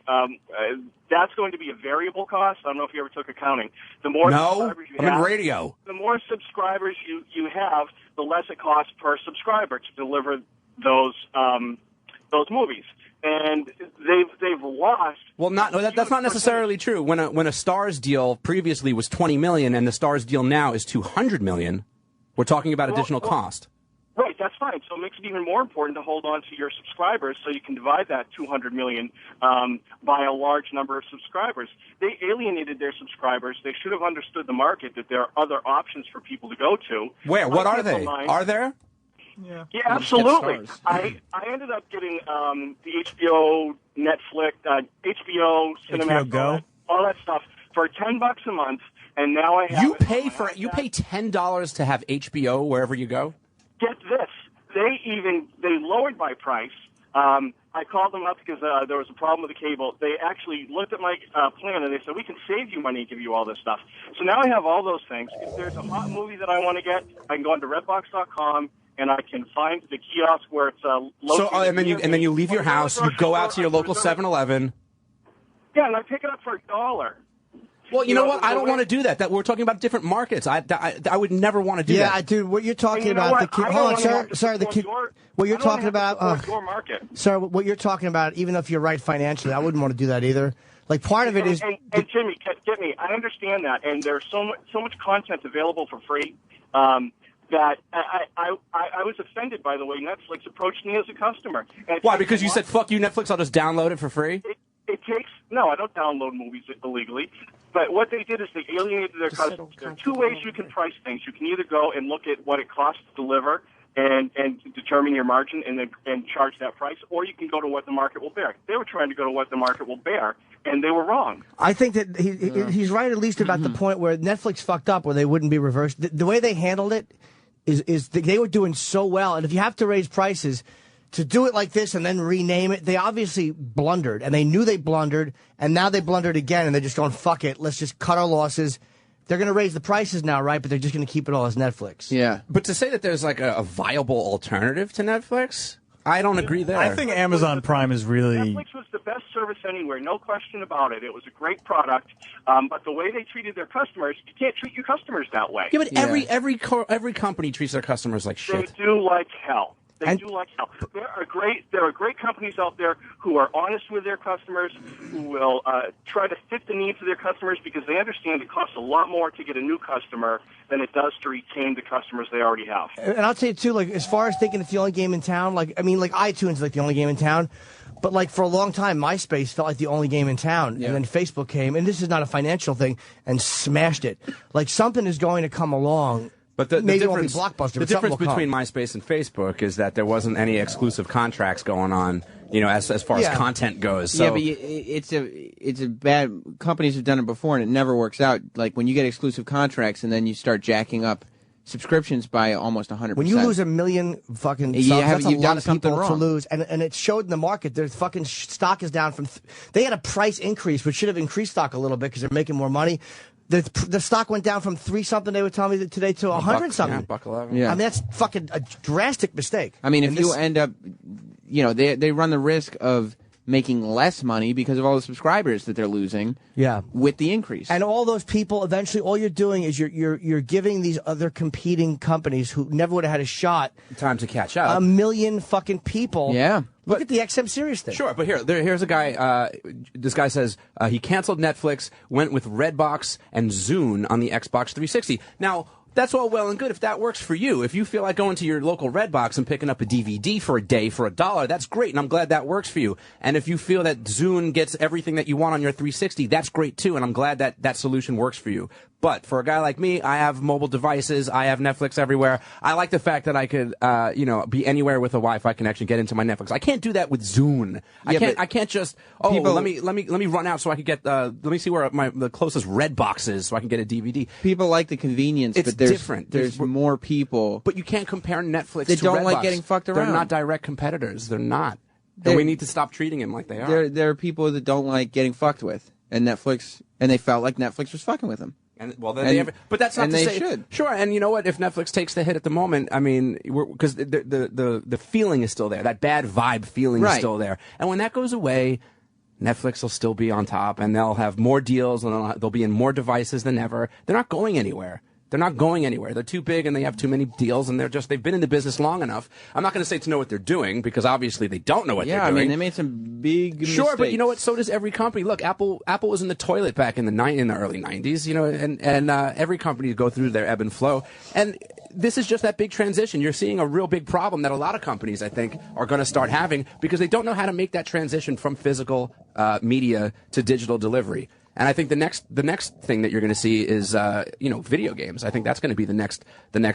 That's going to be a variable cost. I don't know if you ever took accounting. The more subscribers you I'm have, in radio. the more subscribers you have, the less it costs per subscriber to deliver those movies. And they've lost. Well, that's not necessarily true. When a Starz deal previously was $20 million and the Starz deal now is $200 million, we're talking about additional cost. Right, that's fine. So it makes it even more important to hold on to your subscribers so you can divide that $200 million by a large number of subscribers. They alienated their subscribers. They should have understood the market, that there are other options for people to go to. Where? What are they? Are there? Yeah, absolutely. I ended up getting the HBO, Netflix, HBO, Cinemax, Go? all that stuff for $10 a month, and now I have You pay $10 to have HBO wherever you go? Get this. They lowered my price. I called them up because there was a problem with the cable. They actually looked at my plan and they said, we can save you money and give you all this stuff. So now I have all those things. If there's a hot movie that I want to get, I can go onto Redbox.com and I can find the kiosk where it's located. So, and then you leave your house, you go out to your local 7-Eleven. Yeah, and I pick it up for $1. Well, you know what? I don't want to do that. We're talking about different markets. I would never want to do that. Yeah, dude, what you're talking about, hold on, sir, what you're talking about, your market. sir, what you're talking about, even if you're right financially, I wouldn't want to do that either. Like, part of it is... And Jimmy, get me, I understand that, and there's so much content available for free that I was offended by the way Netflix approached me as a customer. Why? Because you said, fuck you, Netflix, I'll just download it for free? It takes... No, I don't download movies illegally. But what they did is they alienated their customers. There are two ways you can price things. You can either go and look at what it costs to deliver and determine your margin and charge that price, or you can go to what the market will bear. They were trying to go to what the market will bear, and they were wrong. I think that he's right at least about the point where Netflix fucked up where they wouldn't be reversed. The way they handled it is they were doing so well, and if you have to raise prices... To do it like this and then rename it, they obviously blundered, and they knew they blundered, and now they blundered again, and they're just going, fuck it, let's just cut our losses. They're going to raise the prices now, right, but they're just going to keep it all as Netflix. Yeah. But to say that there's like a viable alternative to Netflix, I don't agree there. I think Amazon Prime is really... Netflix was the best service anywhere, no question about it. It was a great product, but the way they treated their customers, you can't treat your customers that way. Yeah, but every company treats their customers like shit. They do like hell. They do like hell. There are great companies out there who are honest with their customers, who will try to fit the needs of their customers because they understand it costs a lot more to get a new customer than it does to retain the customers they already have. And I'll tell you too, like as far as thinking it's the only game in town, like iTunes is like the only game in town, but like for a long time, MySpace felt like the only game in town, and then Facebook came, and this is not a financial thing, and smashed it. Like something is going to come along. But the maybe difference, it won't be Blockbuster. The difference between MySpace and Facebook is that there wasn't any exclusive contracts going on, as far as content goes. So. Yeah, but it's a bad. Companies have done it before, and it never works out. Like when you get exclusive contracts, and then you start jacking up subscriptions by almost 100%. When you lose 1 million fucking subs, that's a lot of people to lose, and it showed in the market. Their fucking stock is down from. They had a price increase, which should have increased stock a little bit because they're making more money. The stock went down from 3 something they were telling me today to 100 something. Yeah, $1.11. Yeah. I mean that's fucking a drastic mistake. I mean, if you end up, they run the risk of making less money because of all the subscribers that they're losing. Yeah. With the increase. And all those people, eventually, all you're doing is you're giving these other competing companies who never would have had a shot time to catch up. 1 million fucking people. Yeah. Look at the XM Sirius thing. Sure, but here's a guy. This guy says he canceled Netflix, went with Redbox and Zune on the Xbox 360. Now, that's all well and good if that works for you. If you feel like going to your local Redbox and picking up a DVD for a day for $1, that's great, and I'm glad that works for you. And if you feel that Zune gets everything that you want on your 360, that's great too, and I'm glad that that solution works for you. But for a guy like me, I have mobile devices, I have Netflix everywhere. I like the fact that I could, be anywhere with a Wi-Fi connection, get into my Netflix. I can't do that with Zune. I can't just. Let me run out so I can get. Let me see where the closest Redbox is so I can get a DVD. People like the convenience, It's but there's different. There's more people. But you can't compare Netflix They to don't Redbox. like getting fucked around. They're not direct competitors. They're not. And we need to stop treating them like they are. There are people that don't like getting fucked with, and they felt like Netflix was fucking with them. And but that's not to they say should. Sure. And you know what? If Netflix takes the hit at the moment, I mean, because the feeling is still there. That bad vibe feeling is still there. And when that goes away, Netflix will still be on top, and they'll have more deals, and they'll be in more devices than ever. They're not going anywhere. They're not going anywhere. They're too big and they have too many deals, and they've been in the business long enough. I'm not going to say to know what they're doing, because obviously they don't know what they're doing. Yeah, I mean, they made some big mistakes. But you know what? So does every company. Look, Apple was in the toilet back in the early 90s, and every company go through their ebb and flow. And this is just that big transition. You're seeing a real big problem that a lot of companies, I think, are going to start having because they don't know how to make that transition from physical media to digital delivery. And I think the next thing that you're going to see is video games. I think that's going to be the next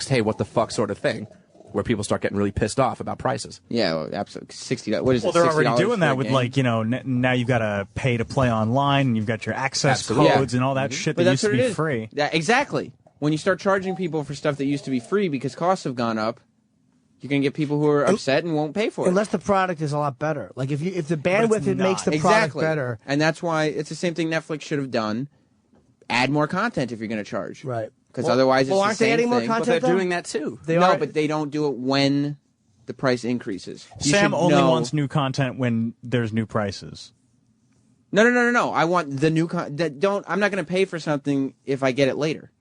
hey, what the fuck sort of thing, where people start getting really pissed off about prices. Yeah, well, absolutely. $60. What is it? Well, they're already doing that with game? now you've got to pay to play online, and you've got your access codes and all that shit that used to be free. Yeah, exactly. When you start charging people for stuff that used to be free because costs have gone up, you're going to get people who are upset and won't pay for it. Unless the product is a lot better. Like if the bandwidth makes the product better. And that's why it's the same thing Netflix should have done. Add more content if you're going to charge. Right. Because otherwise it's aren't the they same adding more thing. content? But they're doing that too. But they don't do it when the price increases. Sam only wants new content when there's new prices. No. I want the new content. I'm not going to pay for something if I get it later.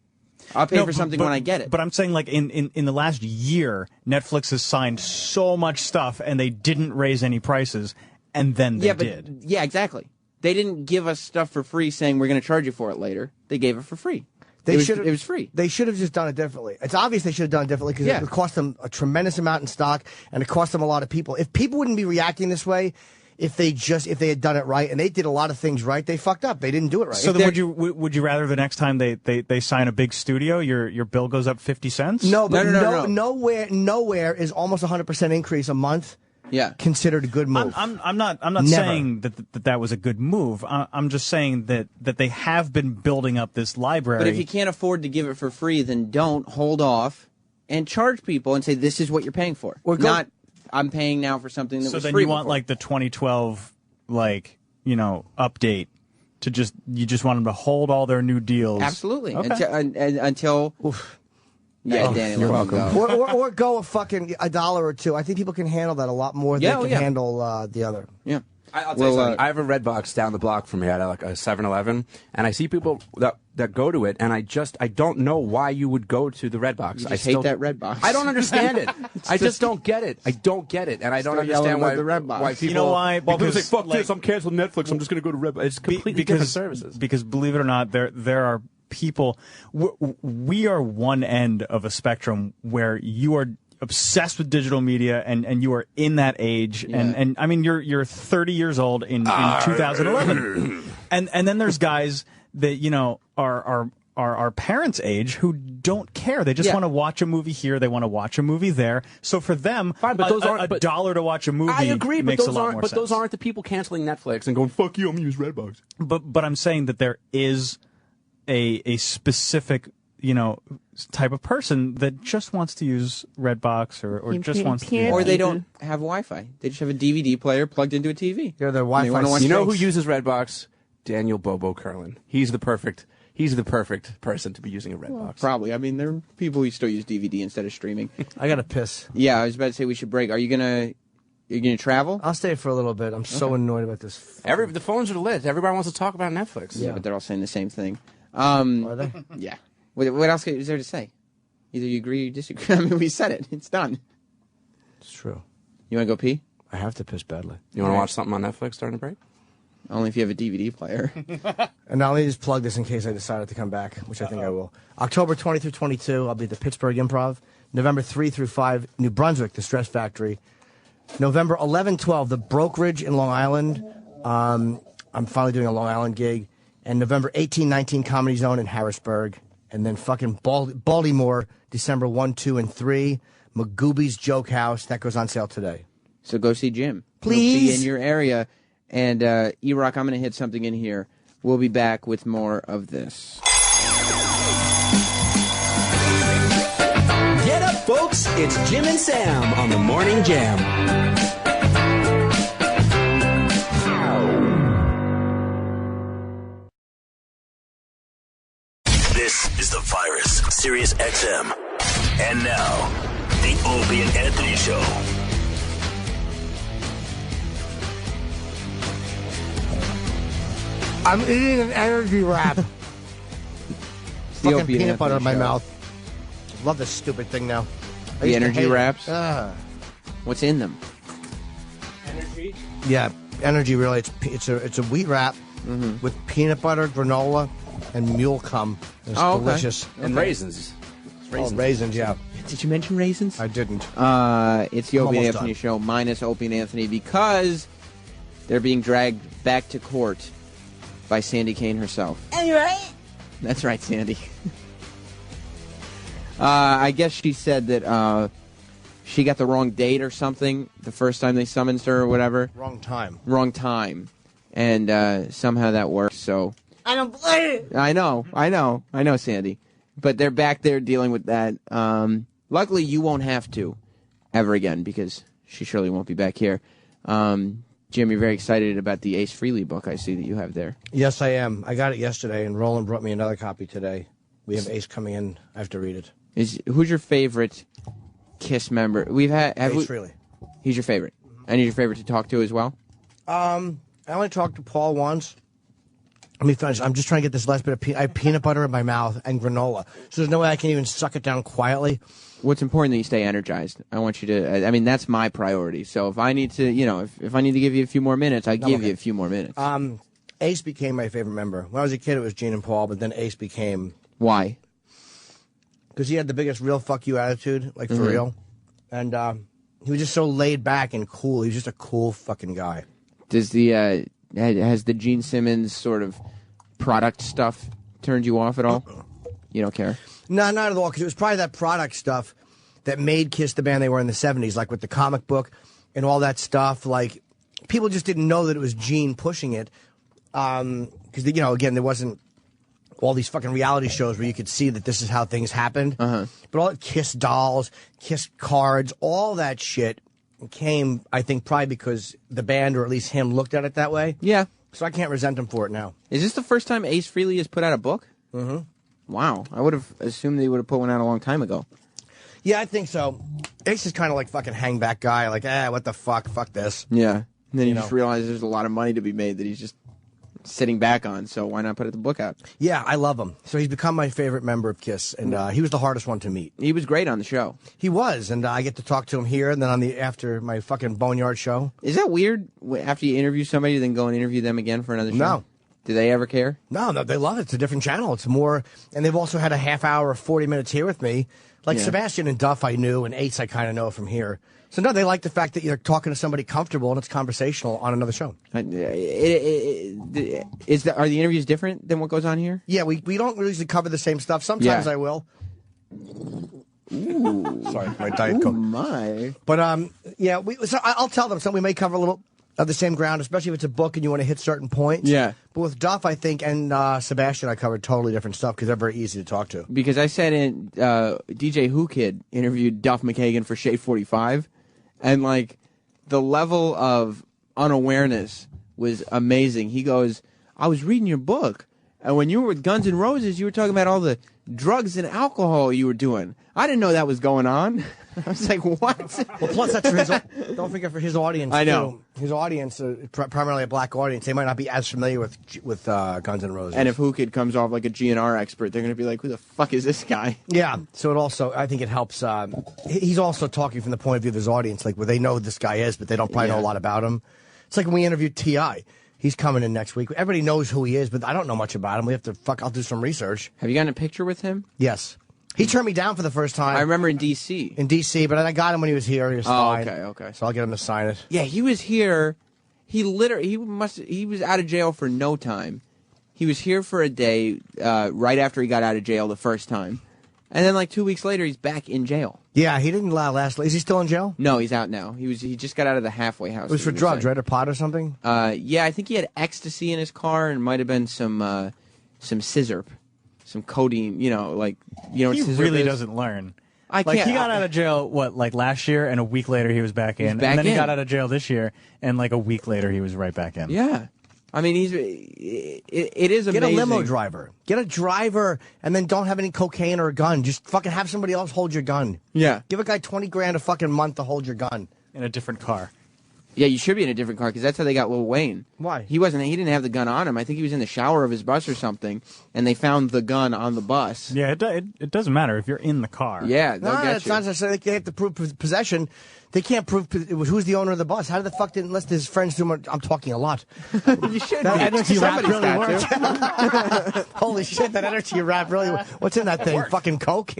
I'll pay for something when I get it. But I'm saying, like, in the last year, Netflix has signed so much stuff, and they didn't raise any prices, and then they did. Yeah, exactly. They didn't give us stuff for free saying we're going to charge you for it later. They gave it for free. It was free. They should have just done it differently. It's obvious they should have done it differently because it would cost them a tremendous amount in stock, and it cost them a lot of people. If people wouldn't be reacting this way, if they had done it right, and they did a lot of things right, they fucked up. They didn't do it right. So then would you rather the next time they sign a big studio, your bill goes up 50 cents? No, but nowhere is almost 100% increase a month. Yeah, considered a good move. I'm not saying that was a good move. I'm just saying that they have been building up this library. But if you can't afford to give it for free, then don't hold off and charge people and say this is what you're paying for. I'm paying now for something that was free. So then you want like the 2012 update to you just want them to hold all their new deals. Absolutely. Okay. Until yeah, Danny, you're welcome. Or go a fucking $1 or $2. I think people can handle that a lot more than they can handle the other. Yeah. I'll tell you something. I have a Redbox down the block from here at like a 7-Eleven, and I see people that go to it, and I don't know why you would go to the Redbox. I hate that Redbox. I don't understand it. I just don't get it. I don't get it, and I don't understand why people. You know why? People say, "Fuck this! I'm canceling Netflix. I'm just going to go to Redbox." It's completely different services. Because believe it or not, there are people. We are one end of a spectrum where you are obsessed with digital media and you are in that age and I mean you're 30 years old in 2011 and then there's guys that are our parents' age who don't care. They just want to watch a movie here, they want to watch a movie there. So for them, fine, but those aren't $1 to watch a movie. I agree, makes but a lot more sense. Those aren't the people canceling Netflix and going fuck you, I'm gonna use Redbox. But I'm saying that there is a specific type of person that just wants to use Redbox or just wants to. Or they don't have Wi-Fi. They just have a DVD player plugged into a TV. Yeah, their Wi-Fi. You know who uses Redbox? Daniel Bobo Curlin. He's the perfect person to be using a Redbox. Well, probably. I mean, there are people who still use DVD instead of streaming. I gotta piss. Yeah, I was about to say we should break. Are you gonna travel? I'll stay for a little bit. I'm so annoyed about this. The phones are lit. Everybody wants to talk about Netflix. Yeah, but they're all saying the same thing. Are they? Yeah. What else is there to say? Either you agree or you disagree. I mean, we said it. It's done. It's true. You want to go pee? I have to piss badly. You want to watch something on Netflix during the break? Only if you have a DVD player. And now let me just plug this in case I decided to come back, which I think I will. October 20 through 22, I'll be at the Pittsburgh Improv. November 3 through 5, New Brunswick, the Stress Factory. November 11, 12, the Brokerage in Long Island. I'm finally doing a Long Island gig. And November 18, 19, Comedy Zone in Harrisburg. And then fucking Baltimore, December 1, 2, and 3. Magooby's Joke House. That goes on sale today. So go see Jim. Please. He'll be in your area. And E-Rock, I'm going to hit something in here. We'll be back with more of this. Get up, folks. It's Jim and Sam on the Morning Jam. This is The Virus, Sirius XM. And now, the Opie and Anthony Show. I'm eating an energy wrap. Fucking peanut butter in my mouth. Love this stupid thing now. The energy wraps? What's in them? Energy? Yeah, energy really. It's a wheat wrap with peanut butter, granola, and mule cum. It's delicious. And raisins. Raisins, yeah. Did you mention raisins? I didn't. It's the Opie and Anthony Show minus Opie and Anthony because they're being dragged back to court by Sandy Kane herself. Are you right? That's right, Sandy. I guess she said that she got the wrong date or something the first time they summoned her or whatever. Wrong time. Wrong time. And somehow that worked, so... I don't believe it. I know, Sandy. But they're back there dealing with that. Luckily, you won't have to ever again because she surely won't be back here. Jim, you're very excited about the Ace Frehley book I see that you have there. Yes, I am. I got it yesterday, and Roland brought me another copy today. We have Ace coming in. I have to read it. Who's your favorite Kiss member? Ace Frehley. He's your favorite. And he's your favorite to talk to as well? I only talked to Paul once. Let me finish. I'm just trying to get this last bit of I have peanut butter in my mouth and granola. So there's no way I can even suck it down quietly. What's important that you stay energized. I want you to, I mean, that's my priority. So if I need to, if I need to give you a few more minutes, I give you a few more minutes. Ace became my favorite member. When I was a kid, it was Gene and Paul, but then Ace became... Why? Because he had the biggest real fuck you attitude, like for real. And he was just so laid back and cool. He was just a cool fucking guy. Has the Gene Simmons sort of product stuff turned you off at all? You don't care? No, not at all, because it was probably that product stuff that made Kiss the band they were in the 70s, like with the comic book and all that stuff. Like, people just didn't know that it was Gene pushing it. Because, again, there wasn't all these fucking reality shows where you could see that this is how things happened. But all the Kiss dolls, Kiss cards, all that shit came, I think, probably because the band, or at least him, looked at it that way. Yeah. So I can't resent him for it now. Is this the first time Ace Frehley has put out a book? Wow. I would have assumed they would have put one out a long time ago. Yeah, I think so. Ace is kind of like fucking hang-back guy, like, what the fuck, fuck this. Yeah. And then you just realize there's a lot of money to be made that he's just sitting back on, so why not put the book out? Yeah, I love him. So he's become my favorite member of Kiss, and he was the hardest one to meet. He was great on the show. He was, and I get to talk to him here, and then after my fucking Boneyard show. Is that weird, after you interview somebody, then go and interview them again for another show? No. Do they ever care? No, they love it. It's a different channel. It's more, and they've also had a half hour or 40 minutes here with me. Like Sebastian and Duff I knew, and Ace I kind of know from here. So no, they like the fact that you're talking to somebody comfortable and it's conversational on another show. Are the interviews different than what goes on here? Yeah, we don't usually cover the same stuff. Sometimes I will. Ooh. Sorry, my Diet Coke. My. But so I'll tell them something. We may cover a little of the same ground, especially if it's a book and you want to hit certain points. Yeah. But with Duff, I think, and Sebastian, I covered totally different stuff because they're very easy to talk to. Because I said in DJ Who Kid interviewed Duff McKagan for Shade 45, and like the level of unawareness was amazing. He goes, I was reading your book, and when you were with Guns N' Roses, you were talking about all the drugs and alcohol you were doing. I didn't know that was going on. I was like, what? Well, plus that's for his. Don't forget for his audience. I know. Too. His audience, primarily a black audience, they might not be as familiar with Guns N' Roses. And if Who Kid comes off like a GNR expert, they're going to be like, who the fuck is this guy? Yeah. So it also, I think it helps. He's also talking from the point of view of his audience, like where they know who this guy is, but they don't probably know a lot about him. It's like when we interviewed T.I. He's coming in next week. Everybody knows who he is, but I don't know much about him. We have to I'll do some research. Have you gotten a picture with him? Yes. He turned me down for the first time. I remember in D.C. In D.C., but I got him when he was here. He was fine. Okay. So I'll get him to sign it. Yeah, he was here. He was out of jail for no time. He was here for a day right after he got out of jail the first time. And then like 2 weeks later, he's back in jail. Yeah, he didn't last. Is he still in jail? No, he's out now. He just got out of the halfway house. It was for drugs, right? Or pot or something? Yeah, I think he had ecstasy in his car and might have been some scissor, some codeine. He what really is? Doesn't learn. I like can't. He got out of jail last year, and a week later he was back in. And then he got out of jail this year, and like a week later he was right back in. Yeah. I mean, it is amazing. Get a limo driver. Get a driver, and then don't have any cocaine or a gun. Just fucking have somebody else hold your gun. Yeah. Give a guy $20,000 a fucking month to hold your gun. In a different car. Yeah, you should be in a different car because that's how they got Lil Wayne. Why? He didn't have the gun on him. I think he was in the shower of his bus or something, and they found the gun on the bus. Yeah, it doesn't matter if you're in the car. Yeah, they'll get it's you. not necessarily they have to prove possession. They can't prove who's the owner of the bus. How the fuck did unless his friends do? I'm talking a lot. You should. That energy rap Somebody's really got worked. Holy shit, that energy rap really. What's in that thing? Fucking coke.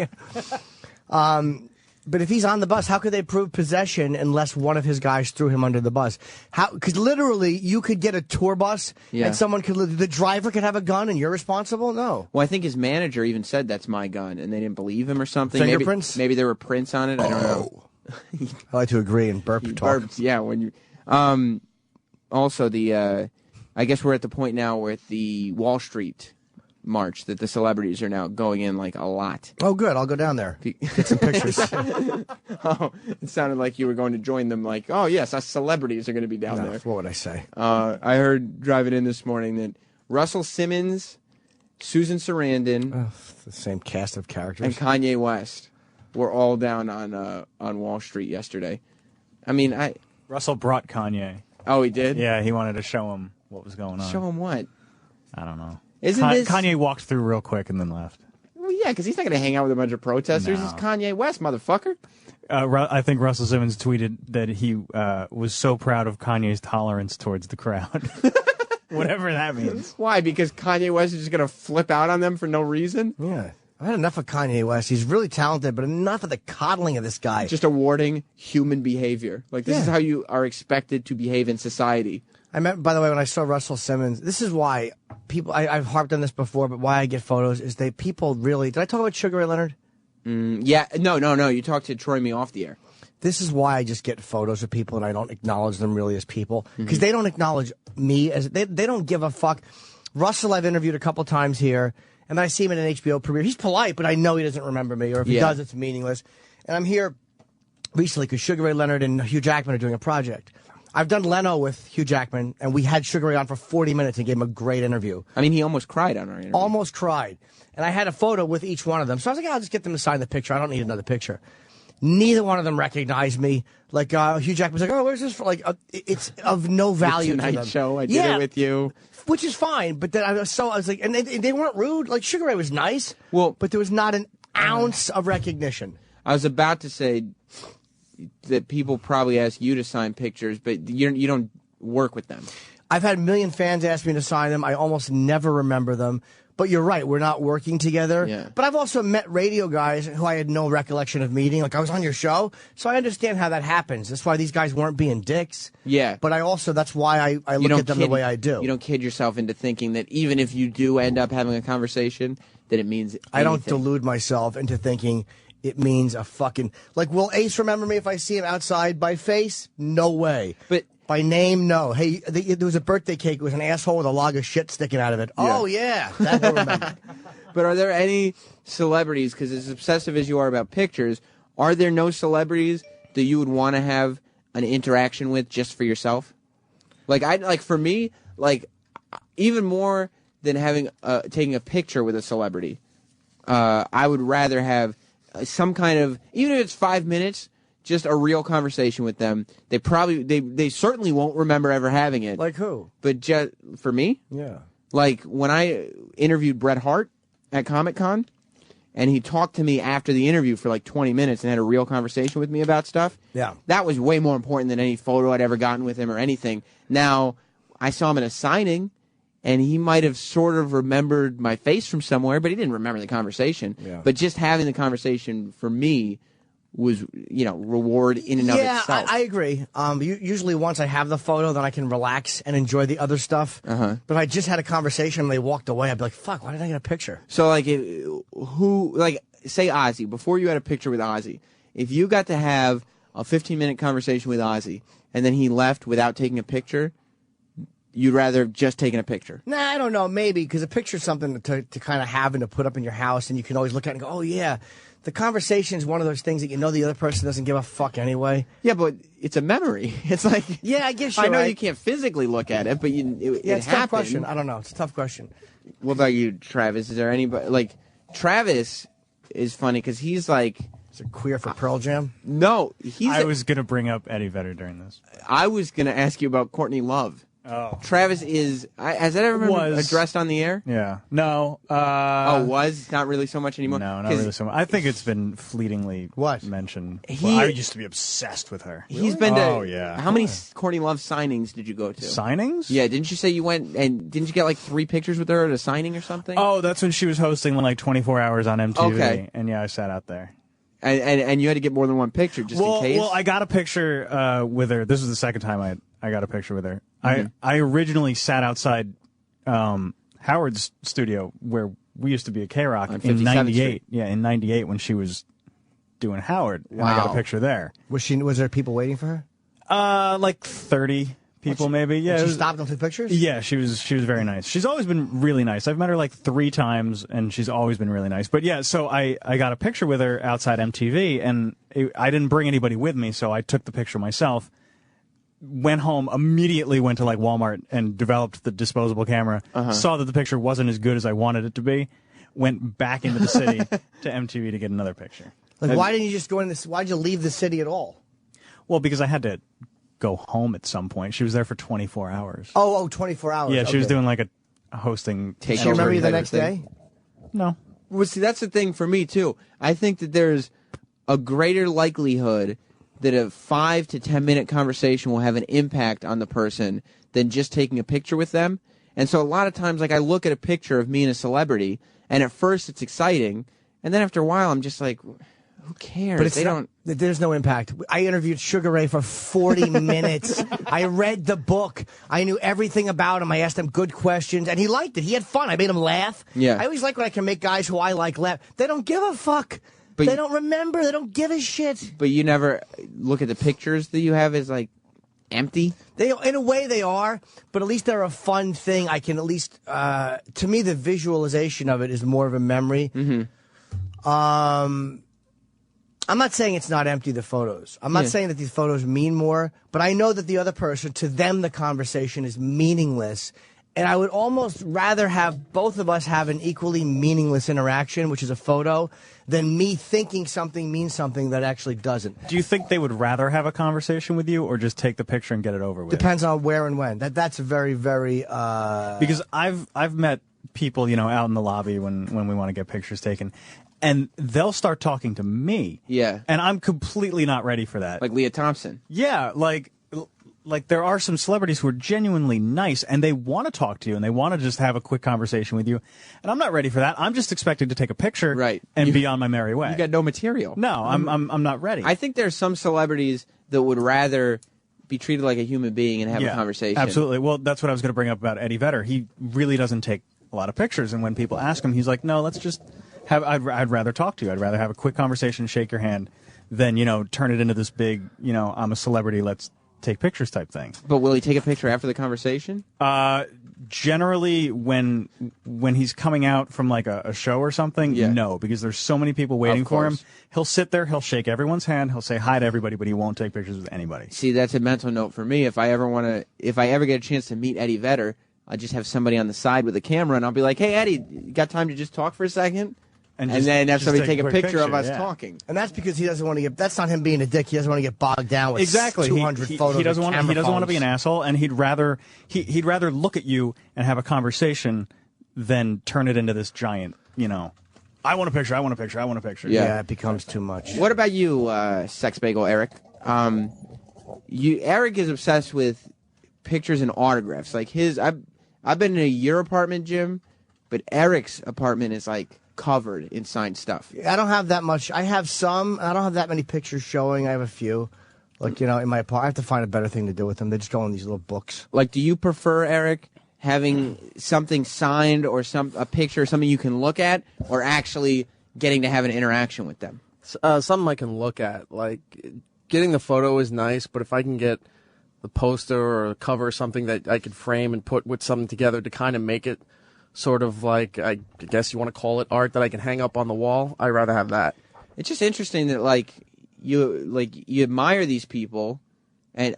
But if he's on the bus, how could they prove possession unless one of his guys threw him under the bus? How? Because literally, you could get a tour bus and the driver could have a gun and you're responsible? No. Well, I think his manager even said that's my gun, and they didn't believe him or something. Fingerprints? Maybe there were prints on it. I don't know. I like to agree and burp talk. Burps, yeah. When you, also I guess we're at the point now where the Wall Street march that the celebrities are now going in like a lot. Oh, good. I'll go down there. Get some pictures. Oh, it sounded like you were going to join them. Like, oh yes, us celebrities are going to be down there. What would I say? I heard driving in this morning that Russell Simmons, Susan Sarandon, the same cast of characters, and Kanye West were all down on Wall Street yesterday. I mean, Russell brought Kanye. Oh, he did? Yeah, he wanted to show him what was going on. Show him what? I don't know. Kanye walked through real quick and then left. Well, yeah, because he's not going to hang out with a bunch of protesters. No. He's Kanye West, motherfucker. I think Russell Simmons tweeted that he was so proud of Kanye's tolerance towards the crowd. Whatever that means. Why? Because Kanye West is just going to flip out on them for no reason? Yeah. I've had enough of Kanye West. He's really talented, but enough of the coddling of this guy. Just awarding human behavior. Like, this is how you are expected to behave in society. By the way, when I saw Russell Simmons, this is why people, I've harped on this before, but why I get photos is people really, did I talk about Sugar Ray Leonard? Yeah, no, you talked to Troy me off the air. This is why I just get photos of people and I don't acknowledge them really as people. Because they don't acknowledge me as, they don't give a fuck. Russell I've interviewed a couple times here, and I see him at an HBO premiere. He's polite, but I know he doesn't remember me, or if he does, it's meaningless. And I'm here recently because Sugar Ray Leonard and Hugh Jackman are doing a project. I've done Leno with Hugh Jackman, and we had Sugar Ray on for 40 minutes and gave him a great interview. I mean, he almost cried on our interview. Almost cried. And I had a photo with each one of them. So I was like, I'll just get them to sign the picture. I don't need another picture. Neither one of them recognized me. Like, Hugh Jackman was like, oh, where's this for? Like, it's of no value to them. Tonight Show, I did it with you. Which is fine, but then I was like, and they weren't rude. Like, Sugar Ray was nice, but there was not an ounce of recognition. I was about to say that people probably ask you to sign pictures, but you don't work with them. I've had a million fans ask me to sign them. I almost never remember them. But you're right, we're not working together. Yeah. But I've also met radio guys who I had no recollection of meeting. Like, I was on your show, so I understand how that happens. That's why these guys weren't being dicks. Yeah. But that's why I look at them the way I do. You don't kid yourself into thinking that even if you do end up having a conversation, that it means anything. I don't delude myself into thinking it means a fucking... Like, will Ace remember me if I see him outside by face? No way. But By name, no. Hey, there was a birthday cake. It was an asshole with a log of shit sticking out of it. Yeah. Oh, yeah. That I remember. But are there any celebrities, because as obsessive as you are about pictures, are there no celebrities that you would want to have an interaction with just for yourself? Like for me, like even more than having taking a picture with a celebrity, I would rather have some kind of, even if it's 5 minutes, just a real conversation with them. They certainly won't remember ever having it. Like who? But just for me, yeah. Like when I interviewed Bret Hart at Comic-Con, and he talked to me after the interview for like 20 minutes and had a real conversation with me about stuff. Yeah. That was way more important than any photo I'd ever gotten with him or anything. Now, I saw him at a signing, and he might have sort of remembered my face from somewhere, but he didn't remember the conversation. Yeah. But just having the conversation for me was, reward in and of itself. Yeah, I agree. Usually once I have the photo, then I can relax and enjoy the other stuff. Uh-huh. But if I just had a conversation and they walked away, I'd be like, fuck, why did I get a picture? So, say Ozzy, before you had a picture with Ozzy, if you got to have a 15-minute conversation with Ozzy, and then he left without taking a picture, you'd rather have just taken a picture? Nah, I don't know, maybe, because a picture's something to kind of have and to put up in your house, and you can always look at it and go, oh, yeah. The conversation is one of those things that the other person doesn't give a fuck anyway. Yeah, but it's a memory. It's like... Yeah, I guess you're I know right. you can't physically look at it, but it it's a tough happened. question. I don't know. It's a tough question. What about you, Travis? Is there anybody... Like, Travis is funny because he's like... Is it queer for Pearl Jam? No, I was going to bring up Eddie Vedder during this. I was going to ask you about Courtney Love. Oh. Travis is... Has that ever been addressed on the air? Yeah. No. Was? Not really so much anymore? No, not really so much. I think it's been fleetingly mentioned. I used to be obsessed with her. He's been to... Oh, yeah. How many Courtney Love signings did you go to? Signings? Yeah, didn't you say you went and didn't you get like 3 pictures with her at a signing or something? Oh, that's when she was hosting like 24 Hours on MTV. Okay. And yeah, I sat out there. And you had to get more than one picture just in case? Well, I got a picture with her. This was the second time I got a picture with her. Mm-hmm. I originally sat outside Howard's studio where we used to be at K-Rock in 98. Yeah, in 98 when she was doing Howard. Wow. And I got a picture there. Was there people waiting for her? Like 30 people maybe. Yeah. She stopped them for pictures? Yeah, she was very nice. She's always been really nice. I've met her like 3 times and she's always been really nice. But yeah, so I got a picture with her outside MTV and I didn't bring anybody with me, so I took the picture myself. Went home, immediately went to like Walmart and developed the disposable camera. Saw that the picture wasn't as good as I wanted it to be. Went back into the city to MTV to get another picture. Like, why didn't you just go in this? Why'd you leave the city at all? Well, because I had to go home at some point. She was there for 24 hours. Oh, 24 hours. Yeah, she was doing like a hosting. Did she remember you the next day? No. Well, see, that's the thing for me too. I think that there's a greater likelihood that a 5 to 10 minute conversation will have an impact on the person than just taking a picture with them. And so a lot of times, like, I look at a picture of me and a celebrity, and at first it's exciting, and then after a while I'm just like, who cares? But there's no impact. I interviewed Sugar Ray for 40 minutes. I read the book. I knew everything about him. I asked him good questions, and he liked it. He had fun. I made him laugh. Yeah. I always like when I can make guys who I like laugh. They don't give a fuck. They don't remember. They don't give a shit. But you never look at the pictures that you have as like empty? In a way they are, but at least they're a fun thing. I can at least, to me, the visualization of it is more of a memory. Mm-hmm. I'm not saying it's not empty, the photos. I'm not saying that these photos mean more, but I know that the other person, to them, the conversation is meaningless. And I would almost rather have both of us have an equally meaningless interaction, which is a photo, than me thinking something means something that actually doesn't. Do you think they would rather have a conversation with you or just take the picture and get it over with? Depends on where and when. That's very, very... Because I've met people, out in the lobby when we want to get pictures taken, and they'll start talking to me. Yeah. And I'm completely not ready for that. Like Leah Thompson. Yeah, like there are some celebrities who are genuinely nice and they want to talk to you and they want to just have a quick conversation with you. And I'm not ready for that. I'm just expecting to take a picture and be on my merry way. You got no material. No, I'm not ready. I think there's some celebrities that would rather be treated like a human being and have a conversation. Absolutely. Well, that's what I was going to bring up about Eddie Vedder. He really doesn't take a lot of pictures, and when people ask him, he's like, "No, let's just have. I'd rather talk to you. I'd rather have a quick conversation, shake your hand, than turn it into this big. I'm a celebrity. Let's take pictures type thing. But will he take a picture after the conversation? Generally, when he's coming out from like a show or something, no, because there's so many people waiting for him. He'll sit there, he'll shake everyone's hand, he'll say hi to everybody, but he won't take pictures with anybody. See, that's a mental note for me. If I ever get a chance to meet Eddie Vedder, I just have somebody on the side with a camera, and I'll be like, "Hey, Eddie, you got time to just talk for a second?" And then have somebody take a picture of us talking. And that's because he doesn't want to get. That's not him being a dick. He doesn't want to get bogged down with 200 photos. He doesn't want to be an phones. asshole, and he'd rather look at you and have a conversation than turn it into this giant. I want a picture. I want a picture. I want a picture. Yeah, it becomes too much. What about you, Sex Bagel Eric? Eric is obsessed with pictures and autographs. Like I've been in your apartment, Jim, but Eric's apartment is like covered in signed stuff. I don't have that much. I have some. I don't have that many pictures showing. I have a few. Like, in my apartment. I have to find a better thing to do with them. They just go in these little books. Like, do you prefer, Eric, having something signed or a picture, something you can look at, or actually getting to have an interaction with them? Something I can look at. Like, getting the photo is nice, but if I can get the poster or a cover or something that I could frame and put with something together to kind of make it sort of like, I guess you want to call it art that I can hang up on the wall, I'd rather have that. It's just interesting that you admire these people and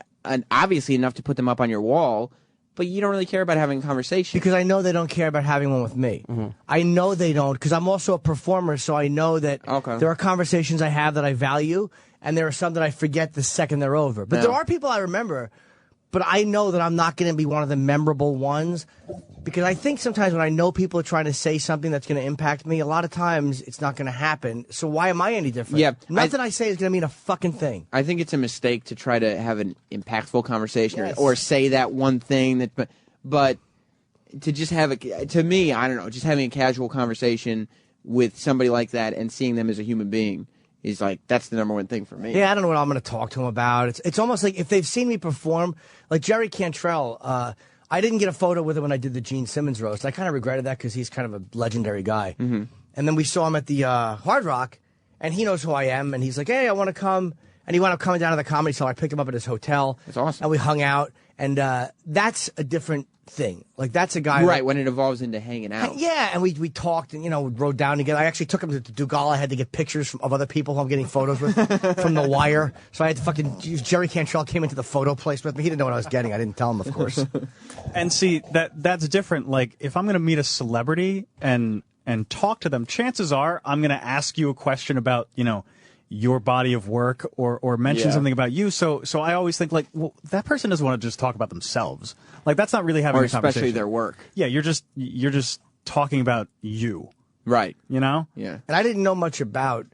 obviously enough to put them up on your wall, but you don't really care about having a conversation. Because I know they don't care about having one with me. Mm-hmm. I know they don't, because I'm also a performer, so I know that there are conversations I have that I value, and there are some that I forget the second they're over. But there are people I remember, but I know that I'm not going to be one of the memorable ones, because I think sometimes when I know people are trying to say something that's going to impact me, a lot of times it's not going to happen. So why am I any different? Yeah, Nothing I say is going to mean a fucking thing. I think it's a mistake to try to have an impactful conversation or say that one thing but to just have to me, I don't know, just having a casual conversation with somebody like that and seeing them as a human being is like, that's the number one thing for me. Yeah, I don't know what I'm going to talk to him about. It's almost like if they've seen me perform, like Jerry Cantrell, I didn't get a photo with him when I did the Gene Simmons roast. I kind of regretted that because he's kind of a legendary guy. Mm-hmm. And then we saw him at the Hard Rock, and he knows who I am, and he's like, hey, I want to come. And he wound up coming down to the Comedy Cellar. I picked him up at his hotel. That's awesome. And we hung out, and that's a different thing. Like, that's a guy... Right, when it evolves into hanging out. Yeah, and we talked and, rode down together. I actually took him to Dugal. I had to get pictures of other people who I'm getting photos with from The Wire. So I had to fucking... Jerry Cantrell came into the photo place with me. He didn't know what I was getting. I didn't tell him, of course. And see, that's different. Like, if I'm going to meet a celebrity and talk to them, chances are I'm going to ask you a question about, your body of work or mention something about you. So I always think, like, well, that person doesn't want to just talk about themselves. Like, that's not really having a conversation. Or especially their work. Yeah, you're just talking about you. Right. Yeah. And I didn't know much about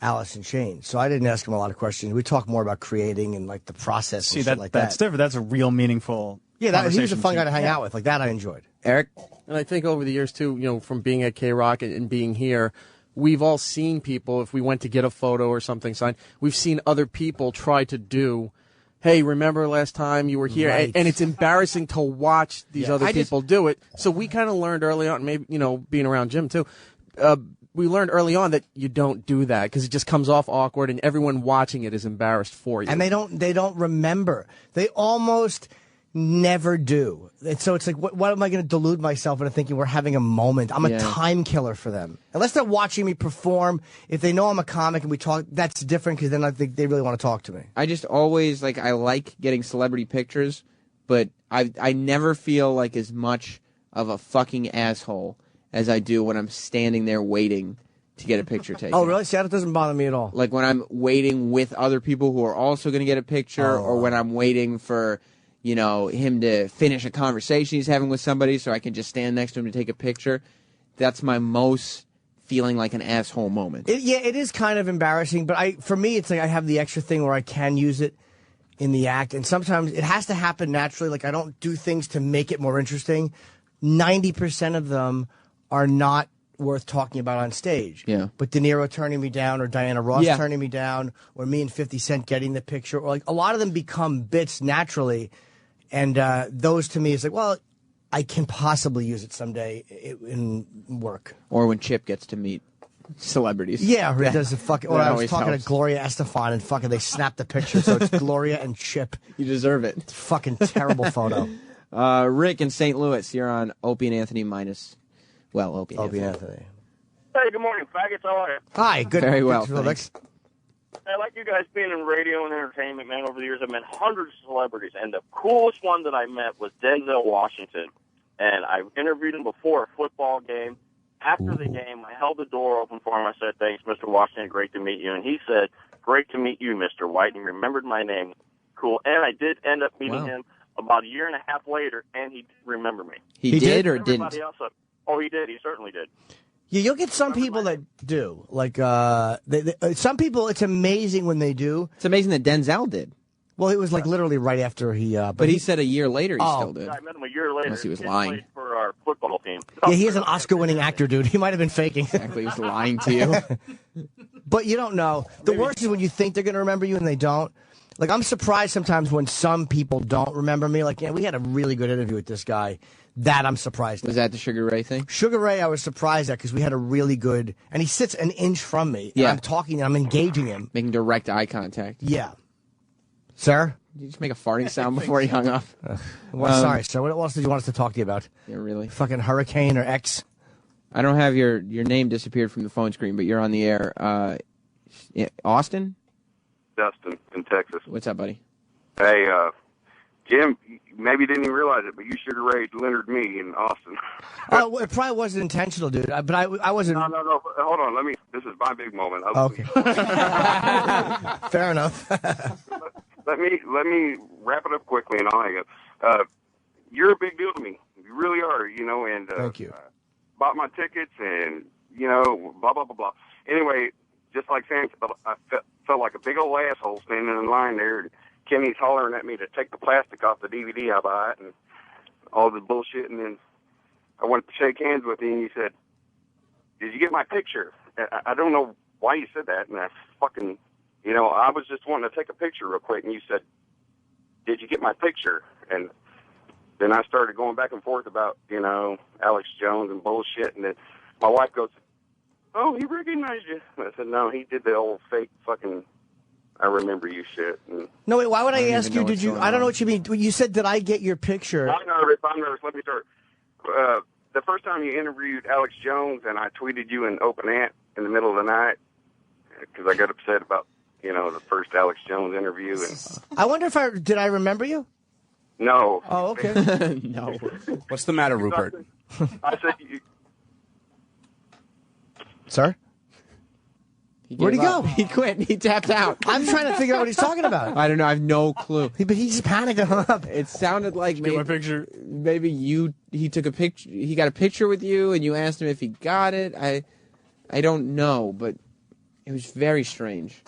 Alice in Chains, so I didn't ask him a lot of questions. We talked more about creating and, like, the process and shit like that. That's different. That's a real meaningful he was a fun guy to hang out with. Like, that I enjoyed. Eric? And I think over the years, too, from being at K-Rock and being here, we've all seen people, if we went to get a photo or something signed, we've seen other people try to do, hey, remember last time you were here? Right. And it's embarrassing to watch these other people do it. So we kind of learned early on, maybe, being around Jim too, we learned early on that you don't do that because it just comes off awkward and everyone watching it is embarrassed for you. And they don't remember. They almost never do. And so it's like, what am I going to delude myself into thinking we're having a moment? I'm a time killer for them. Unless they're watching me perform, if they know I'm a comic and we talk, that's different because then I think they really want to talk to me. I just always, I like getting celebrity pictures, but I never feel like as much of a fucking asshole as I do when I'm standing there waiting to get a picture taken. Oh, really? See, that doesn't bother me at all. Like when I'm waiting with other people who are also going to get a picture, or when I'm waiting for him to finish a conversation he's having with somebody so I can just stand next to him to take a picture. That's my most feeling like an asshole moment. It is kind of embarrassing, but for me, it's like I have the extra thing where I can use it in the act, and sometimes it has to happen naturally. Like, I don't do things to make it more interesting. 90% of them are not worth talking about on stage. Yeah. But De Niro turning me down, or Diana Ross turning me down, or me and 50 Cent getting the picture, or like a lot of them become bits naturally. And those to me is like, well, I can possibly use it someday in work. Or when Chip gets to meet celebrities. Yeah, he does the fucking. Or That I was always talking helps. to Gloria Estefan, and fucking they snapped the picture, so it's Gloria and Chip. You deserve it. It's a fucking terrible photo. Rick in St. Louis, you're on Opie and Anthony minus. Well, Opie and Anthony. Hey, good morning, faggots. How are you? Hi, good. Very well, good, thanks. I like you guys being in radio and entertainment, man. Over the years, I've met hundreds of celebrities, and the coolest one that I met was Denzel Washington. And I interviewed him before a football game. After the game, I held the door open for him. I said, "Thanks, Mr. Washington. Great to meet you." And he said, "Great to meet you, Mr. White." And he remembered my name. Cool. And I did end up meeting him about a year and a half later, and he remembered me. He did or Everybody didn't? else, oh, he did. He certainly did. Yeah, you'll get some people that do. Like, some people, it's amazing when they do. It's amazing that Denzel did. Well, it was like literally right after he. But he said a year later he still did. I met him a year later. Unless he was He lying. played for our football team. Yeah, he is an Oscar-winning actor, dude. He might have been faking. Exactly, he was lying to you. But you don't know. The worst is when you think they're going to remember you and they don't. Like, I'm surprised sometimes when some people don't remember me. Like, yeah, we had a really good interview with this guy. That I'm surprised at. Was that the Sugar Ray thing? Sugar Ray, I was surprised at because we had a really good. And he sits an inch from me. Yeah. And I'm talking and I'm engaging him. Making direct eye contact. Yeah. Sir? Did you just make a farting sound before he hung up? Well, sorry, sir. What else did you want us to talk to you about? Yeah, really? Fucking Hurricane or X? I don't have your name disappeared from the phone screen, but you're on the air. Austin? Dustin in Texas. What's up, buddy? Hey, Jim, maybe you didn't even realize it, but you Sugar Ray Leonard me in Austin. Oh, it probably wasn't intentional, dude. But I wasn't. No. Hold on. This is my big moment. Okay. Fair enough. Let me wrap it up quickly, and I'll hang up. You're a big deal to me. You really are. And thank you. Bought my tickets, and blah blah blah blah. Anyway, just like Sam, I felt like a big old asshole standing in line there. And Kenny's hollering at me to take the plastic off the DVD I bought and all the bullshit. And then I went to shake hands with him, and he said, "Did you get my picture?" I don't know why you said that. And I fucking, I was just wanting to take a picture real quick. And you said, "Did you get my picture?" And then I started going back and forth about, Alex Jones and bullshit. And then my wife goes, "Oh, he recognized you." I said, "No, he did the old fake fucking I remember you shit." And No, wait, why would I ask you? Did you? I don't know what you mean. You said, "Did I get your picture?" I'm nervous. Let me start. The first time you interviewed Alex Jones, and I tweeted you in Open Ant in the middle of the night because I got upset about, the first Alex Jones interview. And I wonder if did I remember you? No. Oh, okay. No. What's the matter, Rupert? I said you. Sir? Where'd he go? He quit. He tapped out. I'm trying to figure out what he's talking about. I don't know. I have no clue. But he just panicked and hung up. It sounded like Get my picture. Maybe he took a picture. He got a picture with you, and you asked him if he got it. I don't know, but it was very strange.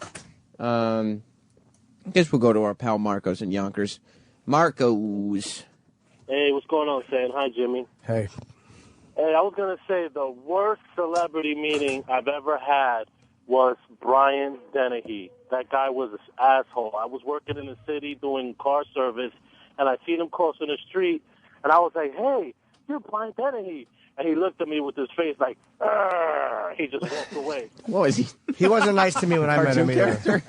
I guess we'll go to our pal Marcos in Yonkers. Marcos. Hey, what's going on, Sam? Hi, Jimmy. Hey. Hey, I was going to say the worst celebrity meeting I've ever had was Brian Dennehy. That guy was an asshole. I was working in the city doing car service, and I seen him crossing the street, and I was like, "Hey, you're Brian Dennehy." And he looked at me with his face like, "Arr!" He just walked away. What was he? He wasn't nice to me when I met him either.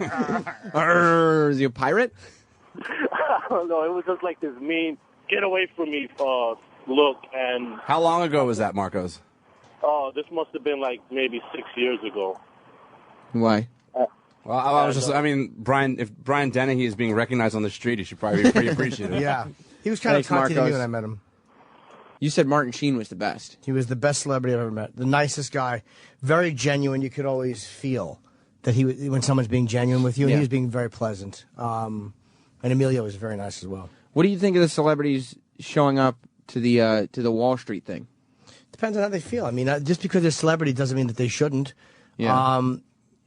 Is he a pirate? I don't know. It was just like this mean, get away from me look. And How long ago was that, Marcos? this must have been like maybe 6 years ago. Why? Well, I was if Brian Dennehy is being recognized on the street, he should probably be pretty appreciative. Yeah. He was kind of talking to me when I met him. You said Martin Sheen was the best. He was the best celebrity I've ever met. The nicest guy. Very genuine. You could always feel that when someone's being genuine with you, and Yeah. he was being very pleasant. And Emilio was very nice as well. What do you think of the celebrities showing up to the Wall Street thing? Depends on how they feel. I mean, just because they're a celebrity doesn't mean that they shouldn't. Yeah.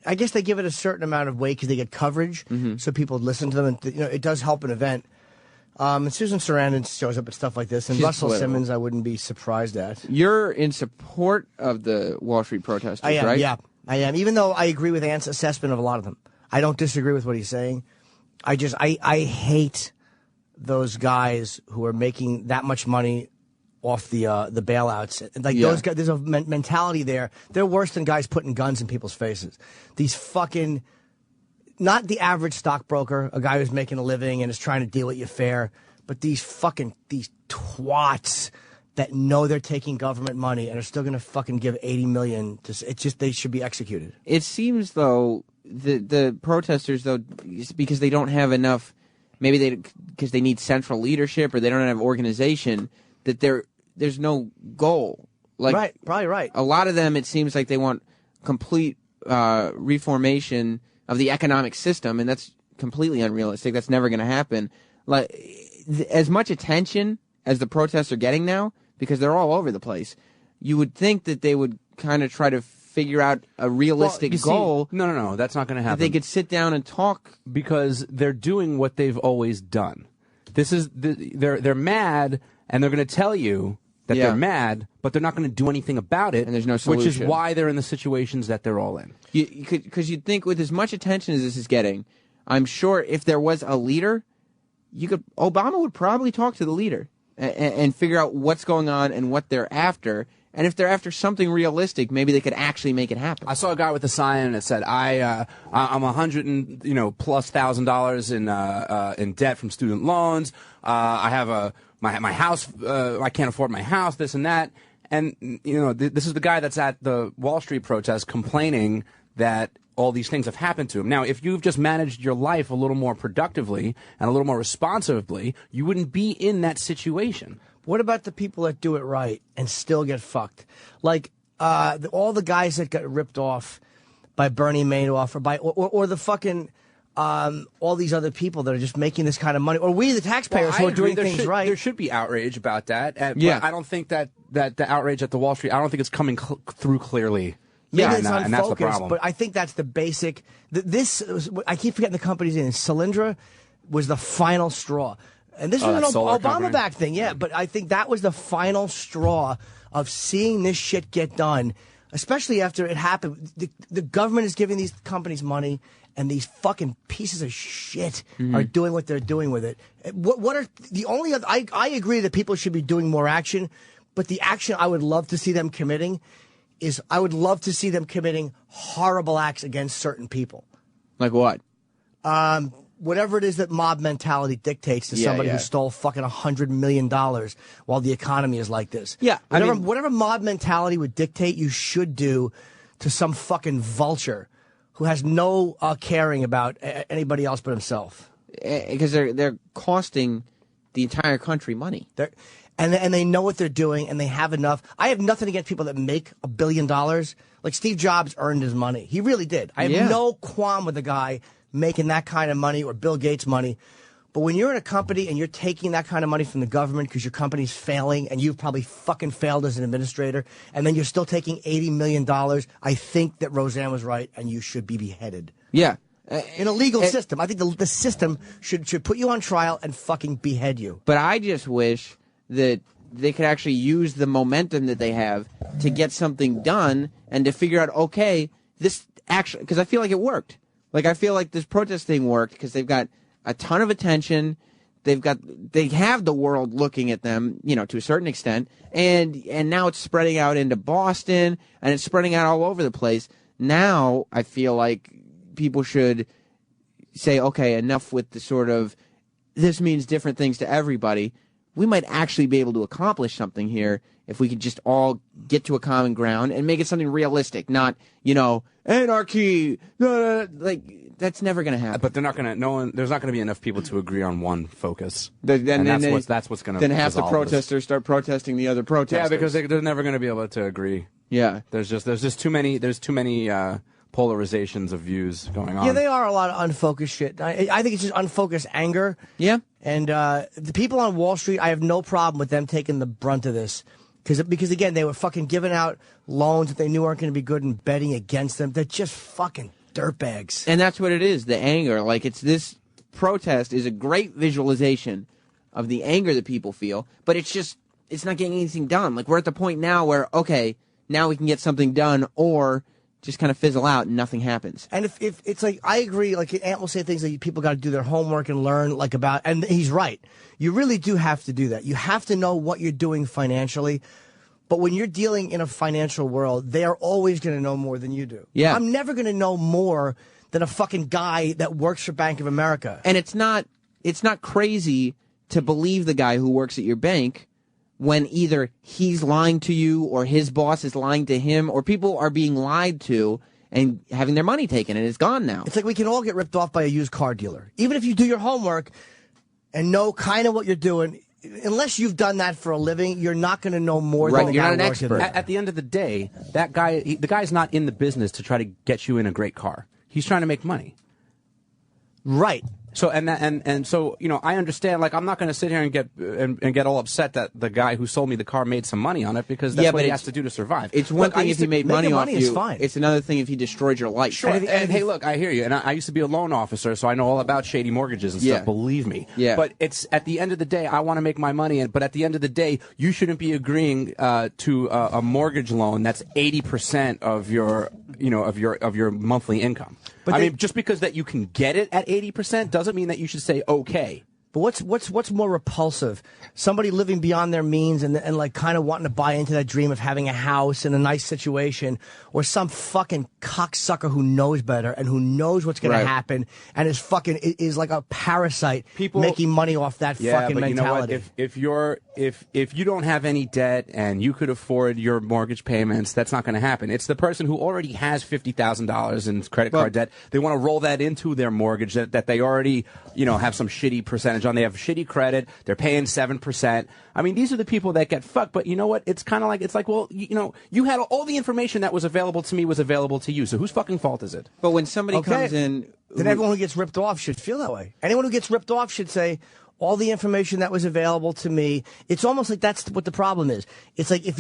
I guess they give it a certain amount of weight because they get coverage, so people listen to them, and it does help an event. And Susan Sarandon shows up at stuff like this, and She's Russell political. Simmons I wouldn't be surprised at. You're in support of the Wall Street protesters, I am, right? yeah, I am. Even though I agree with Ant's assessment of a lot of them, I don't disagree with what he's saying. I hate those guys who are making that much money off the bailouts. Like those guys, there's a mentality there. They're worse than guys putting guns in people's faces. These fucking, not the average stockbroker, a guy who's making a living and is trying to deal with you fair, but these twats that know they're taking government money and are still going to fucking give $80 million. It's just, they should be executed. It seems, though, the protesters, though, because they don't have enough, maybe because they need central leadership or they don't have organization, that there's no goal. Like, right, probably right. A lot of them, it seems like they want complete reformation of the economic system, and that's completely unrealistic. That's never going to happen. Like, as much attention as the protests are getting now, because they're all over the place, you would think that they would kind of try to figure out a realistic goal. No, that's not going to happen. That they could sit down and talk. Because they're doing what they've always done. They're mad, and they're going to tell you that they're mad, but they're not going to do anything about it. And there's no solution. Which is why they're in the situations that they're all in. Because you'd think with as much attention as this is getting, I'm sure if there was a leader, Obama would probably talk to the leader and figure out what's going on and what they're after. And if they're after something realistic, maybe they could actually make it happen. I saw a guy with a sign and it said, "I'm $100+ in debt from student loans. I have my house. I can't afford my house. This and that." And this is the guy that's at the Wall Street protest complaining that all these things have happened to him. Now, if you've just managed your life a little more productively and a little more responsibly, you wouldn't be in that situation. What about the people that do it right and still get fucked? Like all the guys that got ripped off by Bernie Madoff or the fucking all these other people that are just making this kind of money, or we the taxpayers who are doing things right. There should be outrage about that. But I don't think that the outrage at the Wall Street, I don't think it's coming through clearly. Maybe it's unfocused, and that's the problem. But I think that's the basic. I keep forgetting the company's name. Solyndra was the final straw. And this was an Obama-backed thing, yeah. But I think that was the final straw of seeing this shit get done, especially after it happened. The government is giving these companies money, and these fucking pieces of shit are doing what they're doing with it. What are the only other... I agree that people should be doing more action, but the action I would love to see them committing is I would love to see them committing horrible acts against certain people. Like what? Whatever it is that mob mentality dictates to somebody who stole fucking $100 million while the economy is like this. Yeah. Whatever mob mentality would dictate you should do to some fucking vulture who has no caring about anybody else but himself. Because they're costing the entire country money. And they know what they're doing, and they have enough. I have nothing against people that make $1 billion. Like Steve Jobs earned his money. He really did. I have no qualm with a guy making that kind of money or Bill Gates money. But when you're in a company and you're taking that kind of money from the government because your company's failing and you've probably fucking failed as an administrator, and then you're still taking $80 million, I think that Roseanne was right and you should be beheaded. Yeah. In a legal system. I think the system should put you on trial and fucking behead you. But I just wish that they could actually use the momentum that they have to get something done and to figure out, okay, this actually, because I feel like it worked. Like, I feel like this protest thing worked because they've got a ton of attention. They have the world looking at them, to a certain extent. And now it's spreading out into Boston and it's spreading out all over the place. Now I feel like people should say, okay, enough with the sort of, this means different things to everybody. We might actually be able to accomplish something here if we could just all get to a common ground and make it something realistic, not, anarchy. Like, that's never going to happen. But they're not going to. There's not going to be enough people to agree on one focus. That's what's going to. Then half the protesters start protesting the other protesters. Yeah, because they're never going to be able to agree. Yeah, there's just too many. There's too many polarizations of views going on. Yeah, they are a lot of unfocused shit. I think it's just unfocused anger. Yeah. And the people on Wall Street, I have no problem with them taking the brunt of this. Because again, they were fucking giving out loans that they knew aren't going to be good and betting against them. They're just fucking dirtbags. And that's what it is, the anger. Like, this protest is a great visualization of the anger that people feel, but it's not getting anything done. Like, we're at the point now where, okay, now we can get something done, or just kind of fizzle out and nothing happens. And if it's like, I agree, like Ant will say things like people got to do their homework and learn like about, and he's right. You really do have to do that. You have to know what you're doing financially. But when you're dealing in a financial world, they are always going to know more than you do. Yeah. I'm never going to know more than a fucking guy that works for Bank of America. And it's not crazy to believe the guy who works at your bank when either he's lying to you or his boss is lying to him or people are being lied to and having their money taken and it's gone now. It's like we can all get ripped off by a used car dealer. Even if you do your homework and know kind of what you're doing, unless you've done that for a living, you're not going to know more than the you're guy not an who works expert. there. At the end of the day, that guy, the guy's not in the business to try to get you in a great car. He's trying to make money. Right. So and so I understand. Like I'm not going to sit here and get all upset that the guy who sold me the car made some money on it because that's what he has to do to survive. It's one thing if he made money off you. Fine. It's another thing if he destroyed your life. Sure. And hey, look, I hear you. And I used to be a loan officer, so I know all about shady mortgages and stuff. Believe me. Yeah. But it's at the end of the day, I want to make my money. But at the end of the day, you shouldn't be agreeing to a mortgage loan that's 80% of your of your monthly income. But I mean, just because that you can get it at 80% doesn't mean that you should say okay. But what's more repulsive? Somebody living beyond their means and like kind of wanting to buy into that dream of having a house and a nice situation, or some fucking cocksucker who knows better and who knows what's going to happen and is like a parasite making money off that fucking mentality. You know what? If you don't have any debt and you could afford your mortgage payments, that's not going to happen. It's the person who already has $50,000 in credit card debt. They want to roll that into their mortgage that they already have some shitty percentage on. They have shitty credit. They're paying 7%. I mean, these are the people that get fucked. But you know what? It's kind of like, well, you had all the information that was available to me was available to you. So whose fucking fault is it? But when somebody comes in, then everyone who gets ripped off should feel that way. Anyone who gets ripped off should say, all the information that was available to me. It's almost like that's what the problem is. It's like if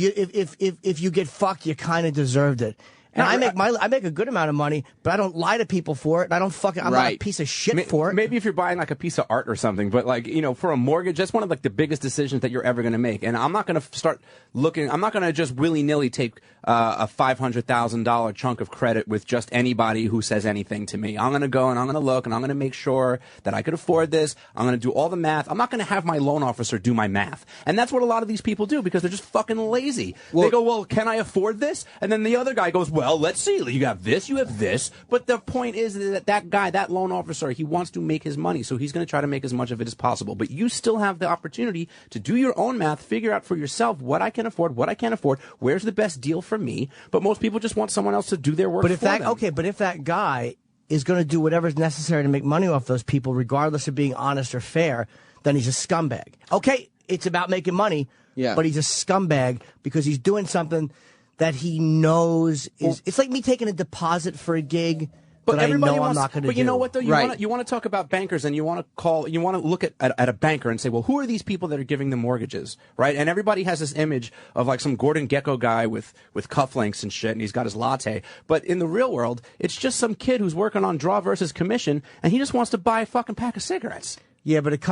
you get fucked, you kind of deserved it. And I make a good amount of money, but I don't lie to people for it. And I don't I'm not a piece of shit for it. Maybe if you're buying like a piece of art or something, but like, for a mortgage, that's one of like the biggest decisions that you're ever going to make. And I'm not going to start looking, I'm not going to just willy-nilly take a $500,000 chunk of credit with just anybody who says anything to me. I'm going to go and I'm going to look and I'm going to make sure that I could afford this. I'm going to do all the math. I'm not going to have my loan officer do my math. And that's what a lot of these people do because they're just fucking lazy. They go, well, can I afford this? And then the other guy goes, well, let's see. You have this, you have this. But the point is that guy, that loan officer, he wants to make his money, so he's going to try to make as much of it as possible. But you still have the opportunity to do your own math, figure out for yourself what I can afford, what I can't afford, where's the best deal for me. But most people just want someone else to do their work for them. But if that guy is going to do whatever is necessary to make money off those people, regardless of being honest or fair, then he's a scumbag. Okay, it's about making money, but he's a scumbag because he's doing something that he knows is. It's like me taking a deposit for a gig. But everybody I'm not going to do. But you know what, though? You want to talk about bankers, and you want to look at a banker and say, well, who are these people that are giving them mortgages, right? And everybody has this image of like some Gordon Gekko guy with cufflinks and shit, and he's got his latte. But in the real world, it's just some kid who's working on draw versus commission, and he just wants to buy a fucking pack of cigarettes. Yeah, but it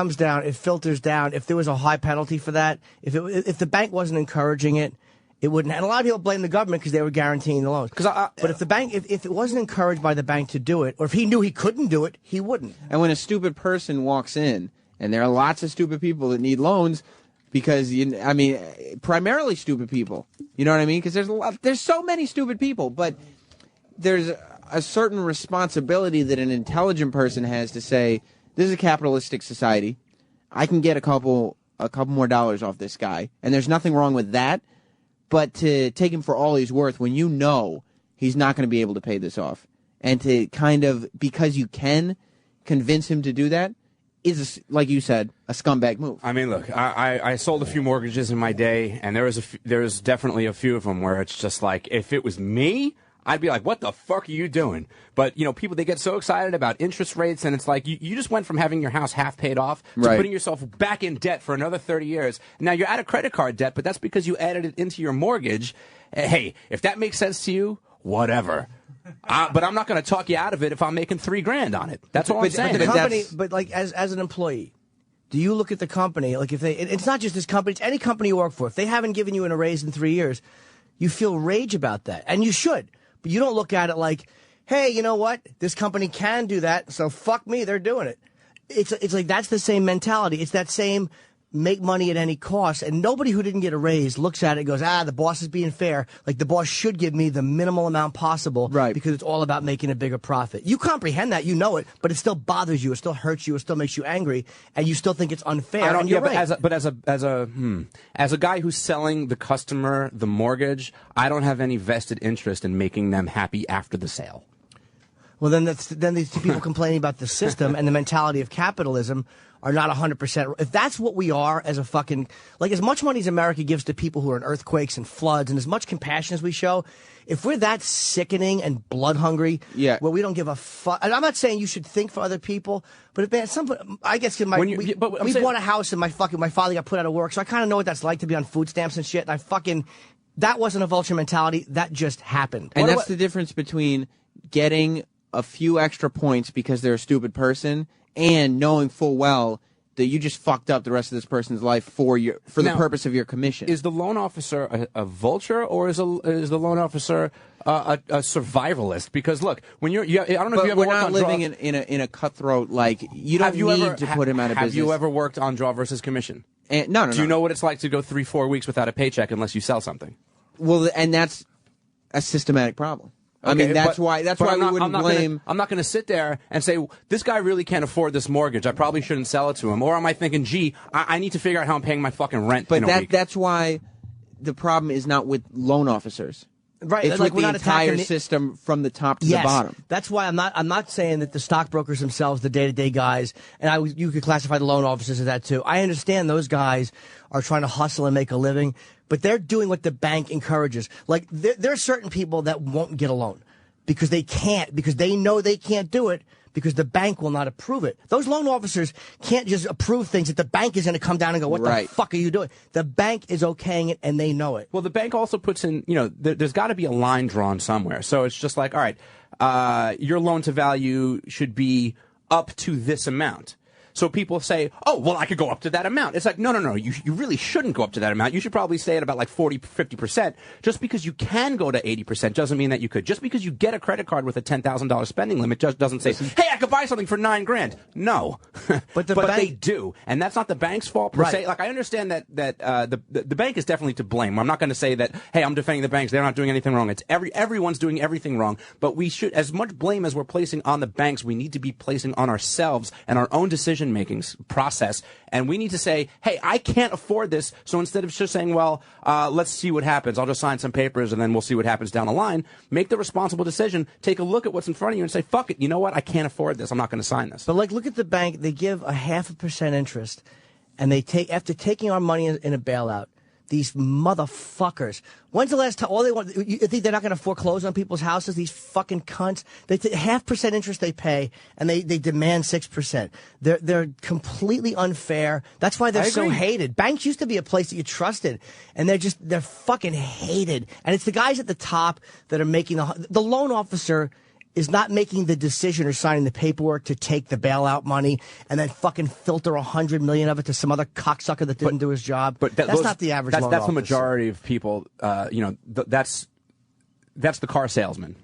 filters down. If there was a high penalty for that, if the bank wasn't encouraging it, it wouldn't. And a lot of people blame the government because they were guaranteeing the loans. But if the bank, if it wasn't encouraged by the bank to do it, or if he knew he couldn't do it, he wouldn't. And when a stupid person walks in, and there are lots of stupid people that need loans, because primarily stupid people. You know what I mean? Because there's so many stupid people, but there's a certain responsibility that an intelligent person has to say, this is a capitalistic society. I can get a couple more dollars off this guy, and there's nothing wrong with that. But to take him for all he's worth when you know he's not going to be able to pay this off, and to kind of, because you can convince him to do that, is, like you said, a scumbag move. I mean, look, I sold a few mortgages in my day, and there was definitely a few of them where it's just like, if it was me, I'd be like, what the fuck are you doing? But, people, they get so excited about interest rates, and it's like, you just went from having your house half paid off to putting yourself back in debt for another 30 years. Now, you're out of credit card debt, but that's because you added it into your mortgage. Hey, if that makes sense to you, whatever. But I'm not going to talk you out of it if I'm making $3,000 on it. That's all I'm saying. But like, as an employee, do you look at the company, like it's not just this company, it's any company you work for. If they haven't given you a raise in 3 years, you feel rage about that, and you should. But you don't look at it like, hey, you know what? This company can do that, so fuck me, they're doing it. It's like that's the same mentality. It's that same make money at any cost. And nobody who didn't get a raise looks at it and goes, the boss is being fair. Like, the boss should give me the minimal amount possible because it's all about making a bigger profit. You comprehend that. You know it. But it still bothers you. It still hurts you. It still makes you angry. And you still think it's unfair. I don't, and you're yeah, right. but as a guy who's selling the customer the mortgage, I don't have any vested interest in making them happy after the sale. Well, then these people complaining about the system and the mentality of capitalism are not 100%. If that's what we are as a fucking, like, as much money as America gives to people who are in earthquakes and floods and as much compassion as we show, if we're that sickening and blood hungry, where we don't give a fuck. And I'm not saying you should think for other people, but I guess we bought a house and my father got put out of work, so I kind of know what that's like to be on food stamps and shit. And that wasn't a vulture mentality. That just happened. And that's the difference between getting a few extra points because they're a stupid person and knowing full well that you just fucked up the rest of this person's life for the purpose of your commission. Is the loan officer a vulture, or is the loan officer a survivalist? Because look, when I don't know if you ever we're worked not on living in a cutthroat, like, you don't need to put him out of business. Have you ever worked on draw versus commission? No. Do you know what it's like to go 3-4 weeks without a paycheck unless you sell something? Well, and that's a systematic problem. I mean, that's why we wouldn't blame. I'm not going to sit there and say, this guy really can't afford this mortgage. I probably shouldn't sell it to him. Or am I thinking, gee, I need to figure out how I'm paying my fucking rent in a week. That's why the problem is not with loan officers. Right, it's like with the entire system from the top to the bottom. That's why I'm not saying that the stockbrokers themselves, the day-to-day guys, and you could classify the loan officers as that too. I understand those guys are trying to hustle and make a living, but they're doing what the bank encourages. Like, there are certain people that won't get a loan because they can't, because they know they can't do it, because the bank will not approve it. Those loan officers can't just approve things that the bank is going to come down and go, what the fuck are you doing? The bank is okaying it, and they know it. Well, the bank also puts in, there's got to be a line drawn somewhere. So it's just like, all right, your loan to value should be up to this amount. So people say, oh, well, I could go up to that amount. It's like, no. You really shouldn't go up to that amount. You should probably stay at about like 40, 50%. Just because you can go to 80% doesn't mean that you could. Just because you get a credit card with a $10,000 spending limit just doesn't say, hey, I could buy something for $9,000. No. But they do. And that's not the bank's fault per se. Like, I understand that the bank is definitely to blame. I'm not going to say that, hey, I'm defending the banks. They're not doing anything wrong. It's everyone's doing everything wrong. But we should, as much blame as we're placing on the banks, we need to be placing on ourselves and our own decision making process, and we need to say, hey, I can't afford this, so instead of just saying, well, let's see what happens, I'll just sign some papers and then we'll see what happens down the line, make the responsible decision, take a look at what's in front of you and say, fuck it, you know what, I can't afford this, I'm not going to sign this. But like, look at the bank, they give a 0.5% interest, and they take, after taking our money in a bailout, these motherfuckers. When's the last time? All they want? You think they're not going to foreclose on people's houses? These fucking cunts. They 0.5% interest they pay, and they demand 6%. They're completely unfair. That's why they're so hated. Banks used to be a place that you trusted, and they're fucking hated. And it's the guys at the top that are making the loan officer is not making the decision or signing the paperwork to take the bailout money and then fucking filter 100 million of it to some other cocksucker that didn't do his job. But that's not the average loan That's officer. the majority of people. That's the car salesman.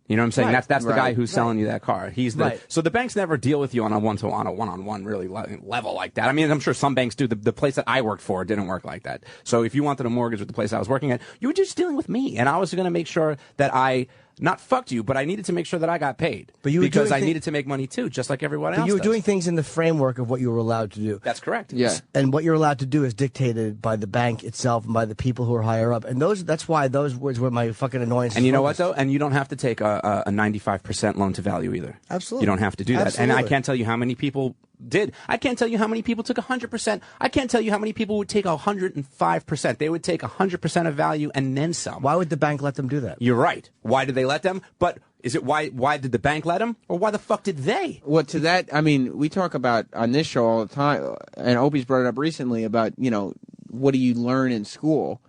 You know what I'm saying? Right. That's the guy who's selling you that car. He's the Right. So the banks never deal with you on a one-on-one really level like that. I mean, I'm sure some banks do. The place that I worked for didn't work like that. So if you wanted a mortgage with the place I was working at, you were just dealing with me, and I was going to make sure that I not fucked you, but I needed to make sure that I got paid. But you were because doing I needed to make money too, just like everyone else. But you were does. doing things in the framework of what you were allowed to do. That's correct. Yeah. And what you're allowed to do is dictated by the bank itself and by the people who are higher up. And that's why those words were my fucking annoyance. And you know what, though? And you don't have to take a 95% loan to value either. Absolutely. You don't have to do that. Absolutely. And I can't tell you how many people did. I can't tell you how many people took 100%. I can't tell you how many people would take 105%. They would take 100% of value and then some. Why would the bank let them do that? You're right. Why did they let them? But is it why did the bank let them? Or why the fuck did they? Well, to that, I mean, we talk about on this show all the time, and Opie's brought it up recently about, what do you learn in school?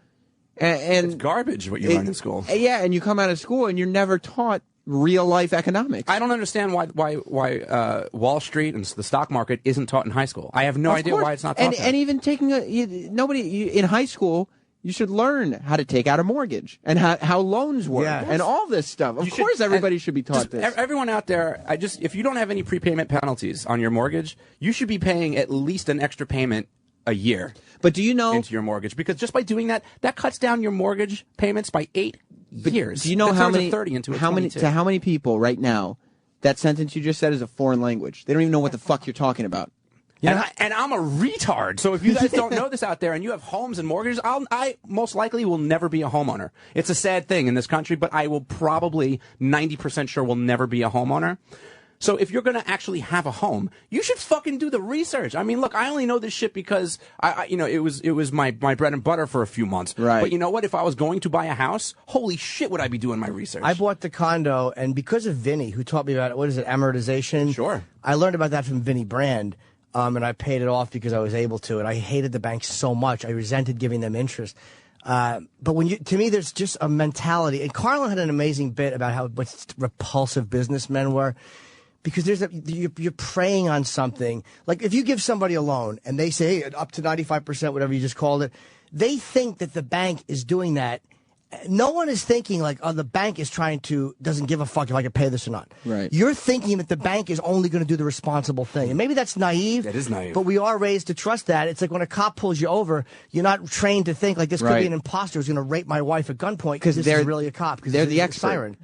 And it's garbage what you learn in school. Yeah, and you come out of school and you're never taught real life economics. I don't understand why Wall Street and the stock market isn't taught in high school. I have no idea why it's not taught. And even taking in high school, You should learn how to take out a mortgage and how loans work and all this stuff. Of course, everybody should be taught this. Everyone out there, if you don't have any prepayment penalties on your mortgage, you should be paying at least an extra payment a year. But do you know into your mortgage? Because just by doing that, that cuts down your mortgage payments by 8 years. Do you know how many 30 into a how 22. many people right now that sentence you just said is a foreign language? They don't even know what the fuck you're talking about. And I'm a retard. So if you guys don't know this out there and you have homes and mortgages, I most likely will never be a homeowner. It's a sad thing in this country, but I will probably 90% sure will never be a homeowner. So if you're going to actually have a home, you should fucking do the research. I mean, look, I only know this shit because it was my bread and butter for a few months. Right. But you know what? If I was going to buy a house, holy shit, would I be doing my research? I bought the condo, and because of Vinny, who taught me about amortization. Sure. I learned about that from Vinny Brand. And I paid it off because I was able to, and I hated the banks so much. I resented giving them interest. But to me, there's just a mentality. And Carlin had an amazing bit about how much repulsive businessmen were, because you're preying on something. Like if you give somebody a loan and they say, hey, up to 95%, whatever you just called it, they think that the bank is doing that. No one is thinking like, oh, the bank doesn't give a fuck if I can pay this or not. Right. You're thinking that the bank is only going to do the responsible thing. And maybe that's naive. That is naive. But we are raised to trust that. It's like when a cop pulls you over, you're not trained to think like this could be an imposter who's going to rape my wife at gunpoint because this is really a cop. They're the expert. Siren.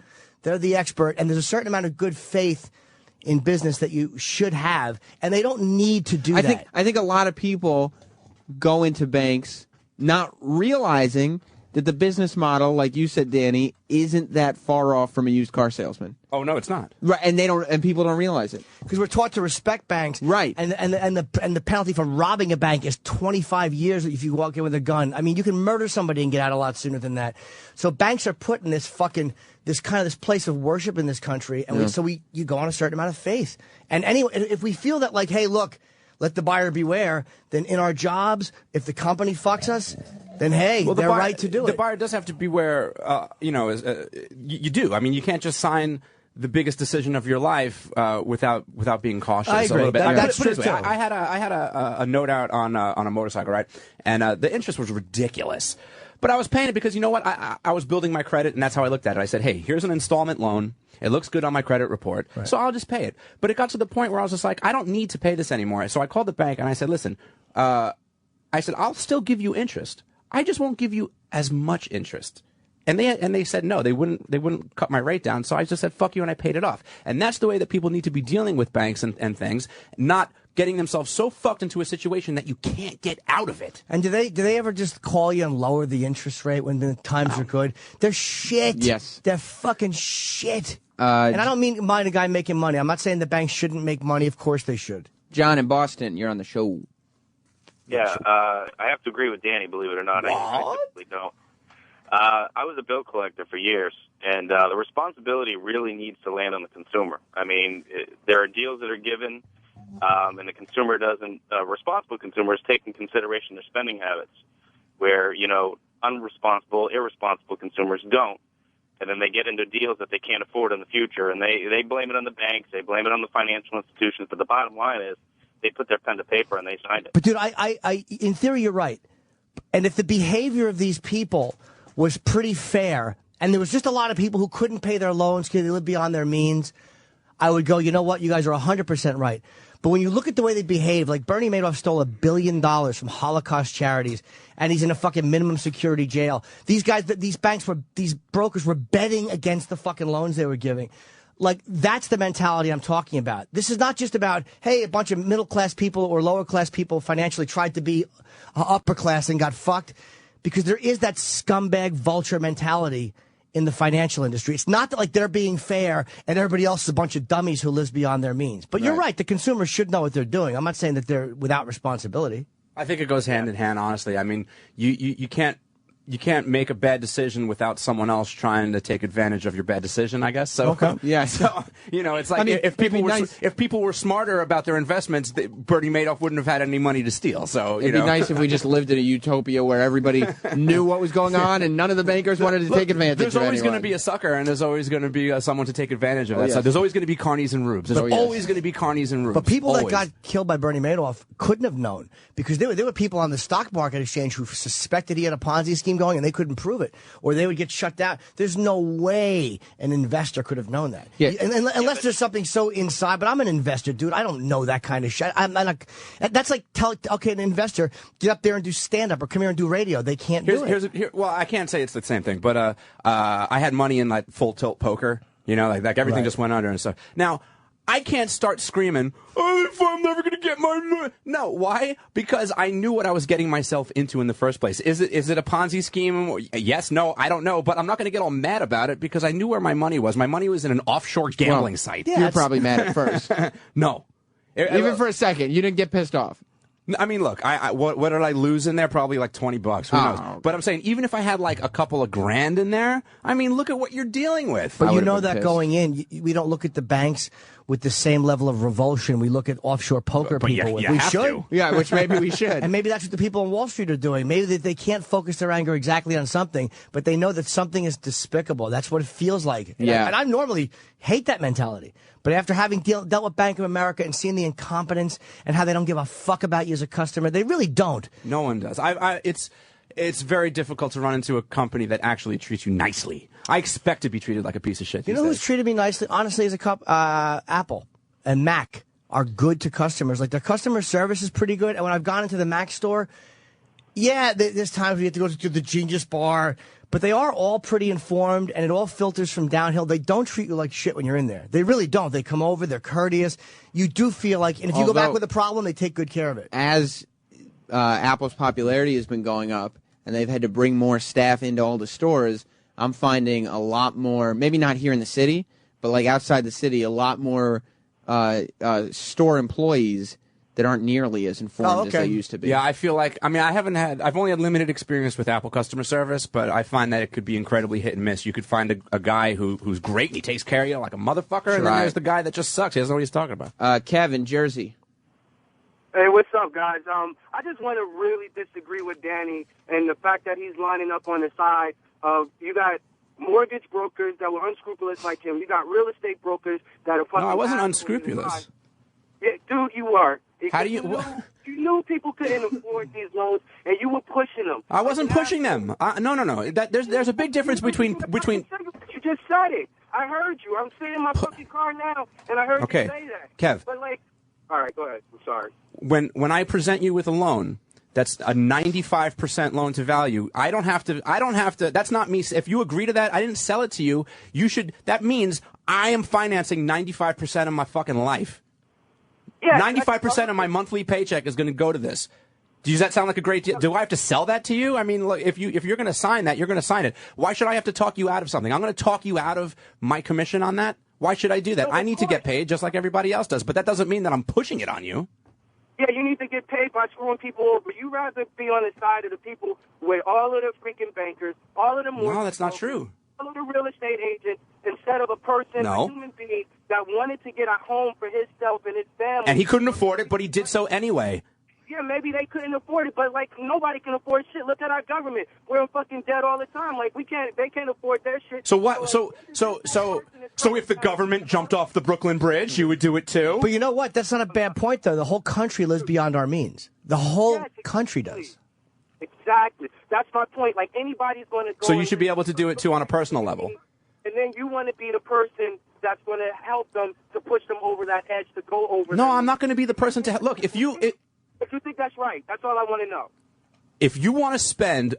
They're the expert. And there's a certain amount of good faith in business that you should have. And they don't need to do that. I think a lot of people go into banks not realizing that the business model, like you said, Danny, isn't that far off from a used car salesman. Oh no, it's not. Right, and people don't realize it because we're taught to respect banks. Right, and the penalty for robbing a bank is 25 years if you walk in with a gun. I mean, you can murder somebody and get out a lot sooner than that. So banks are put in this place of worship in this country, and you go on a certain amount of faith. And anyway, if we feel that like, hey, look, let the buyer beware, then in our jobs, if the company fucks us, then hey, they're right to do it. The buyer does have to beware, you do. I mean, you can't just sign the biggest decision of your life without being cautious. I agree. A little bit. That's true too. I had a note out on a motorcycle, right? And the interest was ridiculous. But I was paying it because, you know what, I was building my credit, and that's how I looked at it. I said, hey, here's an installment loan. It looks good on my credit report, so I'll just pay it. But it got to the point where I was just like, I don't need to pay this anymore. So I called the bank, and I said, listen, I'll still give you interest. I just won't give you as much interest. And they said no, they wouldn't cut my rate down. So I just said fuck you, and I paid it off. And that's the way that people need to be dealing with banks and things, not getting themselves so fucked into a situation that you can't get out of it. And do they ever just call you and lower the interest rate when the times are good? They're shit. Yes, they're fucking shit. And I don't mean mind a guy making money. I'm not saying the banks shouldn't make money. Of course they should. John in Boston, you're on the show. Yeah, I have to agree with Danny, believe it or not. I typically don't. I was a bill collector for years, and the responsibility really needs to land on the consumer. I mean, there are deals that are given, and the consumer doesn't, responsible consumers take in consideration their spending habits, where, unresponsible, irresponsible consumers don't. And then they get into deals that they can't afford in the future, and they blame it on the banks, they blame it on the financial institutions, but the bottom line is they put their pen to paper and they signed it. But dude, I in theory you're right. And if the behavior of these people was pretty fair, and there was just a lot of people who couldn't pay their loans because they lived beyond their means, I would go, you know what, you guys are 100% right. But when you look at the way they behave, like Bernie Madoff stole $1 billion from Holocaust charities, and he's in a fucking minimum security jail. These guys, these brokers were betting against the fucking loans they were giving. Like, that's the mentality I'm talking about. This is not just about, hey, a bunch of middle-class people or lower-class people financially tried to be upper class and got fucked. Because there is that scumbag vulture mentality in the financial industry. It's not that like they're being fair and everybody else is a bunch of dummies who lives beyond their means. But you're right. The consumers should know what they're doing. I'm not saying that they're without responsibility. I think it goes hand in hand, honestly. I mean, you can't make a bad decision without someone else trying to take advantage of your bad decision, I guess. So Yeah. So it's like if people were smarter about their investments, Bernie Madoff wouldn't have had any money to steal. So it'd be nice if we just lived in a utopia where everybody knew what was going on and none of the bankers wanted to take advantage. There's always going to be a sucker, and there's always going to be someone to take advantage of that. yes. So there's always going to be carnies and rubes. There's always going to be carnies and rubes. But people always. that got killed by Bernie Madoff couldn't have known, because there were people on the stock market exchange who suspected he had a Ponzi scheme going and they couldn't prove it, or they would get shut down. There's no way an investor could have known that. Yeah. Unless there's something so inside. But I'm an investor, dude. I don't know that kind of shit. That's like an investor, get up there and do stand-up or come here and do radio. They can't do it. Well, I can't say it's the same thing, but I had money in like full tilt poker. Like everything just went under and stuff. Now, I can't start screaming, if I'm never going to get my... No, why? Because I knew what I was getting myself into in the first place. Is it a Ponzi scheme? Yes, no, I don't know. But I'm not going to get all mad about it because I knew where my money was. My money was in an offshore gambling site. Yeah, you're probably mad at first. No. Even for a second, you didn't get pissed off. I mean, look, what did I lose in there? Probably like $20. Who knows? But I'm saying, even if I had like a couple of grand in there, I mean, look at what you're dealing with. But you know that going in, we don't look at the banks with the same level of revulsion we look at offshore poker people with. We should. Yeah, which maybe we should. And maybe that's what the people on Wall Street are doing. Maybe they can't focus their anger exactly on something, but they know that something is despicable. That's what it feels like. And I normally hate that mentality. But after having dealt with Bank of America and seeing the incompetence and how they don't give a fuck about you as a customer, they really don't. No one does. It's very difficult to run into a company that actually treats you nicely. I expect to be treated like a piece of shit. You know who's treated me nicely? Honestly, as Apple and Mac are good to customers. Like, their customer service is pretty good. And when I've gone into the Mac store, there's times we have to go to the Genius Bar, but they are all pretty informed, and it all filters from downhill. They don't treat you like shit when you're in there. They really don't. They come over, they're courteous. You do feel like, and if you go back with a problem, they take good care of it. As Apple's popularity has been going up, and they've had to bring more staff into all the stores, I'm finding a lot more, maybe not here in the city, but like outside the city, a lot more store employees that aren't nearly as informed as they used to be. Yeah, I feel like, I've only had limited experience with Apple customer service, but I find that it could be incredibly hit and miss. You could find a guy who's great and he takes care of you like a motherfucker, and then there's the guy that just sucks. He doesn't know what he's talking about. Kevin, Jersey. Hey, what's up, guys? I just want to really disagree with Danny and the fact that he's lining up on the side of, you got mortgage brokers that were unscrupulous like him. You got real estate brokers that are fucking... No, I wasn't unscrupulous. Yeah, dude, you are. How do you... You knew people couldn't afford these loans, and you were pushing them. I wasn't pushing them. No. There's a big difference between... You just said it. I heard you. I'm sitting in my fucking car now, and I heard you say that. Kev. But all right, go ahead. I'm sorry. When I present you with a loan that's a 95% loan to value, I don't have to, that's not me. If you agree to that, I didn't sell it to you. That means I am financing 95% of my fucking life. Yeah, 95% of my monthly paycheck is going to go to this. Does that sound like a great deal? Do I have to sell that to you? I mean, look, if you're going to sign that, you're going to sign it. Why should I have to talk you out of something? I'm going to talk you out of my commission on that? Why should I do that? I need to get paid just like everybody else does, but that doesn't mean that I'm pushing it on you. Yeah, you need to get paid by screwing people over. You rather be on the side of the people with all of the freaking bankers, all of the mortgage No, that's not brokers, true. all of the real estate agents, instead of a person, a human being that wanted to get a home for himself and his family. And he couldn't afford it, but he did so anyway. Yeah, maybe they couldn't afford it, but nobody can afford shit. Look at our government; we're in fucking debt all the time. They can't afford their shit. So what? So if the government jumped off the Brooklyn Bridge, you would do it too? But you know what? That's not a bad point, though. The whole country lives beyond our means. The whole country does. Exactly. That's my point. Anybody's going to go. So you should be able to do it too on a personal level. And then you want to be the person that's going to help them to push them over that edge to go over. No, I'm not going to be the person to look. If you think that's right, that's all I want to know. If you want to spend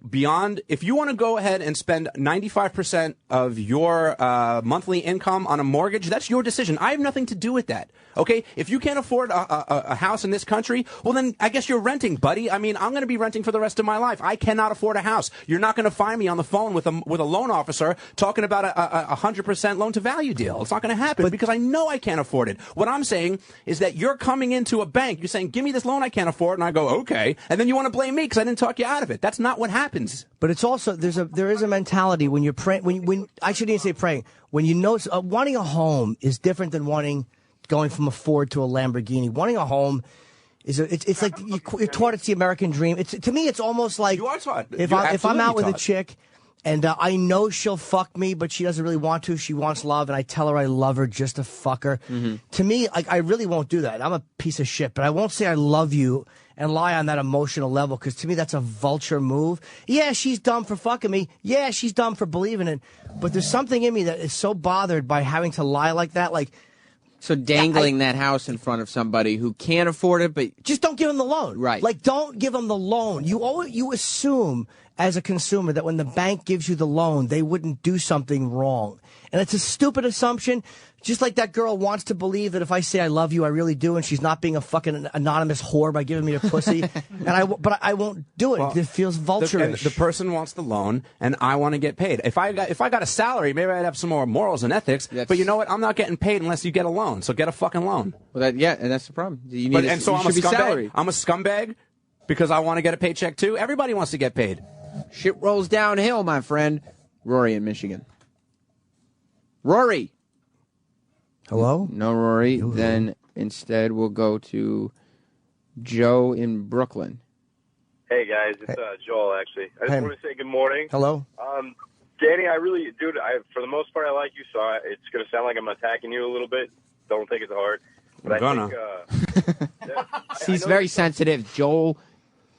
if you want to go ahead and spend 95% of your monthly income on a mortgage, that's your decision. I have nothing to do with that. Okay? If you can't afford a house in this country, well, then I guess you're renting, buddy. I mean, I'm going to be renting for the rest of my life. I cannot afford a house. You're not going to find me on the phone with a loan officer talking about a 100% loan to value deal. It's not going to happen because I know I can't afford it. What I'm saying is that you're coming into a bank, you're saying, give me this loan I can't afford, and I go, okay. And then you want to blame me because I didn't talk talk you out of it. That's not what happens. But it's also there is a mentality when you're praying. When I shouldn't even say praying. When you know wanting a home is different than going from a Ford to a Lamborghini. Wanting a home it's like you're taught it's the American dream. To me, it's almost like you are taught. If I'm out with a chick. And I know she'll fuck me, but she doesn't really want to. She wants love, and I tell her I love her just to fuck her. Mm-hmm. To me, I really won't do that. I'm a piece of shit, but I won't say I love you and lie on that emotional level, because to me that's a vulture move. Yeah, she's dumb for fucking me. Yeah, she's dumb for believing it. But there's something in me that is so bothered by having to lie like that. So dangling that house in front of somebody who can't afford it, but just don't give them the loan. Right. Don't give them the loan. You assume as a consumer that when the bank gives you the loan, they wouldn't do something wrong. And it's a stupid assumption. Just like that girl wants to believe that if I say I love you, I really do, and she's not being a fucking anonymous whore by giving me a pussy. But I won't do it. Well, it feels vulturish. The person wants the loan, and I want to get paid. If I got a salary, maybe I'd have some more morals and ethics. But you know what? I'm not getting paid unless you get a loan. So get a fucking loan. Well, and that's the problem. I'm a scumbag. I'm a scumbag because I want to get a paycheck too. Everybody wants to get paid. Shit rolls downhill, my friend. Rory in Michigan. Rory. Hello? No, Rory. Hello. Then instead we'll go to Joe in Brooklyn. Hey, guys. It's Joel, actually. I just want to say good morning. Hello. Danny, for the most part, I like you, so it's going to sound like I'm attacking you a little bit. Don't take it to heart. But He's very sensitive, Joel.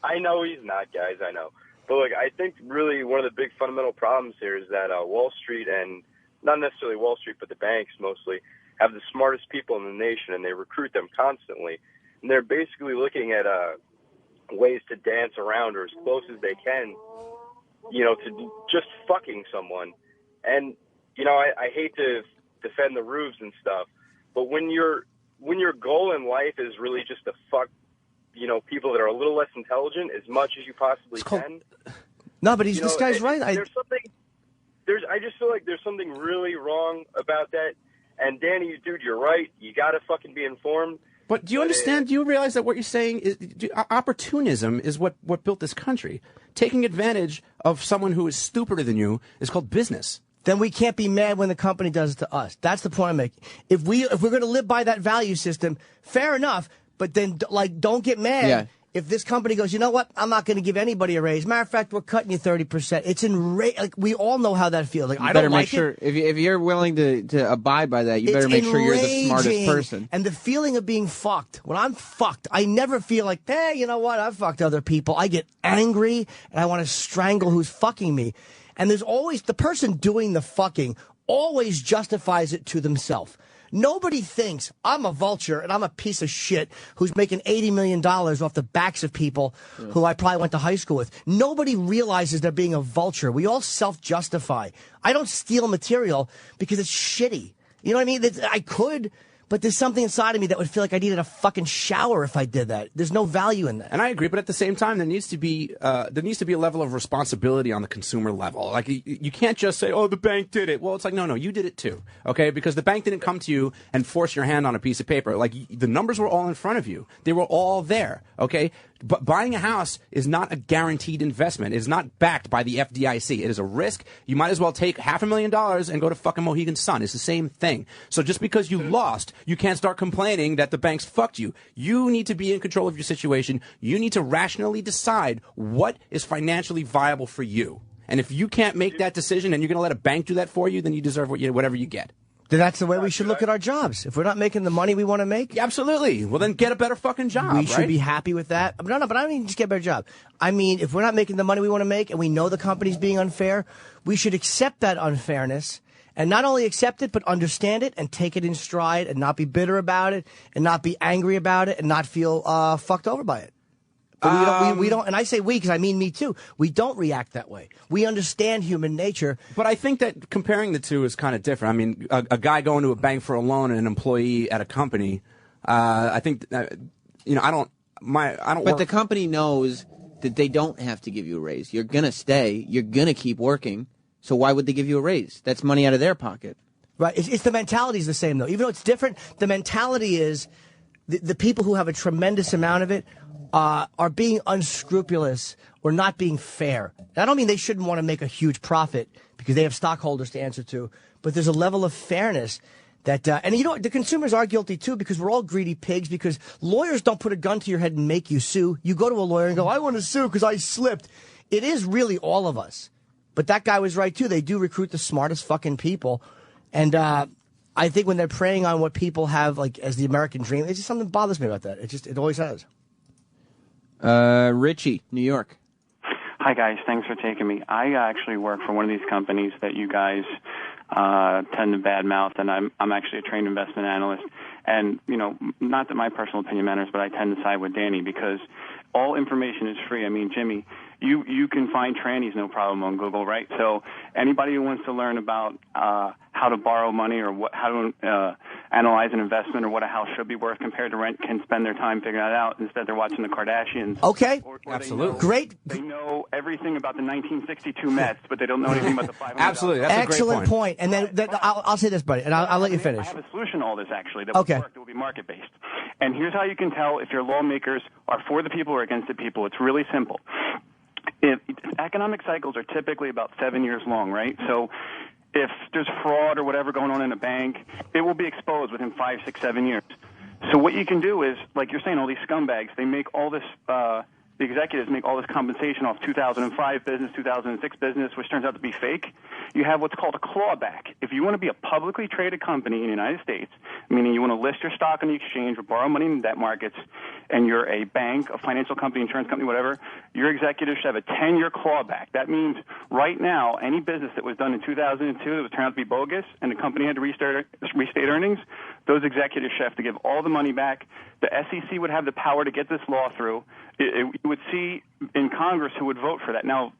I know he's not, guys. I know. But look, I think really one of the big fundamental problems here is that Wall Street, and not necessarily Wall Street, but the banks mostly, have the smartest people in the nation, and they recruit them constantly. And they're basically looking at ways to dance around, or as close as they can, to just fucking someone. And, I hate to defend the rubes and stuff, but when your goal in life is really just to fuck, people that are a little less intelligent as much as you possibly can. No, but this guy's right. I just feel like there's something really wrong about that. And Danny, dude, you're right. You got to fucking be informed. But do you understand? Do you realize that what you're saying is opportunism is what built this country? Taking advantage of someone who is stupider than you is called business. Then we can't be mad when the company does it to us. That's the point I'm making. If we're going to live by that value system, fair enough. But then, don't get mad if this company goes, you know what? I'm not going to give anybody a raise. Matter of fact, we're cutting you 30%. It's we all know how that feels. I don't like it. If you're willing to abide by that, you better make sure you're the smartest person. And the feeling of being fucked. When I'm fucked, I never feel like, hey, you know what? I've fucked other people. I get angry and I want to strangle who's fucking me. And there's always the person doing the fucking always justifies it to themselves. Nobody thinks I'm a vulture and I'm a piece of shit who's making $80 million off the backs of people who I probably went to high school with. Nobody realizes they're being a vulture. We all self-justify. I don't steal material because it's shitty. You know what I mean? I could, but there's something inside of me that would feel like I needed a fucking shower if I did that. There's no value in that. And I agree, but at the same time, there needs to be a level of responsibility on the consumer level. Like you can't just say, "Oh, the bank did it." Well, it's like, no, you did it too, okay? Because the bank didn't come to you and force your hand on a piece of paper. Like the numbers were all in front of you; they were all there, okay? But buying a house is not a guaranteed investment. It is not backed by the FDIC. It is a risk. You might as well take $500,000 and go to fucking Mohegan Sun. It's the same thing. So just because you lost, you can't start complaining that the banks fucked you. You need to be in control of your situation. You need to rationally decide what is financially viable for you. And if you can't make that decision and you're going to let a bank do that for you, then you deserve whatever you get. Then that's the way we should look at our jobs. If we're not making the money we want to make, absolutely. Well, then get a better fucking job. We should be happy with that. But I don't mean just get a better job. I mean, if we're not making the money we want to make and we know the company's being unfair, we should accept that unfairness and not only accept it, but understand it and take it in stride and not be bitter about it and not be angry about it and not feel fucked over by it. But we don't, and I say we because I mean me too. We don't react that way. We understand human nature. But I think that comparing the two is kind of different. I mean, a guy going to a bank for a loan and an employee at a company, I think, I don't. But the company knows that they don't have to give you a raise. You're gonna stay. You're gonna keep working. So why would they give you a raise? That's money out of their pocket. Right. It's the mentality is the same though. Even though it's different, the mentality is. the people who have a tremendous amount of it are being unscrupulous or not being fair. I don't mean they shouldn't want to make a huge profit because they have stockholders to answer to, but there's a level of fairness that, and you know, the consumers are guilty too because we're all greedy pigs because lawyers don't put a gun to your head and make you sue. You go to a lawyer and go, I want to sue because I slipped. It is really all of us. But that guy was right too. They do recruit the smartest fucking people. And, I think when they're preying on what people have, like, as the American dream, it's just something that bothers me about that. It always has. Richie, New York. Hi, guys. Thanks for taking me. I actually work for one of these companies that you guys tend to badmouth, and I'm actually a trained investment analyst. And, you know, not that my personal opinion matters, but I tend to side with Danny because all information is free. I mean, Jimmy, you can find trannies no problem on Google, right? So anybody who wants to learn about how to borrow money or how to analyze an investment or what a house should be worth compared to rent can spend their time figuring that out. Instead, they're watching the Kardashians. Okay. Or Absolutely. Great. They know everything about the 1962 Mets, but they don't know anything about the $500. Absolutely. That's Excellent a great point. And then I'll say this, buddy, and I'll let you finish. I have a solution to all this, actually, that would work, that would be market-based. And here's how you can tell if your lawmakers are for the people or against the people. It's really simple. Economic cycles are typically about 7 years long, right? So if there's fraud or whatever going on in a bank, it will be exposed within 5, 6, 7 years. So what you can do is, like you're saying, all these scumbags, they make all this, the executives make all this compensation off 2005 business, 2006 business, which turns out to be fake. You have what's called a clawback. If you want to be a publicly traded company in the United States, meaning you want to list your stock on the exchange or borrow money in the debt markets, and you're a bank, a financial company, insurance company, whatever, your executives should have a 10-year clawback. That means right now, any business that was done in 2002 that was turned out to be bogus and the company had to restate earnings, those executives should have to give all the money back. The SEC would have the power to get this law through. You would see in Congress who would vote for that. Now,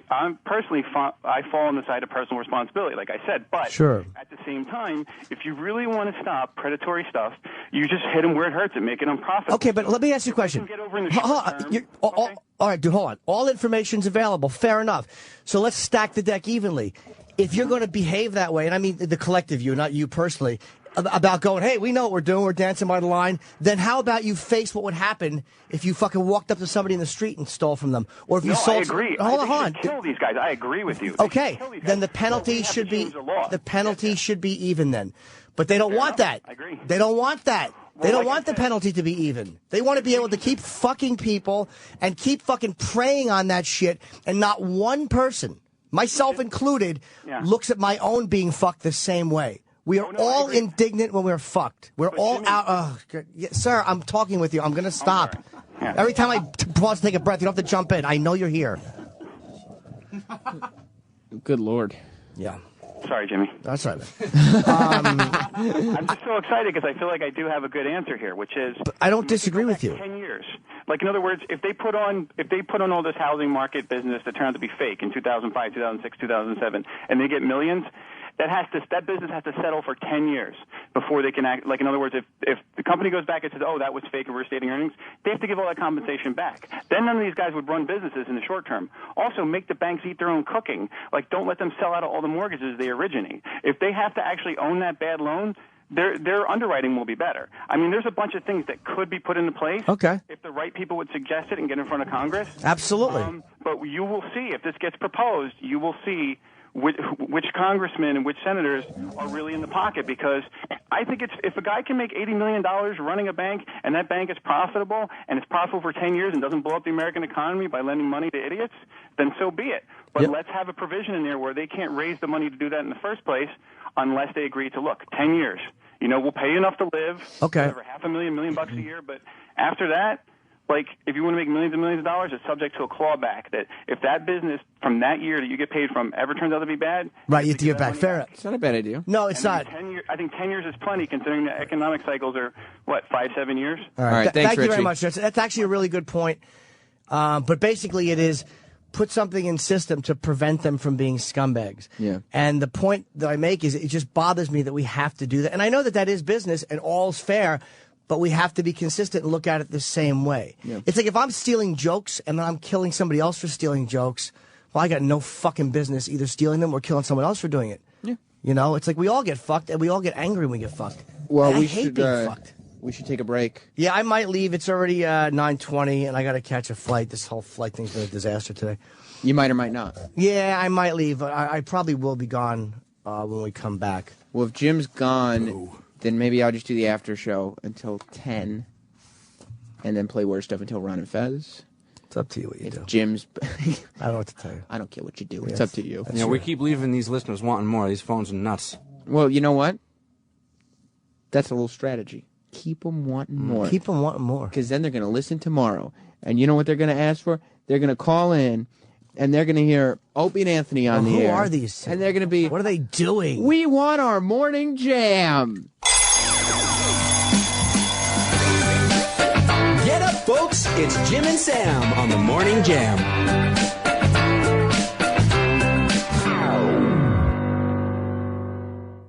I'm personally, I fall on the side of personal responsibility, like I said. But at the same time, if you really want to stop predatory stuff, you just hit them where it hurts and make it unprofitable. Okay, but let me ask you a question. Get over in the short term, all right, dude, hold on. All information's available. Fair enough. So let's stack the deck evenly. If you're going to behave that way, and I mean the collective you, not you personally, about going, hey, we know what we're doing, we're dancing by the line, then how about you face what would happen if you fucking walked up to somebody in the street and stole from them? Or if you sold... I agree. Hold on. Kill these guys. I agree with you. Okay, then the penalty should be... The penalty should be even then. But they don't want that. I agree. They don't want that. They don't want the penalty to be even. They want to be able to keep fucking people and keep fucking preying on that shit, and not one person, myself included, looks at my own being fucked the same way. We are all indignant when we're fucked. We're all out. Sir, I'm talking with you. I'm going to stop. Every time I pause to take a breath, you don't have to jump in. I know you're here. Good Lord. Yeah. Sorry, Jimmy. That's right. I'm just so excited because I feel like I do have a good answer here, which is... But I don't disagree with you. 10 years. Like, in other words, if they put on all this housing market business that turned out to be fake in 2005, 2006, 2007, and they get millions... That business has to settle for 10 years before they can act. Like, in other words, if the company goes back and says, oh, that was fake and we're restating earnings, they have to give all that compensation back. Then none of these guys would run businesses in the short term. Also, make the banks eat their own cooking. Like, don't let them sell out all the mortgages they originate. If they have to actually own that bad loan, their underwriting will be better. I mean, there's a bunch of things that could be put into place. Okay. If the right people would suggest it and get in front of Congress. Absolutely. But you will see, if this gets proposed, you will see which congressmen and which senators are really in the pocket, because I think if a guy can make $80 million running a bank and that bank is profitable and it's profitable for 10 years and doesn't blow up the American economy by lending money to idiots, then so be it. But let's have a provision in there where they can't raise the money to do that in the first place unless they agree to, look, 10 years. You know, we'll pay you enough to live. Okay. Whatever, $500,000, $1 million a year. But after that, like, if you want to make millions and millions of dollars, it's subject to a clawback. That if that business from that year that you get paid from ever turns out to be bad, right, you have to get back. Fair. It's not a bad idea. No, it's not. I think 10 years is plenty, considering the economic cycles are, 5-7 years? All right. Thanks, Thank you very Richie. much. That's actually a really good point. But basically it is put something in system to prevent them from being scumbags. Yeah. And the point that I make is it just bothers me that we have to do that. And I know that is business and all's fair, but we have to be consistent and look at it the same way. Yeah. It's like if I'm stealing jokes and then I'm killing somebody else for stealing jokes, well, I got no fucking business either stealing them or killing someone else for doing it. Yeah. You know, it's like we all get fucked and we all get angry when we get fucked. Well, I we hate should being fucked. We should take a break. Yeah, I might leave. It's already 9:20, and I got to catch a flight. This whole flight thing's been a disaster today. You might or might not. Yeah, I might leave. I probably will be gone when we come back. Well, if Jim's gone, then maybe I'll just do the after show until 10, and then play Weird Stuff until Ron and Fez. It's up to you what you do. Jim's... I don't know what to tell you. I don't care what you do. It's up to you. Yeah, we keep leaving these listeners wanting more. These phones are nuts. Well, you know what? That's a little strategy. Keep them wanting more. Keep them wanting more. Because then they're going to listen tomorrow. And you know what they're going to ask for? They're going to call in, and they're going to hear Opie and Anthony on the air. Who are these? And they're going to be... What are they doing? We want our morning jam. Get up, folks. It's Jim and Sam on the Morning Jam.